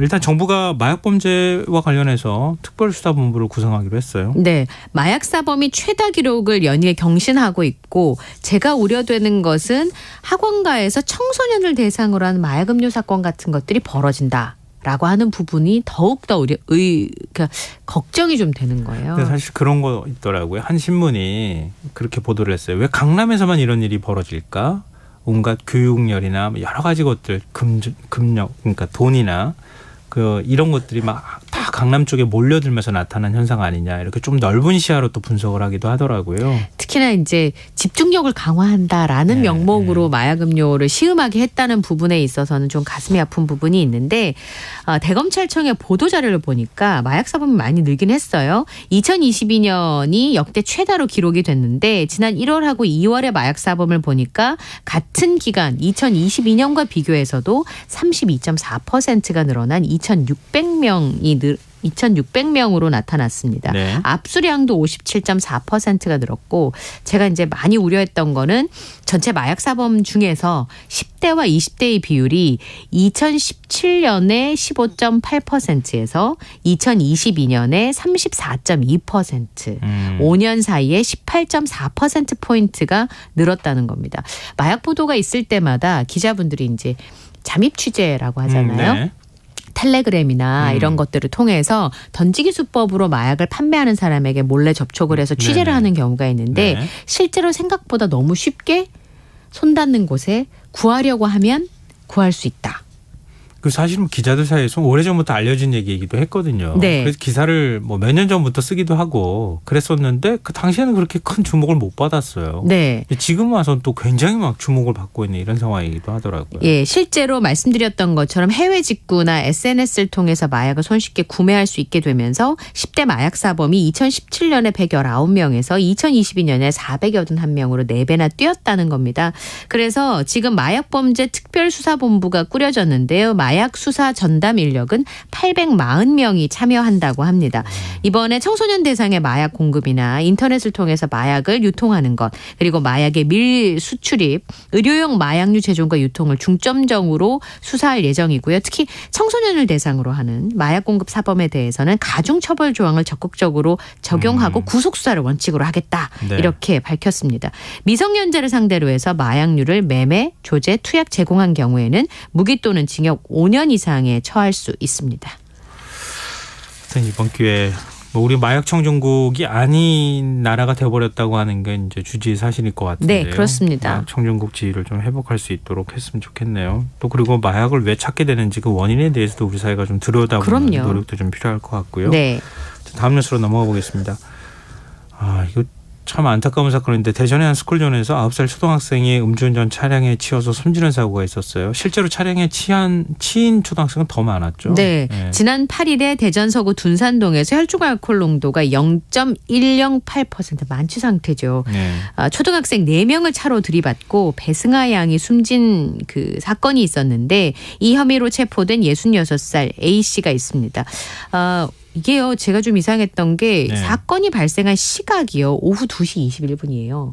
일단 정부가 마약 범죄와 관련해서 특별수사본부를 구성하기로 했어요. 네. 마약 사범이 최다 기록을 연이에 경신하고 있고 제가 우려되는 것은 학원가에서 청소년을 대상으로 하는 마약 음료 사건 같은 것들이 벌어진다라고 하는 부분이 더욱더 그러니까 걱정이 좀 되는 거예요. 근데 사실 그런 거 있더라고요. 한 신문이 그렇게 보도를 했어요. 왜 강남에서만 이런 일이 벌어질까? 온갖 교육열이나 여러 가지 것들, 금력, 그러니까 돈이나 이런 것들이 막 다 강남 쪽에 몰려들면서 나타난 현상 아니냐 이렇게 좀 넓은 시야로 또 분석을 하기도 하더라고요. 특히나 이제 집중력을 강화한다라는 명목으로 마약 음료를 시음하게 했다는 부분에 있어서는 좀 가슴이 아픈 부분이 있는데 대검찰청의 보도자료를 보니까 마약 사범이 많이 늘긴 했어요. 2022년이 역대 최다로 기록이 됐는데 지난 1월하고 2월의 마약 사범을 보니까 같은 기간 2022년과 비교해서도 32.4%가 늘어난 2,600명으로 나타났습니다. 네. 압수량도 57.4%가 늘었고 제가 이제 많이 우려했던 거는 전체 마약 사범 중에서 10대와 20대의 비율이 2017년에 15.8%에서 2022년에 34.2%, 5년 사이에 18.4%포인트가 늘었다는 겁니다. 마약 보도가 있을 때마다 기자분들이 이제 잠입 취재라고 하잖아요. 네. 텔레그램이나 이런 것들을 통해서 던지기 수법으로 마약을 판매하는 사람에게 몰래 접촉을 해서 취재를 네네. 하는 경우가 있는데 네. 실제로 생각보다 너무 쉽게 손 닿는 곳에 구하려고 하면 구할 수 있다. 그 사실은 기자들 사이에서 오래전부터 알려진 얘기이기도 했거든요. 네. 그래서 기사를 뭐 몇 년 전부터 쓰기도 하고 그랬었는데 그 당시에는 그렇게 큰 주목을 못 받았어요. 네. 지금 와서는 또 굉장히 막 주목을 받고 있는 이런 상황이기도 하더라고요. 예, 실제로 말씀드렸던 것처럼 해외 직구나 SNS를 통해서 마약을 손쉽게 구매할 수 있게 되면서 10대 마약 사범이 2017년에 119명에서 2022년에 481명으로 4배나 뛰었다는 겁니다. 그래서 지금 마약범죄 특별수사본부가 꾸려졌는데요. 마약 수사 전담 인력은 840명이 참여한다고 합니다. 이번에 청소년 대상의 마약 공급이나 인터넷을 통해서 마약을 유통하는 것, 그리고 마약의 밀수출입, 의료용 마약류 제조과 유통을 중점적으로 수사할 예정이고요. 특히 청소년을 대상으로 하는 마약 공급 사범에 대해서는 가중처벌 조항을 적극적으로 적용하고 구속수사를 원칙으로 하겠다. 네. 이렇게 밝혔습니다. 미성년자를 상대로 해서 마약류를 매매, 조제, 투약 제공한 경우에는 무기 또는 징역 5년 이상에 처할 수 있습니다. 이번 기회에 우리 마약 청정국이 아닌 나라가 되어버렸다고 하는 게 이제 주지의 사실일 것 같은데요. 네, 그렇습니다. 마약 청정국 지위를 좀 회복할 수 있도록 했으면 좋겠네요. 또 그리고 마약을 왜 찾게 되는지 그 원인에 대해서도 우리 사회가 좀 들여다보는 노력도 좀 필요할 것 같고요. 네. 다음 뉴스로 넘어가 보겠습니다. 이거 참 안타까운 사건인데 대전의 한 스쿨존에서 9살 초등학생이 음주운전 차량에 치여서 숨지는 사고가 있었어요. 실제로 차량에 치인 초등학생은 더 많았죠. 네. 지난 8일에 대전 서구 둔산동에서 혈중 알코올 농도가 0.108% 만취 상태죠. 네. 초등학생 4명을 차로 들이받고 배승아 양이 숨진 그 사건이 있었는데 이 혐의로 체포된 66살 A씨가 있습니다. 이게요, 제가 좀 이상했던 게 사건이 발생한 시각이요, 오후 2시 21분이에요.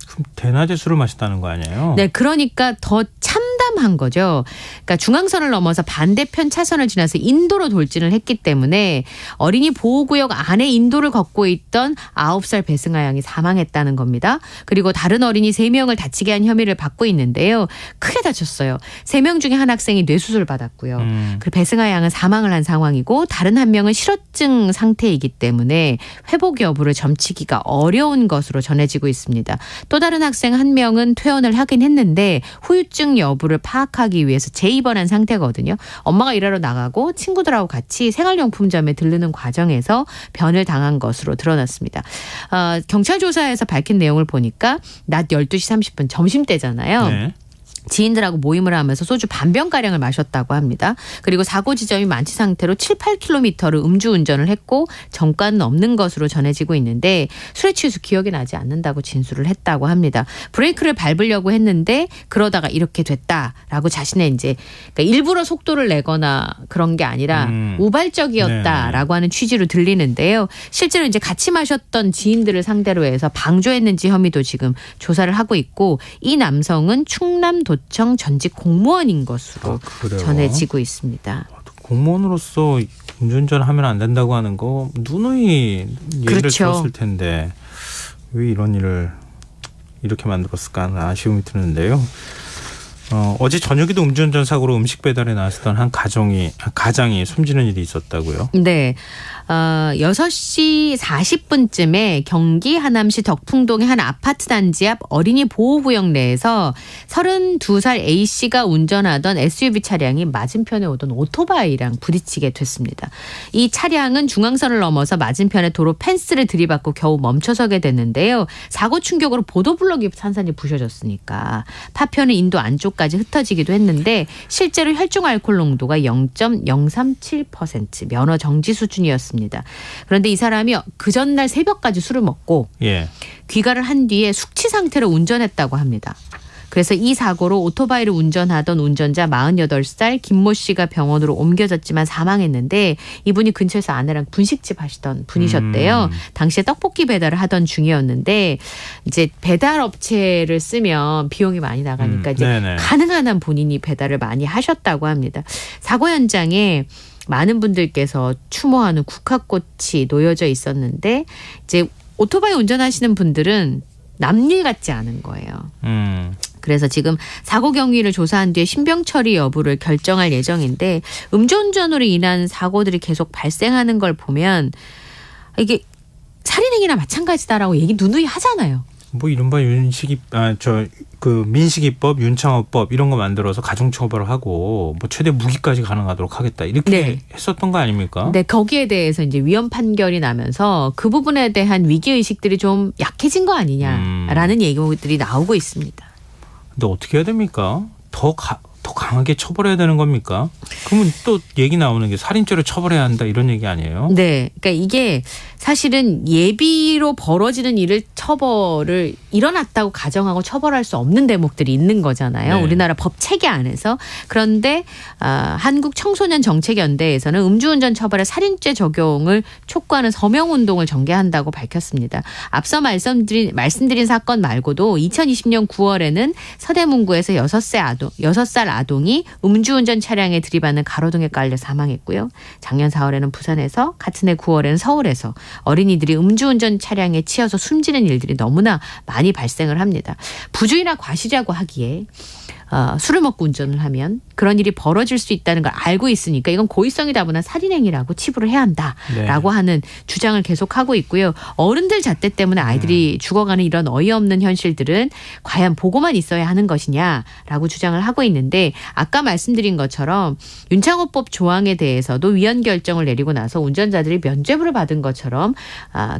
그럼 대낮에 술을 마셨다는 거 아니에요? 네, 그러니까 더 참담한 거죠. 그러니까 중앙선을 넘어서 반대편 차선을 지나서 인도로 돌진을 했기 때문에 어린이 보호구역 안에 인도를 걷고 있던 9살 배승아 양이 사망했다는 겁니다. 그리고 다른 어린이 3명을 다치게 한 혐의를 받고 있는데요. 크게 다쳤어요. 3명 중에 한 학생이 뇌수술을 받았고요. 그리고 배승아 양은 사망을 한 상황이고 다른 한 명은 실어증 상태이기 때문에 회복 여부를 점치기가 어려운 것으로 전해지고 있습니다. 또 다른 학생 한 명은 퇴원을 하긴 했는데 후유증 여부를 파악하기 위해서 재입원한 상태거든요. 엄마가 일하러 나가고 친구들하고 같이 생활용품점에 들르는 과정에서 변을 당한 것으로 드러났습니다. 경찰 조사에서 밝힌 내용을 보니까 낮 12시 30분 점심때잖아요. 네. 지인들하고 모임을 하면서 소주 반병가량을 마셨다고 합니다. 그리고 사고 지점이 만취 상태로 7, 8km를 음주운전을 했고 정과는 없는 것으로 전해지고 있는데 술에 취해서 기억이 나지 않는다고 진술을 했다고 합니다. 브레이크를 밟으려고 했는데 그러다가 이렇게 됐다라고 자신의 이제 그러니까 일부러 속도를 내거나 그런 게 아니라 우발적이었다라고 하는 취지로 들리는데요. 실제로 이제 같이 마셨던 지인들을 상대로 해서 방조했는지 혐의도 지금 조사를 하고 있고 이 남성은 충남 도청 전직 공무원인 것으로 전해지고 있습니다. 공무원으로서 음주운전 하면 안 된다고 하는 거 누누이 얘기를 들었을 텐데 왜 이런 일을 이렇게 만들었을까 하는 아쉬움이 드는데요. 어제 저녁에도 음주운전 사고로 음식 배달에 나섰던 한 가장이 숨지는 일이 있었다고요? 네. 6시 40분쯤에 경기 하남시 덕풍동의 한 아파트 단지 앞 어린이 보호구역 내에서 32살 A씨가 운전하던 SUV 차량이 맞은편에 오던 오토바이랑 부딪히게 됐습니다. 이 차량은 중앙선을 넘어서 맞은편의 도로 펜스를 들이받고 겨우 멈춰서게 됐는데요. 사고 충격으로 보도블럭이 산산이 부셔졌으니까 파편은 인도 안쪽까지 흩어지기도 했는데 실제로 혈중 알코올 농도가 0.037% 면허 정지 수준이었습니다. 그런데 이 사람이 그 전날 새벽까지 술을 먹고 귀가를 한 뒤에 숙취 상태로 운전했다고 합니다. 그래서 이 사고로 오토바이를 운전하던 운전자 48살 김모 씨가 병원으로 옮겨졌지만 사망했는데 이분이 근처에서 아내랑 분식집 하시던 분이셨대요. 당시에 떡볶이 배달을 하던 중이었는데 이제 배달 업체를 쓰면 비용이 많이 나가니까 이제 가능한 한 본인이 배달을 많이 하셨다고 합니다. 사고 현장에 많은 분들께서 추모하는 국화꽃이 놓여져 있었는데 이제 오토바이 운전하시는 분들은 남일 같지 않은 거예요. 그래서 지금 사고 경위를 조사한 뒤에 신병 처리 여부를 결정할 예정인데 음주운전으로 인한 사고들이 계속 발생하는 걸 보면 이게 살인행위나 마찬가지다라고 얘기 누누이 하잖아요. 뭐 이른바 민식이법, 윤창호법 이런 거 만들어서 가중처벌을 하고 뭐 최대 무기까지 가능하도록 하겠다 이렇게 했었던 거 아닙니까? 네, 거기에 대해서 이제 위헌 판결이 나면서 그 부분에 대한 위기 의식들이 좀 약해진 거 아니냐라는 얘기들이 나오고 있습니다. 근데 어떻게 해야 됩니까? 더 강하게 처벌해야 되는 겁니까? 그러면 또 얘기 나오는 게 살인죄로 처벌해야 한다 이런 얘기 아니에요? 네. 그러니까 이게 사실은 예비로 벌어지는 일을 처벌을 일어났다고 가정하고 처벌할 수 없는 대목들이 있는 거잖아요. 네. 우리나라 법 체계 안에서. 그런데 한국 청소년 정책연대에서는 음주운전 처벌에 살인죄 적용을 촉구하는 서명운동을 전개한다고 밝혔습니다. 앞서 말씀드린 사건 말고도 2020년 9월에는 서대문구에서 6살 아동이 음주운전 차량에 들이받는 가로등에 깔려 사망했고요. 작년 4월에는 부산에서, 같은 해 9월에는 서울에서 어린이들이 음주운전 차량에 치여서 숨지는 일들이 너무나 많이 발생을 합니다. 부주의나 과실이라고 하기에 술을 먹고 운전을 하면 그런 일이 벌어질 수 있다는 걸 알고 있으니까 이건 고의성이다 보나 살인행위라고 치부를 해야 한다라고 하는 주장을 계속하고 있고요. 어른들 잣대 때문에 아이들이 죽어가는 이런 어이없는 현실들은 과연 보고만 있어야 하는 것이냐라고 주장을 하고 있는데, 아까 말씀드린 것처럼 윤창호법 조항에 대해서도 위헌 결정을 내리고 나서 운전자들이 면죄부를 받은 것처럼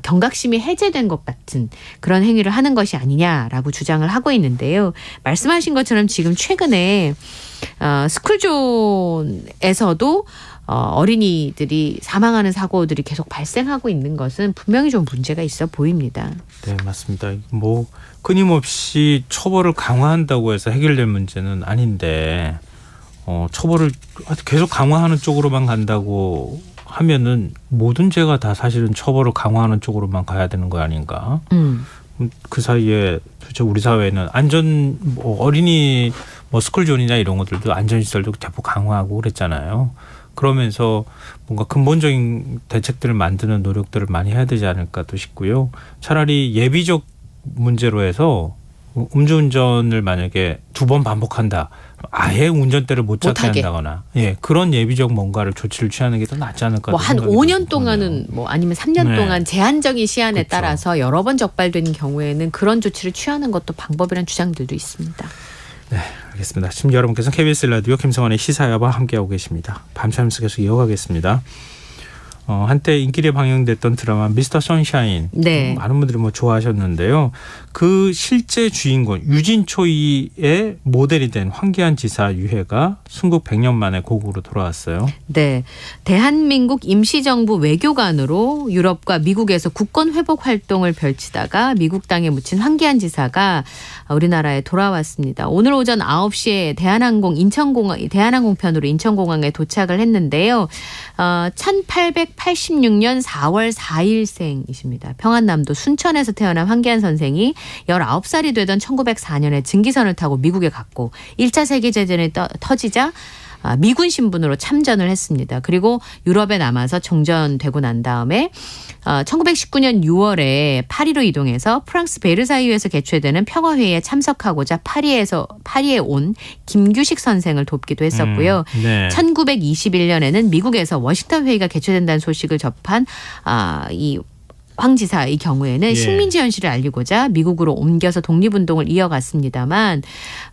경각심이 해제된 것 같은 그런 행위를 하는 것이 아니냐라고 주장을 하고 있는데요. 말씀하신 것처럼 지금 최근에 스쿨존에서도 어린이들이 사망하는 사고들이 계속 발생하고 있는 것은 분명히 좀 문제가 있어 보입니다. 네, 맞습니다. 뭐 끊임없이 처벌을 강화한다고 해서 해결될 문제는 아닌데 처벌을 계속 강화하는 쪽으로만 간다고 하면은 모든 죄가 다 사실은 처벌을 강화하는 쪽으로만 가야 되는 거 아닌가? 그 사이에 도대체 우리 사회는 어린이 스쿨존이나 이런 것들도 안전시설도 대폭 강화하고 그랬잖아요. 그러면서 뭔가 근본적인 대책들을 만드는 노력들을 많이 해야 되지 않을까도 싶고요. 차라리 예비적 문제로 해서 음주운전을 만약에 2번 반복한다, 아예 운전대를 못 찾게 한다거나, 그런 예비적 뭔가를 조치를 취하는 게 더 낫지 않을까. 한 5년 동안은 아니면 3년 동안 제한적인 시한에 따라서 여러 번 적발되는 경우에는 그런 조치를 취하는 것도 방법이라는 주장들도 있습니다. 네, 알겠습니다. 지금 여러분께서는 KBS 라디오 김성환의 시사야와 함께하고 계십니다. 밤참에서 계속 이어가겠습니다. 한때 인기리에 방영됐던 드라마 미스터 선샤인, 많은 분들이 좋아하셨는데요. 그 실제 주인공 유진초이의 모델이 된 황기안 지사 유해가 순국 100년 만에 고국으로 돌아왔어요. 네, 대한민국 임시정부 외교관으로 유럽과 미국에서 국권 회복 활동을 펼치다가 미국 땅에 묻힌 황기안 지사가 우리나라에 돌아왔습니다. 오늘 오전 9시에 대한항공편으로 인천공항에 도착을 했는데요. 1886년 4월 4일생이십니다. 평안남도 순천에서 태어난 황기안 선생이 19살이 되던 1904년에 증기선을 타고 미국에 갔고 1차 세계대전이 터지자 미군 신분으로 참전을 했습니다. 그리고 유럽에 남아서 정전되고 난 다음에 1919년 6월에 파리로 이동해서 프랑스 베르사유에서 개최되는 평화회의에 참석하고자 파리에 온 김규식 선생을 돕기도 했었고요. 1921년에는 미국에서 워싱턴 회의가 개최된다는 소식을 접한 이 황 지사의 경우에는 식민지 현실을 알리고자 미국으로 옮겨서 독립운동을 이어갔습니다만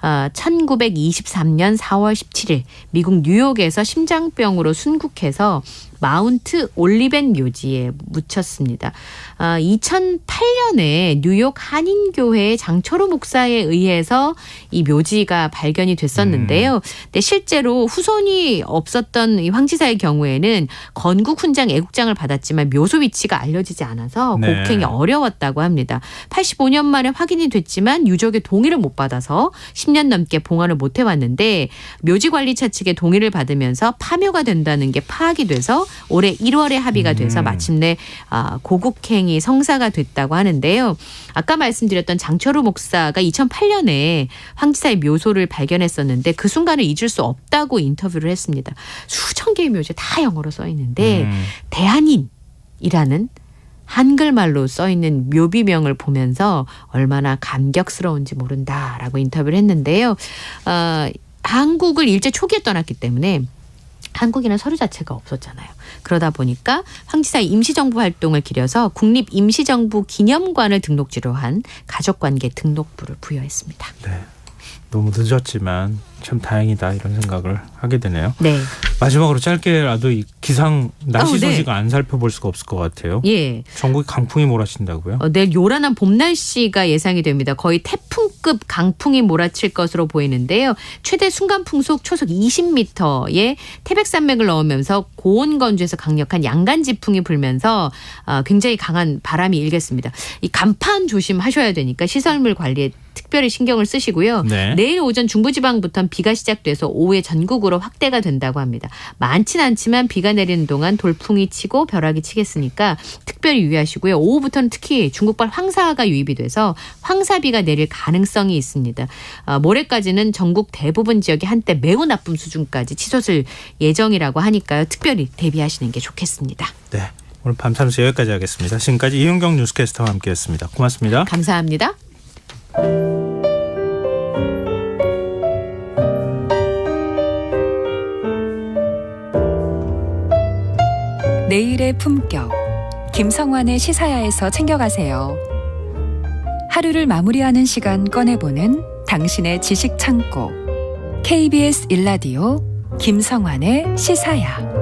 1923년 4월 17일 미국 뉴욕에서 심장병으로 순국해서 마운트 올리벤 묘지에 묻혔습니다. 2008년에 뉴욕 한인교회의 장철호 목사에 의해서 이 묘지가 발견이 됐었는데요. 근데 실제로 후손이 없었던 이 황 지사의 경우에는 건국 훈장 애국장을 받았지만 묘소 위치가 알려지지 않아서 곡행이 어려웠다고 합니다. 85년 만에 확인이 됐지만 유족의 동의를 못 받아서 10년 넘게 봉헌을 못 해왔는데 묘지관리차 측의 동의를 받으면서 파묘가 된다는 게 파악이 돼서 올해 1월에 합의가 돼서 마침내 고국행이 성사가 됐다고 하는데요. 아까 말씀드렸던 장철호 목사가 2008년에 황 지사의 묘소를 발견했었는데 그 순간을 잊을 수 없다고 인터뷰를 했습니다. 수천 개의 묘지 다 영어로 써 있는데 대한인이라는 한글말로 써있는 묘비명을 보면서 얼마나 감격스러운지 모른다라고 인터뷰를 했는데요. 한국을 일제 초기에 떠났기 때문에 한국에는 서류 자체가 없었잖아요. 그러다 보니까 황 지사의 임시정부 활동을 기려서 국립임시정부 기념관을 등록지로 한 가족관계 등록부를 부여했습니다. 네, 너무 늦었지만 참 다행이다 이런 생각을 하게 되네요. 네. 마지막으로 짧게라도 이 기상 날씨 네. 소식을 안 살펴볼 수가 없을 것 같아요. 예. 전국에 강풍이 몰아친다고요? 내일 요란한 봄 날씨가 예상이 됩니다. 거의 태풍급 강풍이 몰아칠 것으로 보이는데요. 최대 순간 풍속 초속 20m의 태백산맥을 넘으면서 고온건조에서 강력한 양간지풍이 불면서 굉장히 강한 바람이 일겠습니다. 이 간판 조심하셔야 되니까 시설물 관리에 특별히 신경을 쓰시고요. 네. 내일 오전 중부지방부터는 비가 시작돼서 오후에 전국으로 확대가 된다고 합니다. 많진 않지만 비가 내리는 동안 돌풍이 치고 벼락이 치겠으니까 특별히 유의하시고요. 오후부터는 특히 중국발 황사가 유입이 돼서 황사비가 내릴 가능성이 있습니다. 모레까지는 전국 대부분 지역이 한때 매우 나쁨 수준까지 치솟을 예정이라고 하니까요. 특별히 대비하시는 게 좋겠습니다. 네. 오늘 밤사무소 여기까지 하겠습니다. 지금까지 이윤경 뉴스캐스터와 함께했습니다. 고맙습니다. 감사합니다. 내일의 품격. 김성환의 시사야에서 챙겨가세요. 하루를 마무리하는 시간 꺼내보는 당신의 지식 창고. KBS 일라디오 김성환의 시사야.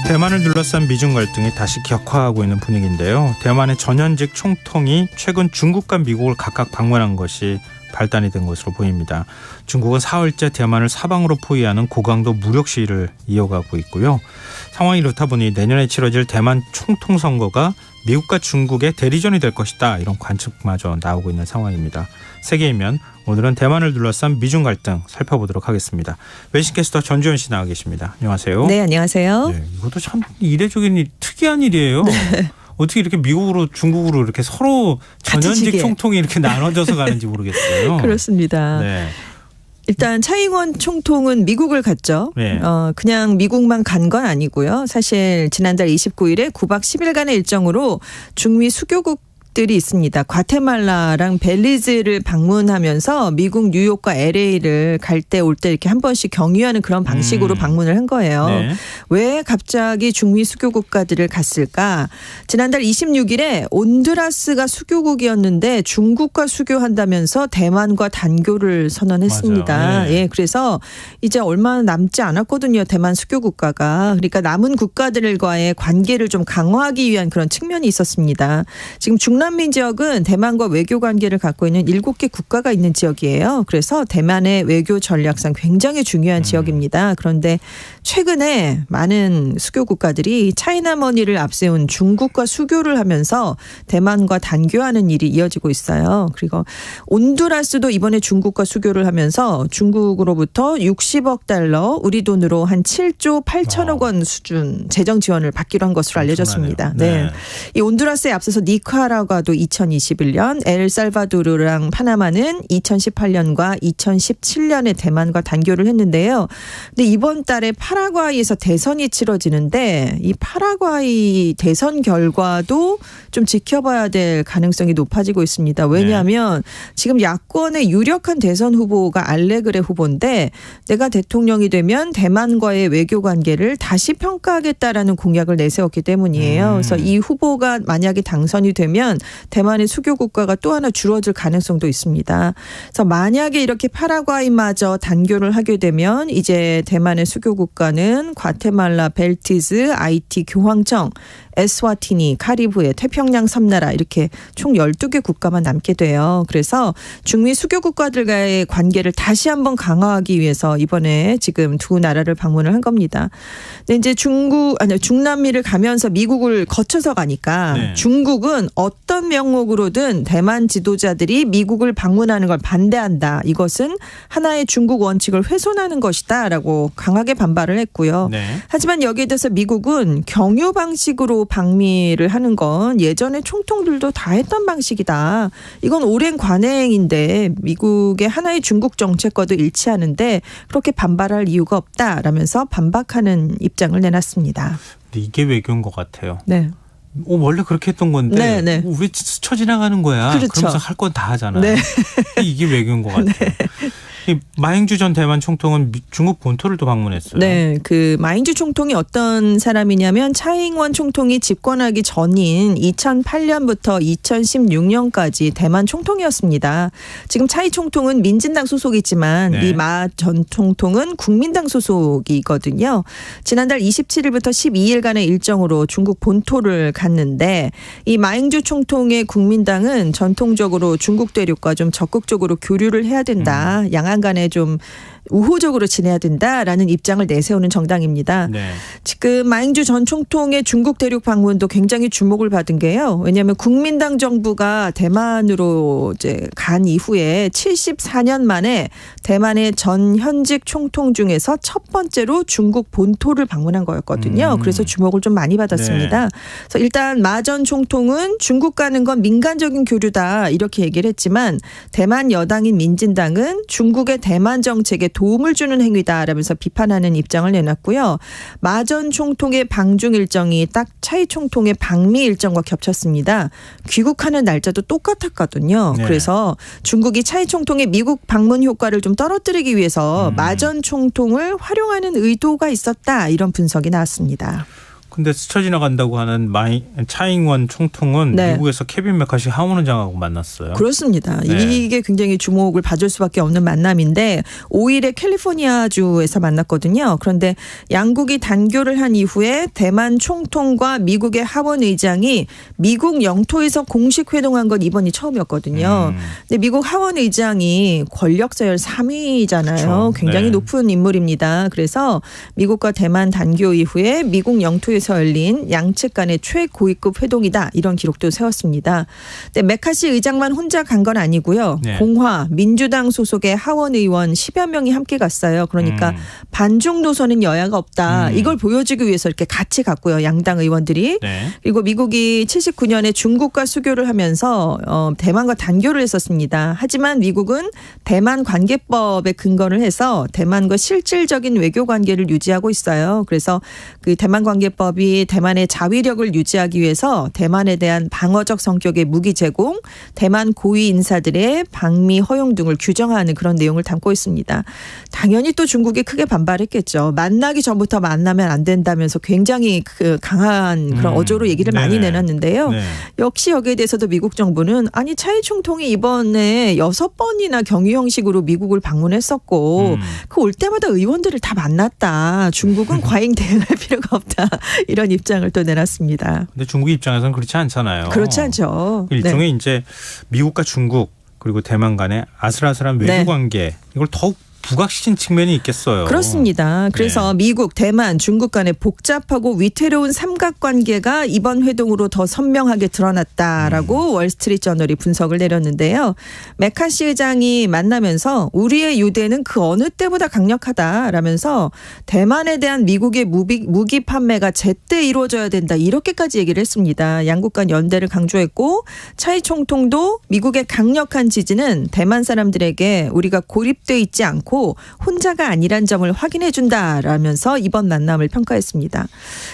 대만을 둘러싼 미중 갈등이 다시 격화하고 있는 분위기인데요. 대만의 전현직 총통이 최근 중국과 미국을 각각 방문한 것이 발단이 된 것으로 보입니다. 중국은 사흘째 대만을 사방으로 포위하는 고강도 무력 시위를 이어가고 있고요. 상황이 이렇다 보니 내년에 치러질 대만 총통 선거가 미국과 중국의 대리전이 될 것이다. 이런 관측마저 나오고 있는 상황입니다. 세계이면 오늘은 대만을 둘러싼 미중 갈등 살펴보도록 하겠습니다. 외신캐스터 전주현 씨 나와 계십니다. 안녕하세요. 네, 안녕하세요. 네, 이것도 참 이례적인 특이한 일이에요. 네. 어떻게 이렇게 미국으로 중국으로 이렇게 서로 전현직 총통이 이렇게 나눠져서 가는지 모르겠어요. 그렇습니다. 네. 일단 차이잉원 총통은 미국을 갔죠. 네. 그냥 미국만 간 건 아니고요. 사실 지난달 29일에 9박 10일간의 일정으로 중미 수교국들이 있습니다. 과테말라랑 벨리즈를 방문하면서 미국 뉴욕과 LA를 갈 때 올 때 이렇게 한 번씩 경유하는 그런 방식으로 방문을 한 거예요. 네. 왜 갑자기 중미 수교 국가들을 갔을까? 지난달 26일에 온두라스가 수교국이었는데 중국과 수교한다면서 대만과 단교를 선언했습니다. 네. 예, 그래서 이제 얼마 남지 않았거든요. 대만 수교 국가가. 그러니까 남은 국가들과의 관계를 좀 강화하기 위한 그런 측면이 있었습니다. 지금 중남미 지역은 대만과 외교 관계를 갖고 있는 7개 국가가 있는 지역이에요. 그래서 대만의 외교 전략상 굉장히 중요한 지역입니다. 그런데 최근에 많은 수교 국가들이 차이나머니를 앞세운 중국과 수교를 하면서 대만과 단교하는 일이 이어지고 있어요. 그리고 온두라스도 이번에 중국과 수교를 하면서 중국으로부터 60억 달러, 우리 돈으로 한 7조 8천억 원 수준 재정 지원을 받기로 한 것으로 알려졌습니다. 네. 이 온두라스에 앞서서 니카라과도 2021년, 엘살바도르랑 파나마는 2018년과 2017년에 대만과 단교를 했는데요. 근데 이번 달에 파라과이에서 대선이 치러지는데 이 파라과이 대선 결과도 좀 지켜봐야 될 가능성이 높아지고 있습니다. 왜냐하면 지금 야권의 유력한 대선 후보가 알레그레 후보인데 내가 대통령이 되면 대만과의 외교 관계를 다시 평가하겠다라는 공약을 내세웠기 때문이에요. 그래서 이 후보가 만약에 당선이 되면 대만의 수교 국가가 또 하나 줄어들 가능성도 있습니다. 그래서 만약에 이렇게 파라과이마저 단교를 하게 되면 이제 대만의 수교 국가는 과테말라, 벨티즈, 아이티 교황청, 에스와티니, 카리브해, 태평양 섬나라 이렇게 총 12개 국가만 남게 돼요. 그래서 중미 수교 국가들과의 관계를 다시 한번 강화하기 위해서 이번에 지금 두 나라를 방문을 한 겁니다. 근데 이제 중남미를 가면서 미국을 거쳐서 가니까 중국은 어떤 명목으로든 대만 지도자들이 미국을 방문하는 걸 반대한다. 이것은 하나의 중국 원칙을 훼손하는 것이다라고 강하게 반발을 했고요. 하지만 여기에 대해서 미국은 경유 방식으로 방미를 하는 건 예전에 총통들도 다 했던 방식이다. 이건 오랜 관행인데 미국의 하나의 중국 정책과도 일치하는데 그렇게 반발할 이유가 없다라면서 반박하는 입장을 내놨습니다. 근데 이게 외교인 것 같아요. 네. 원래 그렇게 했던 건데 왜 스쳐 지나가는 거야. 그렇죠. 그러면서 할 건 다 하잖아요. 네. 이게 외교인 것 같아요. 이 마행주 전 대만 총통은 중국 본토를 또 방문했어요. 네, 그 마잉주 총통이 어떤 사람이냐면 차잉원 총통이 집권하기 전인 2008년부터 2016년까지 대만 총통이었습니다. 지금 차이 총통은 민진당 소속이지만 네. 이 마 전 총통은 국민당 소속이거든요. 지난달 27일부터 12일간의 일정으로 중국 본토를 갔는데 이 마잉주 총통의 국민당은 전통적으로 중국 대륙과 좀 적극적으로 교류를 해야 된다. 양안 간에 좀 우호적으로 지내야 된다라는 입장을 내세우는 정당입니다. 네. 지금 마잉주 전 총통의 중국 대륙 방문도 굉장히 주목을 받은 게요. 왜냐하면 국민당 정부가 대만으로 이제 간 이후에 74년 만에 대만의 전 현직 총통 중에서 첫 번째로 중국 본토를 방문한 거였거든요. 그래서 주목을 좀 많이 받았습니다. 네. 그래서 일단 마 전 총통은 중국 가는 건 민간적인 교류다 이렇게 얘기를 했지만 대만 여당인 민진당은 중국의 대만 정책에 도움을 주는 행위다라면서 비판하는 입장을 내놨고요. 마 전 총통의 방중 일정이 딱 차이 총통의 방미 일정과 겹쳤습니다. 귀국하는 날짜도 똑같았거든요. 네. 그래서 중국이 차이 총통의 미국 방문 효과를 좀 떨어뜨리기 위해서 마 전 총통을 활용하는 의도가 있었다 이런 분석이 나왔습니다. 근데 스쳐 지나간다고 하는 차잉원 총통은 네. 미국에서 케빈 메카시 하원 의장하고 만났어요. 그렇습니다. 네. 이게 굉장히 주목을 받을 수밖에 없는 만남인데 5일에 캘리포니아주에서 만났거든요. 그런데 양국이 단교를 한 이후에 대만 총통과 미국의 하원 의장이 미국 영토에서 공식 회동한 건 이번이 처음이었거든요. 근데 미국 하원 의장이 권력 서열 3위잖아요. 그렇죠. 굉장히 네. 높은 인물입니다. 그래서 미국과 대만 단교 이후에 미국 영토에서 열린 양측 간의 최고위급 회동이다. 이런 기록도 세웠습니다. 근데 메카시 의장만 혼자 간 건 아니고요. 네. 공화, 민주당 소속의 하원 의원 10여 명이 함께 갔어요. 그러니까 반중 노선은 여야가 없다. 이걸 보여주기 위해서 이렇게 같이 갔고요. 양당 의원들이. 네. 그리고 미국이 79년에 중국과 수교를 하면서 대만과 단교를 했었습니다. 하지만 미국은 대만 관계법에 근거를 해서 대만과 실질적인 외교 관계를 유지하고 있어요. 그래서 그 대만 관계법이 대만의 자위력을 유지하기 위해서 대만에 대한 방어적 성격의 무기 제공, 대만 고위 인사들의 방미 허용 등을 규정하는 그런 내용을 담고 있습니다. 당연히 또 중국이 크게 반발했겠죠. 만나기 전부터 만나면 안 된다면서 굉장히 그 강한 그런 어조로 얘기를 많이 내놨는데요. 네. 역시 여기에 대해서도 미국 정부는 아니 차이 총통이 이번에 6번이나 경유 형식으로 미국을 방문했었고 그 올 때마다 의원들을 다 만났다. 중국은 과잉 대응할 필요가 없다. 이런 입장을 또 내놨습니다. 근데 중국 입장에서는 그렇지 않잖아요. 그렇지 않죠. 일종의 네. 이제 미국과 중국 그리고 대만 간의 아슬아슬한 외교 네. 관계 이걸 더욱 부각시킨 측면이 있겠어요. 그렇습니다. 그래서 미국, 대만, 중국 간의 복잡하고 위태로운 삼각관계가 이번 회동으로 더 선명하게 드러났다라고 월스트리트저널이 분석을 내렸는데요. 메카시 의장이 만나면서 우리의 유대는 그 어느 때보다 강력하다라면서 대만에 대한 미국의 무기 판매가 제때 이루어져야 된다 이렇게까지 얘기를 했습니다. 양국 간 연대를 강조했고 차이 총통도 미국의 강력한 지지는 대만 사람들에게 우리가 고립돼 있지 않고 혼자가 아니란 점을 확인해 준다라면서 이번 만남을 평가했습니다.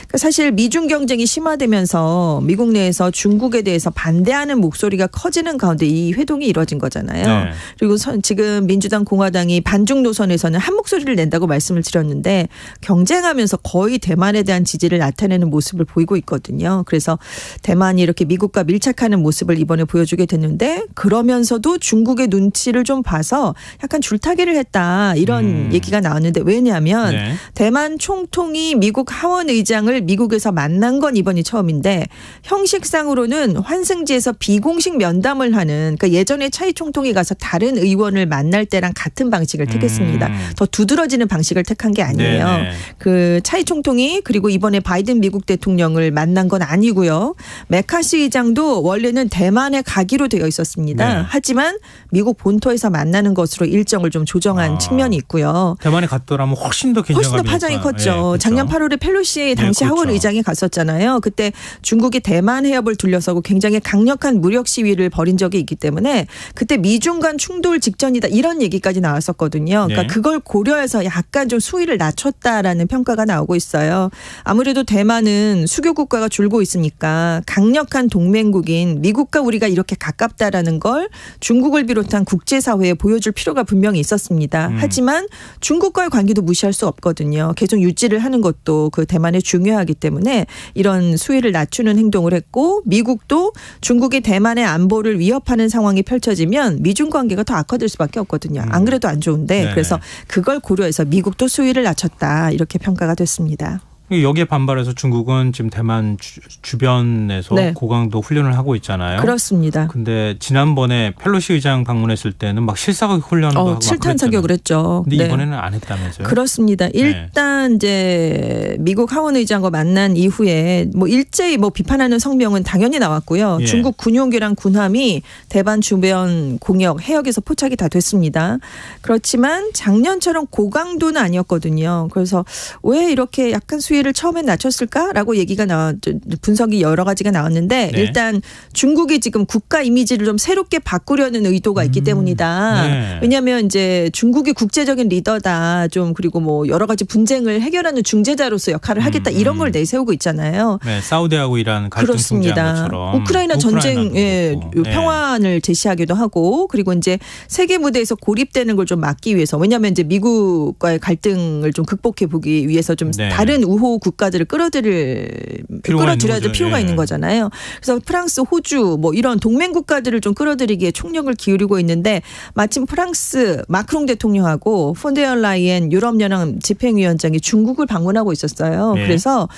그러니까 사실 미중 경쟁이 심화되면서 미국 내에서 중국에 대해서 반대하는 목소리가 커지는 가운데 이 회동이 이뤄진 거잖아요. 네. 그리고 지금 민주당 공화당이 반중 노선에서는 한 목소리를 낸다고 말씀을 드렸는데 경쟁하면서 거의 대만에 대한 지지를 나타내는 모습을 보이고 있거든요. 그래서 대만이 이렇게 미국과 밀착하는 모습을 이번에 보여주게 됐는데 그러면서도 중국의 눈치를 좀 봐서 약간 줄타기를 했다. 이런 얘기가 나왔는데 왜냐하면 네. 대만 총통이 미국 하원 의장을 미국에서 만난 건 이번이 처음인데 형식상으로는 환승지에서 비공식 면담을 하는 그러니까 예전에 차이 총통이 가서 다른 의원을 만날 때랑 같은 방식을 택했습니다. 더 두드러지는 방식을 택한 게 아니에요. 네네. 그 차이 총통이 그리고 이번에 바이든 미국 대통령을 만난 건 아니고요. 메카시 의장도 원래는 대만에 가기로 되어 있었습니다. 네. 하지만 미국 본토에서 만나는 것으로 일정을 좀 조정한 측면이 있고요. 대만에 갔더라면 훨씬 더 훨씬 긴장감이 더 파장이 높아요. 컸죠. 네, 그렇죠. 작년 8월에 펠로시 당시 네, 그렇죠. 하원 의장이 갔었잖아요. 그때 중국이 대만 해협을 둘러서고 굉장히 강력한 무력 시위를 벌인 적이 있기 때문에 그때 미중 간 충돌 직전이다 이런 얘기까지 나왔었거든요. 그러니까 네. 그걸 고려해서 약간 좀 수위를 낮췄다라는 평가가 나오고 있어요. 아무래도 대만은 수교 국가가 줄고 있으니까 강력한 동맹국인 미국과 우리가 이렇게 가깝다라는 걸 중국을 비롯한 국제사회에 보여줄 필요가 분명히 있었습니다. 있습니다. 하지만 중국과의 관계도 무시할 수 없거든요. 계속 유지를 하는 것도 그 대만에 중요하기 때문에 이런 수위를 낮추는 행동을 했고 미국도 중국이 대만의 안보를 위협하는 상황이 펼쳐지면 미중 관계가 더 악화될 수밖에 없거든요. 안 그래도 안 좋은데 그래서 그걸 고려해서 미국도 수위를 낮췄다 이렇게 평가가 됐습니다. 여기에 반발해서 중국은 지금 대만 주변에서 네. 고강도 훈련을 하고 있잖아요. 그렇습니다. 근데 지난번에 펠로시 의장 방문했을 때는 막 실사격 훈련도 하고 7탄 사격을 했죠. 근데 네. 이번에는 안 했다면서요? 그렇습니다. 일단 이제 미국 하원 의장과 만난 이후에 뭐 일제히 뭐 비판하는 성명은 당연히 나왔고요. 예. 중국 군용기랑 군함이 대만 주변 공역 해역에서 포착이 다 됐습니다. 그렇지만 작년처럼 고강도는 아니었거든요. 그래서 왜 이렇게 약간 수위를 처음에 낮췄을까라고 얘기가 분석이 여러 가지가 나왔는데 네. 일단 중국이 지금 국가 이미지를 좀 새롭게 바꾸려는 의도가 있기 때문이다. 네. 왜냐하면 이제 중국이 국제적인 리더다. 좀 그리고 뭐 여러 가지 분쟁을 해결하는 중재자로서 역할을 하겠다. 이런 걸 내세우고 있잖아요. 네, 사우디하고 이란 갈등 그렇습니다. 중재한 것처럼 우크라이나 전쟁의 평화를 제시하기도 하고 그리고 이제 세계 무대에서 고립되는 걸 좀 막기 위해서 왜냐하면 이제 미국과의 갈등을 좀 극복해 보기 위해서 좀 다른 우호 국가들을 끌어들여야 될 필요가 있는 거잖아요. 그래서 프랑스, 호주 뭐 이런 동맹 국가들을 좀 끌어들이기에 총력을 기울이고 있는데 마침 프랑스 마크롱 대통령하고 폰데얼라이엔 유럽연합 집행위원장이 중국을 방문하고 있었어요. 네. 그래서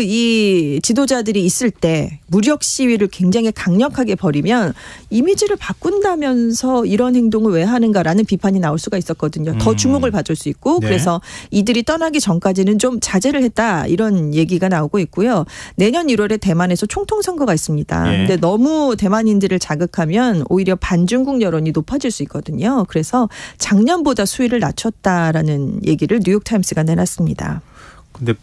이 지도자들이 있을 때 무력 시위를 굉장히 강력하게 벌이면 이미지를 바꾼다면서 이런 행동을 왜 하는가라는 비판이 나올 수가 있었거든요. 더 주목을 받을 수 있고 네. 그래서 이들이 떠나기 전까지는 좀 자제를 했다 이런 얘기가 나오고 있고요. 내년 1월에 대만에서 총통 선거가 있습니다. 네. 근데 너무 대만인들을 자극하면 오히려 반중국 여론이 높아질 수 있거든요. 그래서 작년보다 수위를 낮췄다라는 얘기를 뉴욕타임스가 내놨습니다. 근데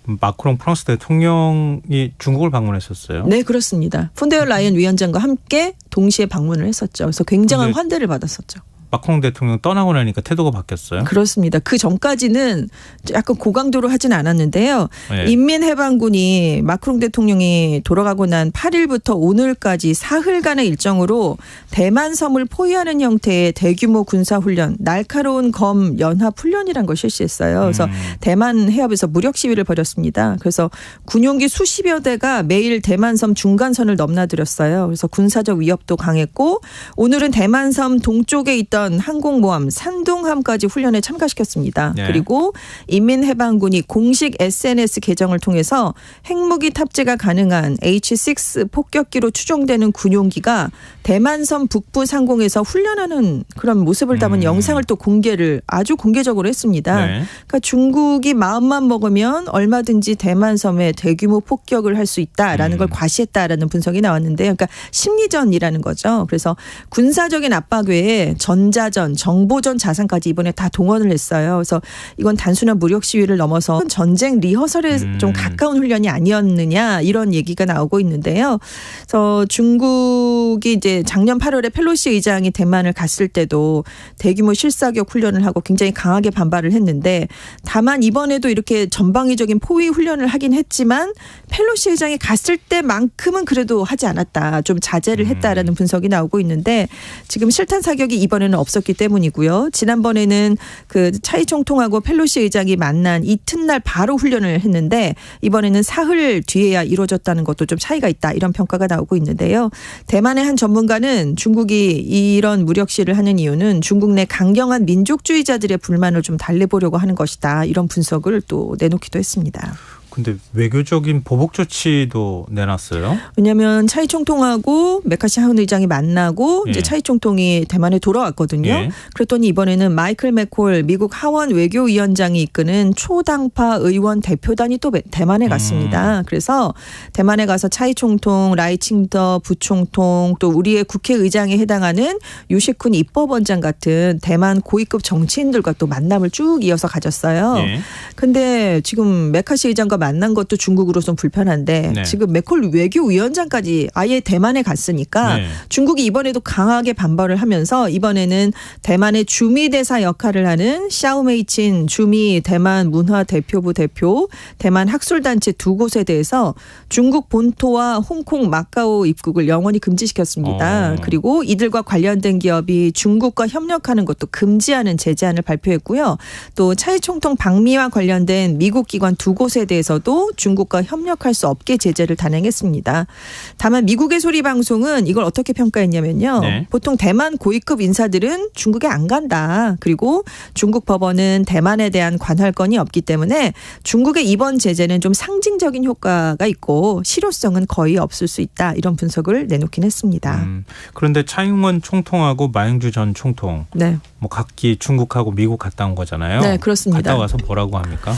마크롱 프랑스 대통령이 중국을 방문했었어요. 네, 그렇습니다. 폰데얼 라이언 위원장과 함께 동시에 방문을 했었죠. 그래서 굉장한 환대를 받았었죠. 마크롱 대통령 떠나고 나니까 태도가 바뀌었어요? 그렇습니다. 그 전까지는 약간 고강도로 하진 않았는데요. 네. 인민해방군이 마크롱 대통령이 돌아가고 난 8일부터 오늘까지 사흘간의 일정으로 대만섬을 포위하는 형태의 대규모 군사훈련, 날카로운 검 연합훈련이란 걸 실시했어요. 그래서 대만 해협에서 무력 시위를 벌였습니다. 그래서 군용기 수십여 대가 매일 대만섬 중간선을 넘나들었어요. 그래서 군사적 위협도 강했고 오늘은 대만섬 동쪽에 있던 항공모함 산둥함까지 훈련에 참가시켰습니다. 네. 그리고 인민해방군이 공식 SNS 계정을 통해서 핵무기 탑재가 가능한 H6 폭격기로 추정되는 군용기가 대만섬 북부 상공에서 훈련하는 그런 모습을 담은 영상을 또 아주 공개적으로 했습니다. 네. 그러니까 중국이 마음만 먹으면 얼마든지 대만섬에 대규모 폭격을 할 수 있다라는 걸 과시했다라는 분석이 나왔는데요. 그러니까 심리전이라는 거죠. 그래서 군사적인 압박 외에 전자전, 정보전 자산까지 이번에 다 동원을 했어요. 그래서 이건 단순한 무력 시위를 넘어서 전쟁 리허설에 좀 가까운 훈련이 아니었느냐 이런 얘기가 나오고 있는데요. 그래서 중국이 이제 작년 8월에 펠로시 의장이 대만을 갔을 때도 대규모 실사격 훈련을 하고 굉장히 강하게 반발을 했는데 다만 이번에도 이렇게 전방위적인 포위 훈련을 하긴 했지만 펠로시 의장이 갔을 때만큼은 그래도 하지 않았다. 좀 자제를 했다라는 분석이 나오고 있는데 지금 실탄 사격이 이번에는 없었기 때문이고요. 지난번에는 그 차이 총통하고 펠로시 의장이 만난 이튿날 바로 훈련을 했는데 이번에는 사흘 뒤에야 이루어졌다는 것도 좀 차이가 있다. 이런 평가가 나오고 있는데요. 대만의 한 전문가는 중국이 이런 무력 시위를 하는 이유는 중국 내 강경한 민족주의자들의 불만을 좀 달래보려고 하는 것이다. 이런 분석을 또 내놓기도 했습니다. 근데 외교적인 보복 조치도 내놨어요? 왜냐하면 차이 총통하고 메카시 하원 의장이 만나고 이제 차이 총통이 대만에 돌아왔거든요. 예. 그랬더니 이번에는 마이클 맥콜 미국 하원 외교위원장이 이끄는 초당파 의원 대표단이 또 대만에 갔습니다. 그래서 대만에 가서 차이 총통, 라이칭더 부총통 또 우리의 국회의장에 해당하는 유시쿤 입법원장 같은 대만 고위급 정치인들과 또 만남을 쭉 이어서 가졌어요. 예. 근데 지금 메카시 의장과 만난 것도 중국으로선 불편한데 네. 지금 맥콜 외교위원장까지 아예 대만에 갔으니까 네. 중국이 이번에도 강하게 반발을 하면서 이번에는 대만의 주미 대사 역할을 하는 샤오메이친 주미 대만 문화대표부 대표, 대만 학술단체 두 곳에 대해서 중국 본토와 홍콩, 마카오 입국을 영원히 금지시켰습니다. 그리고 이들과 관련된 기업이 중국과 협력하는 것도 금지하는 제재안을 발표했고요. 또 차이 총통 방미와 관련된 미국 기관 두 곳에 대해서도 중국과 협력할 수 없게 제재를 단행했습니다. 다만 미국의 소리 방송은 이걸 어떻게 평가했냐면요. 네. 보통 대만 고위급 인사들은 중국에 안 간다. 그리고 중국 법원은 대만에 대한 관할권이 없기 때문에 중국의 이번 제재는 좀 상징적인 효과가 있고 실효성은 거의 없을 수 있다. 이런 분석을 내놓긴 했습니다. 그런데 차잉원 총통하고 마잉주 전 총통 네. 뭐 각기 중국하고 미국 갔다 온 거잖아요. 네, 그렇습니다. 갔다 와서 뭐라고 합니까?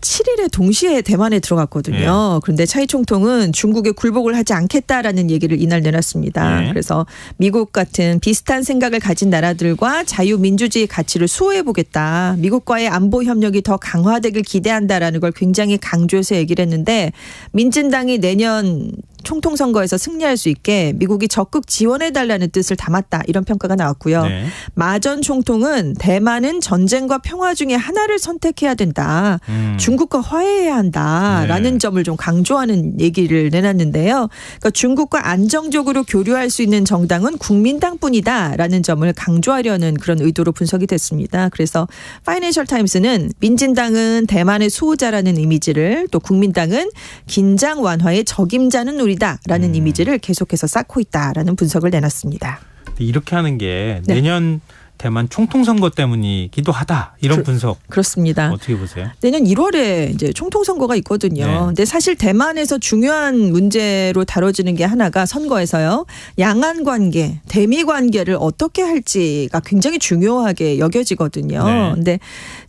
7일에 동시에 대만에 들어갔거든요. 그런데 차이 총통은 중국에 굴복을 하지 않겠다라는 얘기를 이날 내놨습니다. 네. 그래서 미국 같은 비슷한 생각을 가진 나라들과 자유민주주의 가치를 수호해보겠다. 미국과의 안보 협력이 더 강화되길 기대한다라는 걸 굉장히 강조해서 얘기를 했는데 민진당이 내년 총통 선거에서 승리할 수 있게 미국이 적극 지원해달라는 뜻을 담았다. 이런 평가가 나왔고요. 네. 마 전 총통은 대만은 전쟁과 평화 중에 하나를 선택해야 된다. 중국과 화해해야 한다라는 점을 좀 강조하는 얘기를 내놨는데요. 그러니까 중국과 안정적으로 교류할 수 있는 정당은 국민당뿐이다라는 점을 강조하려는 그런 의도로 분석이 됐습니다. 그래서 파이낸셜 타임스는 민진당은 대만의 수호자라는 이미지를 또 국민당은 긴장 완화의 적임자는 우리다라는 이미지를 계속해서 쌓고 있다라는 분석을 내놨습니다. 이렇게 하는 게 내년 대만 총통 선거 때문이기도 하다. 이런 분석. 그렇습니다. 어떻게 보세요? 내년 1월에 이제 총통 선거가 있거든요. 네. 근데 사실 대만에서 중요한 문제로 다뤄지는 게 하나가 선거에서요. 양안 관계, 대미 관계를 어떻게 할지가 굉장히 중요하게 여겨지거든요. 네. 근데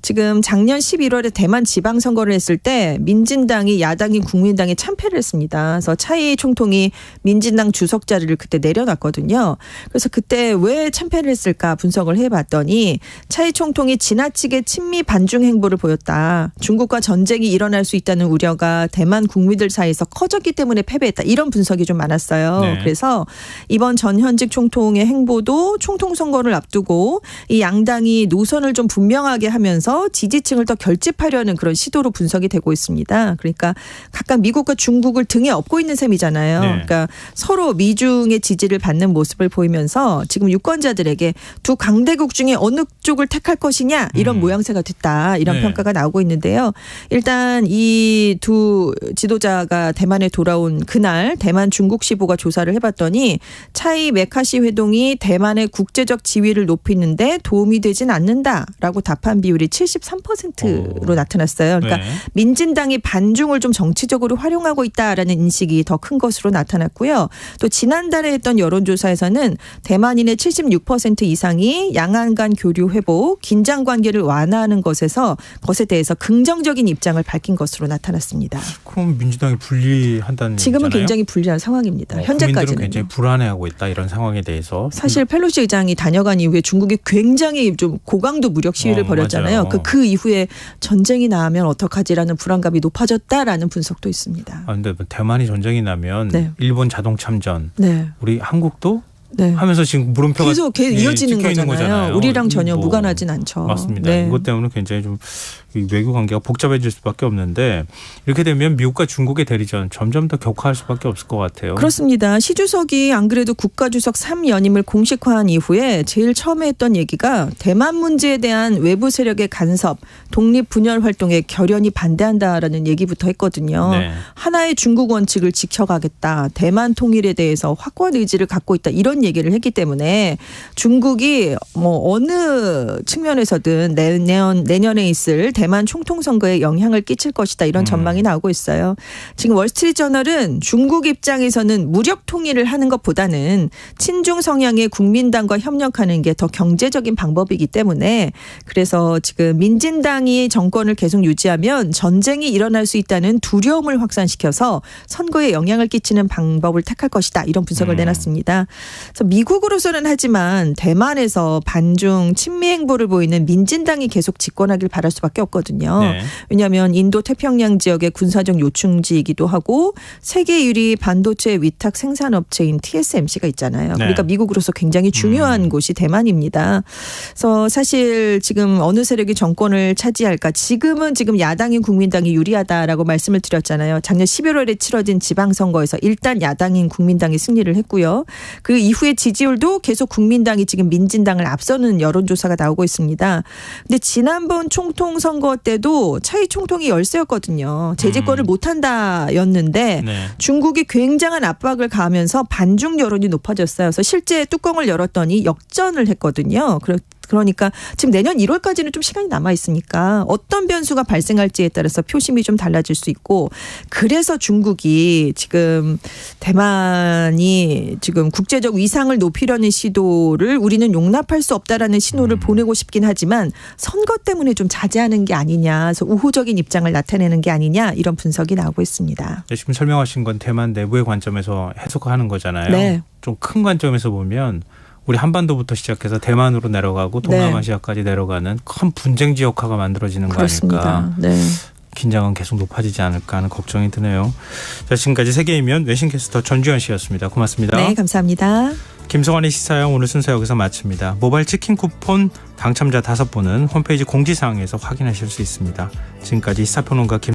지금 작년 11월에 대만 지방 선거를 했을 때 민진당이 야당인 국민당에 참패를 했습니다. 그래서 차이 총통이 민진당 주석 자리를 그때 내려놨거든요. 그래서 그때 왜 참패를 했을까 분석을 해봤더니 차이 총통이 지나치게 친미 반중 행보를 보였다. 중국과 전쟁이 일어날 수 있다는 우려가 대만 국민들 사이에서 커졌기 때문에 패배했다. 이런 분석이 좀 많았어요. 네. 그래서 이번 전현직 총통의 행보도 총통 선거를 앞두고 이 양당이 노선을 좀 분명하게 하면서 지지층을 더 결집하려는 그런 시도로 분석이 되고 있습니다. 그러니까 각각 미국과 중국을 등에 업고 있는 셈이잖아요. 네. 그러니까 서로 미중의 지지를 받는 모습을 보이면서 지금 유권자들에게 두 강대국 중에 어느 쪽을 택할 것이냐 이런 모양새가 됐다. 이런 네. 평가가 나오고 있는데요. 일단 이 두 지도자가 대만에 돌아온 그날 대만 중국시보가 조사를 해봤더니 차이 메카시 회동이 대만의 국제적 지위를 높이는데 도움이 되진 않는다라고 답한 비율이 73%로 나타났어요. 그러니까 네. 민진당이 반중을 좀 정치적으로 활용하고 있다라는 인식이 더 큰 것으로 나타났고요. 또 지난달에 했던 여론조사에서는 대만인의 76% 이상이 양안 간 교류 회복, 긴장 관계를 완화하는 것에 대해서 긍정적인 입장을 밝힌 것으로 나타났습니다. 그럼 민주당이 불리한다는 지금은 얘기잖아요? 굉장히 불리한 상황입니다. 국민들은 현재까지는. 굉장히 불안해하고 있다. 이런 상황에 대해서. 사실 펠로시 의장이 다녀간 이후에 중국이 굉장히 좀 고강도 무력 시위를 벌였잖아요. 맞아요. 그 이후에 전쟁이 나면 어떡하지라는 불안감이 높아졌다라는 분석도 있습니다. 아, 근데 대만이 전쟁이 나면 네. 일본 자동 참전,네. 우리 한국도 네. 하면서 지금 물음표가 계속 이어지는 찍혀 있는 거잖아요. 우리랑 전혀 무관하진 않죠. 맞습니다. 네. 이것 때문에 굉장히 좀 외교 관계가 복잡해질 수밖에 없는데 이렇게 되면 미국과 중국의 대리전 점점 더 격화할 수밖에 없을 것 같아요. 그렇습니다. 시 주석이 안 그래도 국가주석 3연임을 공식화한 이후에 제일 처음에 했던 얘기가 대만 문제에 대한 외부 세력의 간섭, 독립 분열 활동에 결연히 반대한다라는 얘기부터 했거든요. 네. 하나의 중국 원칙을 지켜가겠다. 대만 통일에 대해서 확고한 의지를 갖고 있다. 이런 얘기를 했기 때문에 중국이 뭐 어느 측면에서든 내년에 있을 대만 총통 선거에 영향을 끼칠 것이다. 이런 전망이 나오고 있어요. 지금 월스트리트저널은 중국 입장에서는 무력 통일을 하는 것보다는 친중 성향의 국민당과 협력하는 게 더 경제적인 방법이기 때문에 그래서 지금 민진당이 정권을 계속 유지하면 전쟁이 일어날 수 있다는 두려움을 확산시켜서 선거에 영향을 끼치는 방법을 택할 것이다. 이런 분석을 내놨습니다. 그래서 미국으로서는 하지만 대만에서 반중 친미 행보를 보이는 민진당이 계속 집권하길 바랄 수밖에 없거든요. 네. 왜냐하면 인도 태평양 지역의 군사적 요충지이기도 하고 세계 유리 반도체 위탁 생산업체인 TSMC가 있잖아요. 네. 그러니까 미국으로서 굉장히 중요한 곳이 대만입니다. 그래서 사실 지금 어느 세력이 정권을 차지할까? 지금 야당인 국민당이 유리하다라고 말씀을 드렸잖아요. 작년 11월에 치러진 지방선거에서 일단 야당인 국민당이 승리를 했고요. 그 이후에 지지율도 계속 국민당이 지금 민진당을 앞서는 여론조사가 나오고 있습니다. 근데 지난번 총통 선거 때도 차이 총통이 열세였거든요. 재집권을 못한다였는데 네. 중국이 굉장한 압박을 가하면서 반중 여론이 높아졌어요. 그래서 실제 뚜껑을 열었더니 역전을 했거든요. 그러니까 지금 내년 1월까지는 좀 시간이 남아 있으니까 어떤 변수가 발생할지에 따라서 표심이 좀 달라질 수 있고 그래서 중국이 지금 대만이 지금 국제적 위상을 높이려는 시도를 우리는 용납할 수 없다라는 신호를 보내고 싶긴 하지만 선거 때문에 좀 자제하는 게 아니냐. 그래서 우호적인 입장을 나타내는 게 아니냐 이런 분석이 나오고 있습니다. 지금 설명하신 건 대만 내부의 관점에서 해석하는 거잖아요. 네. 좀 큰 관점에서 보면 우리 한반도부터 시작해서 대만으로 내려가고 동남아시아까지 내려가는 큰 분쟁 지역화가 만들어지는 그렇습니다. 거 아닐까. 네. 긴장은 계속 높아지지 않을까 하는 걱정이 드네요. 자, 지금까지 세계이면 외신캐스터 전주현 씨였습니다. 고맙습니다. 네, 감사합니다. 김성환의 시사형 오늘 순서 여기서 마칩니다. 모바일 치킨 쿠폰 당첨자 5분은 홈페이지 공지사항에서 확인하실 수 있습니다. 지금까지 시사평론가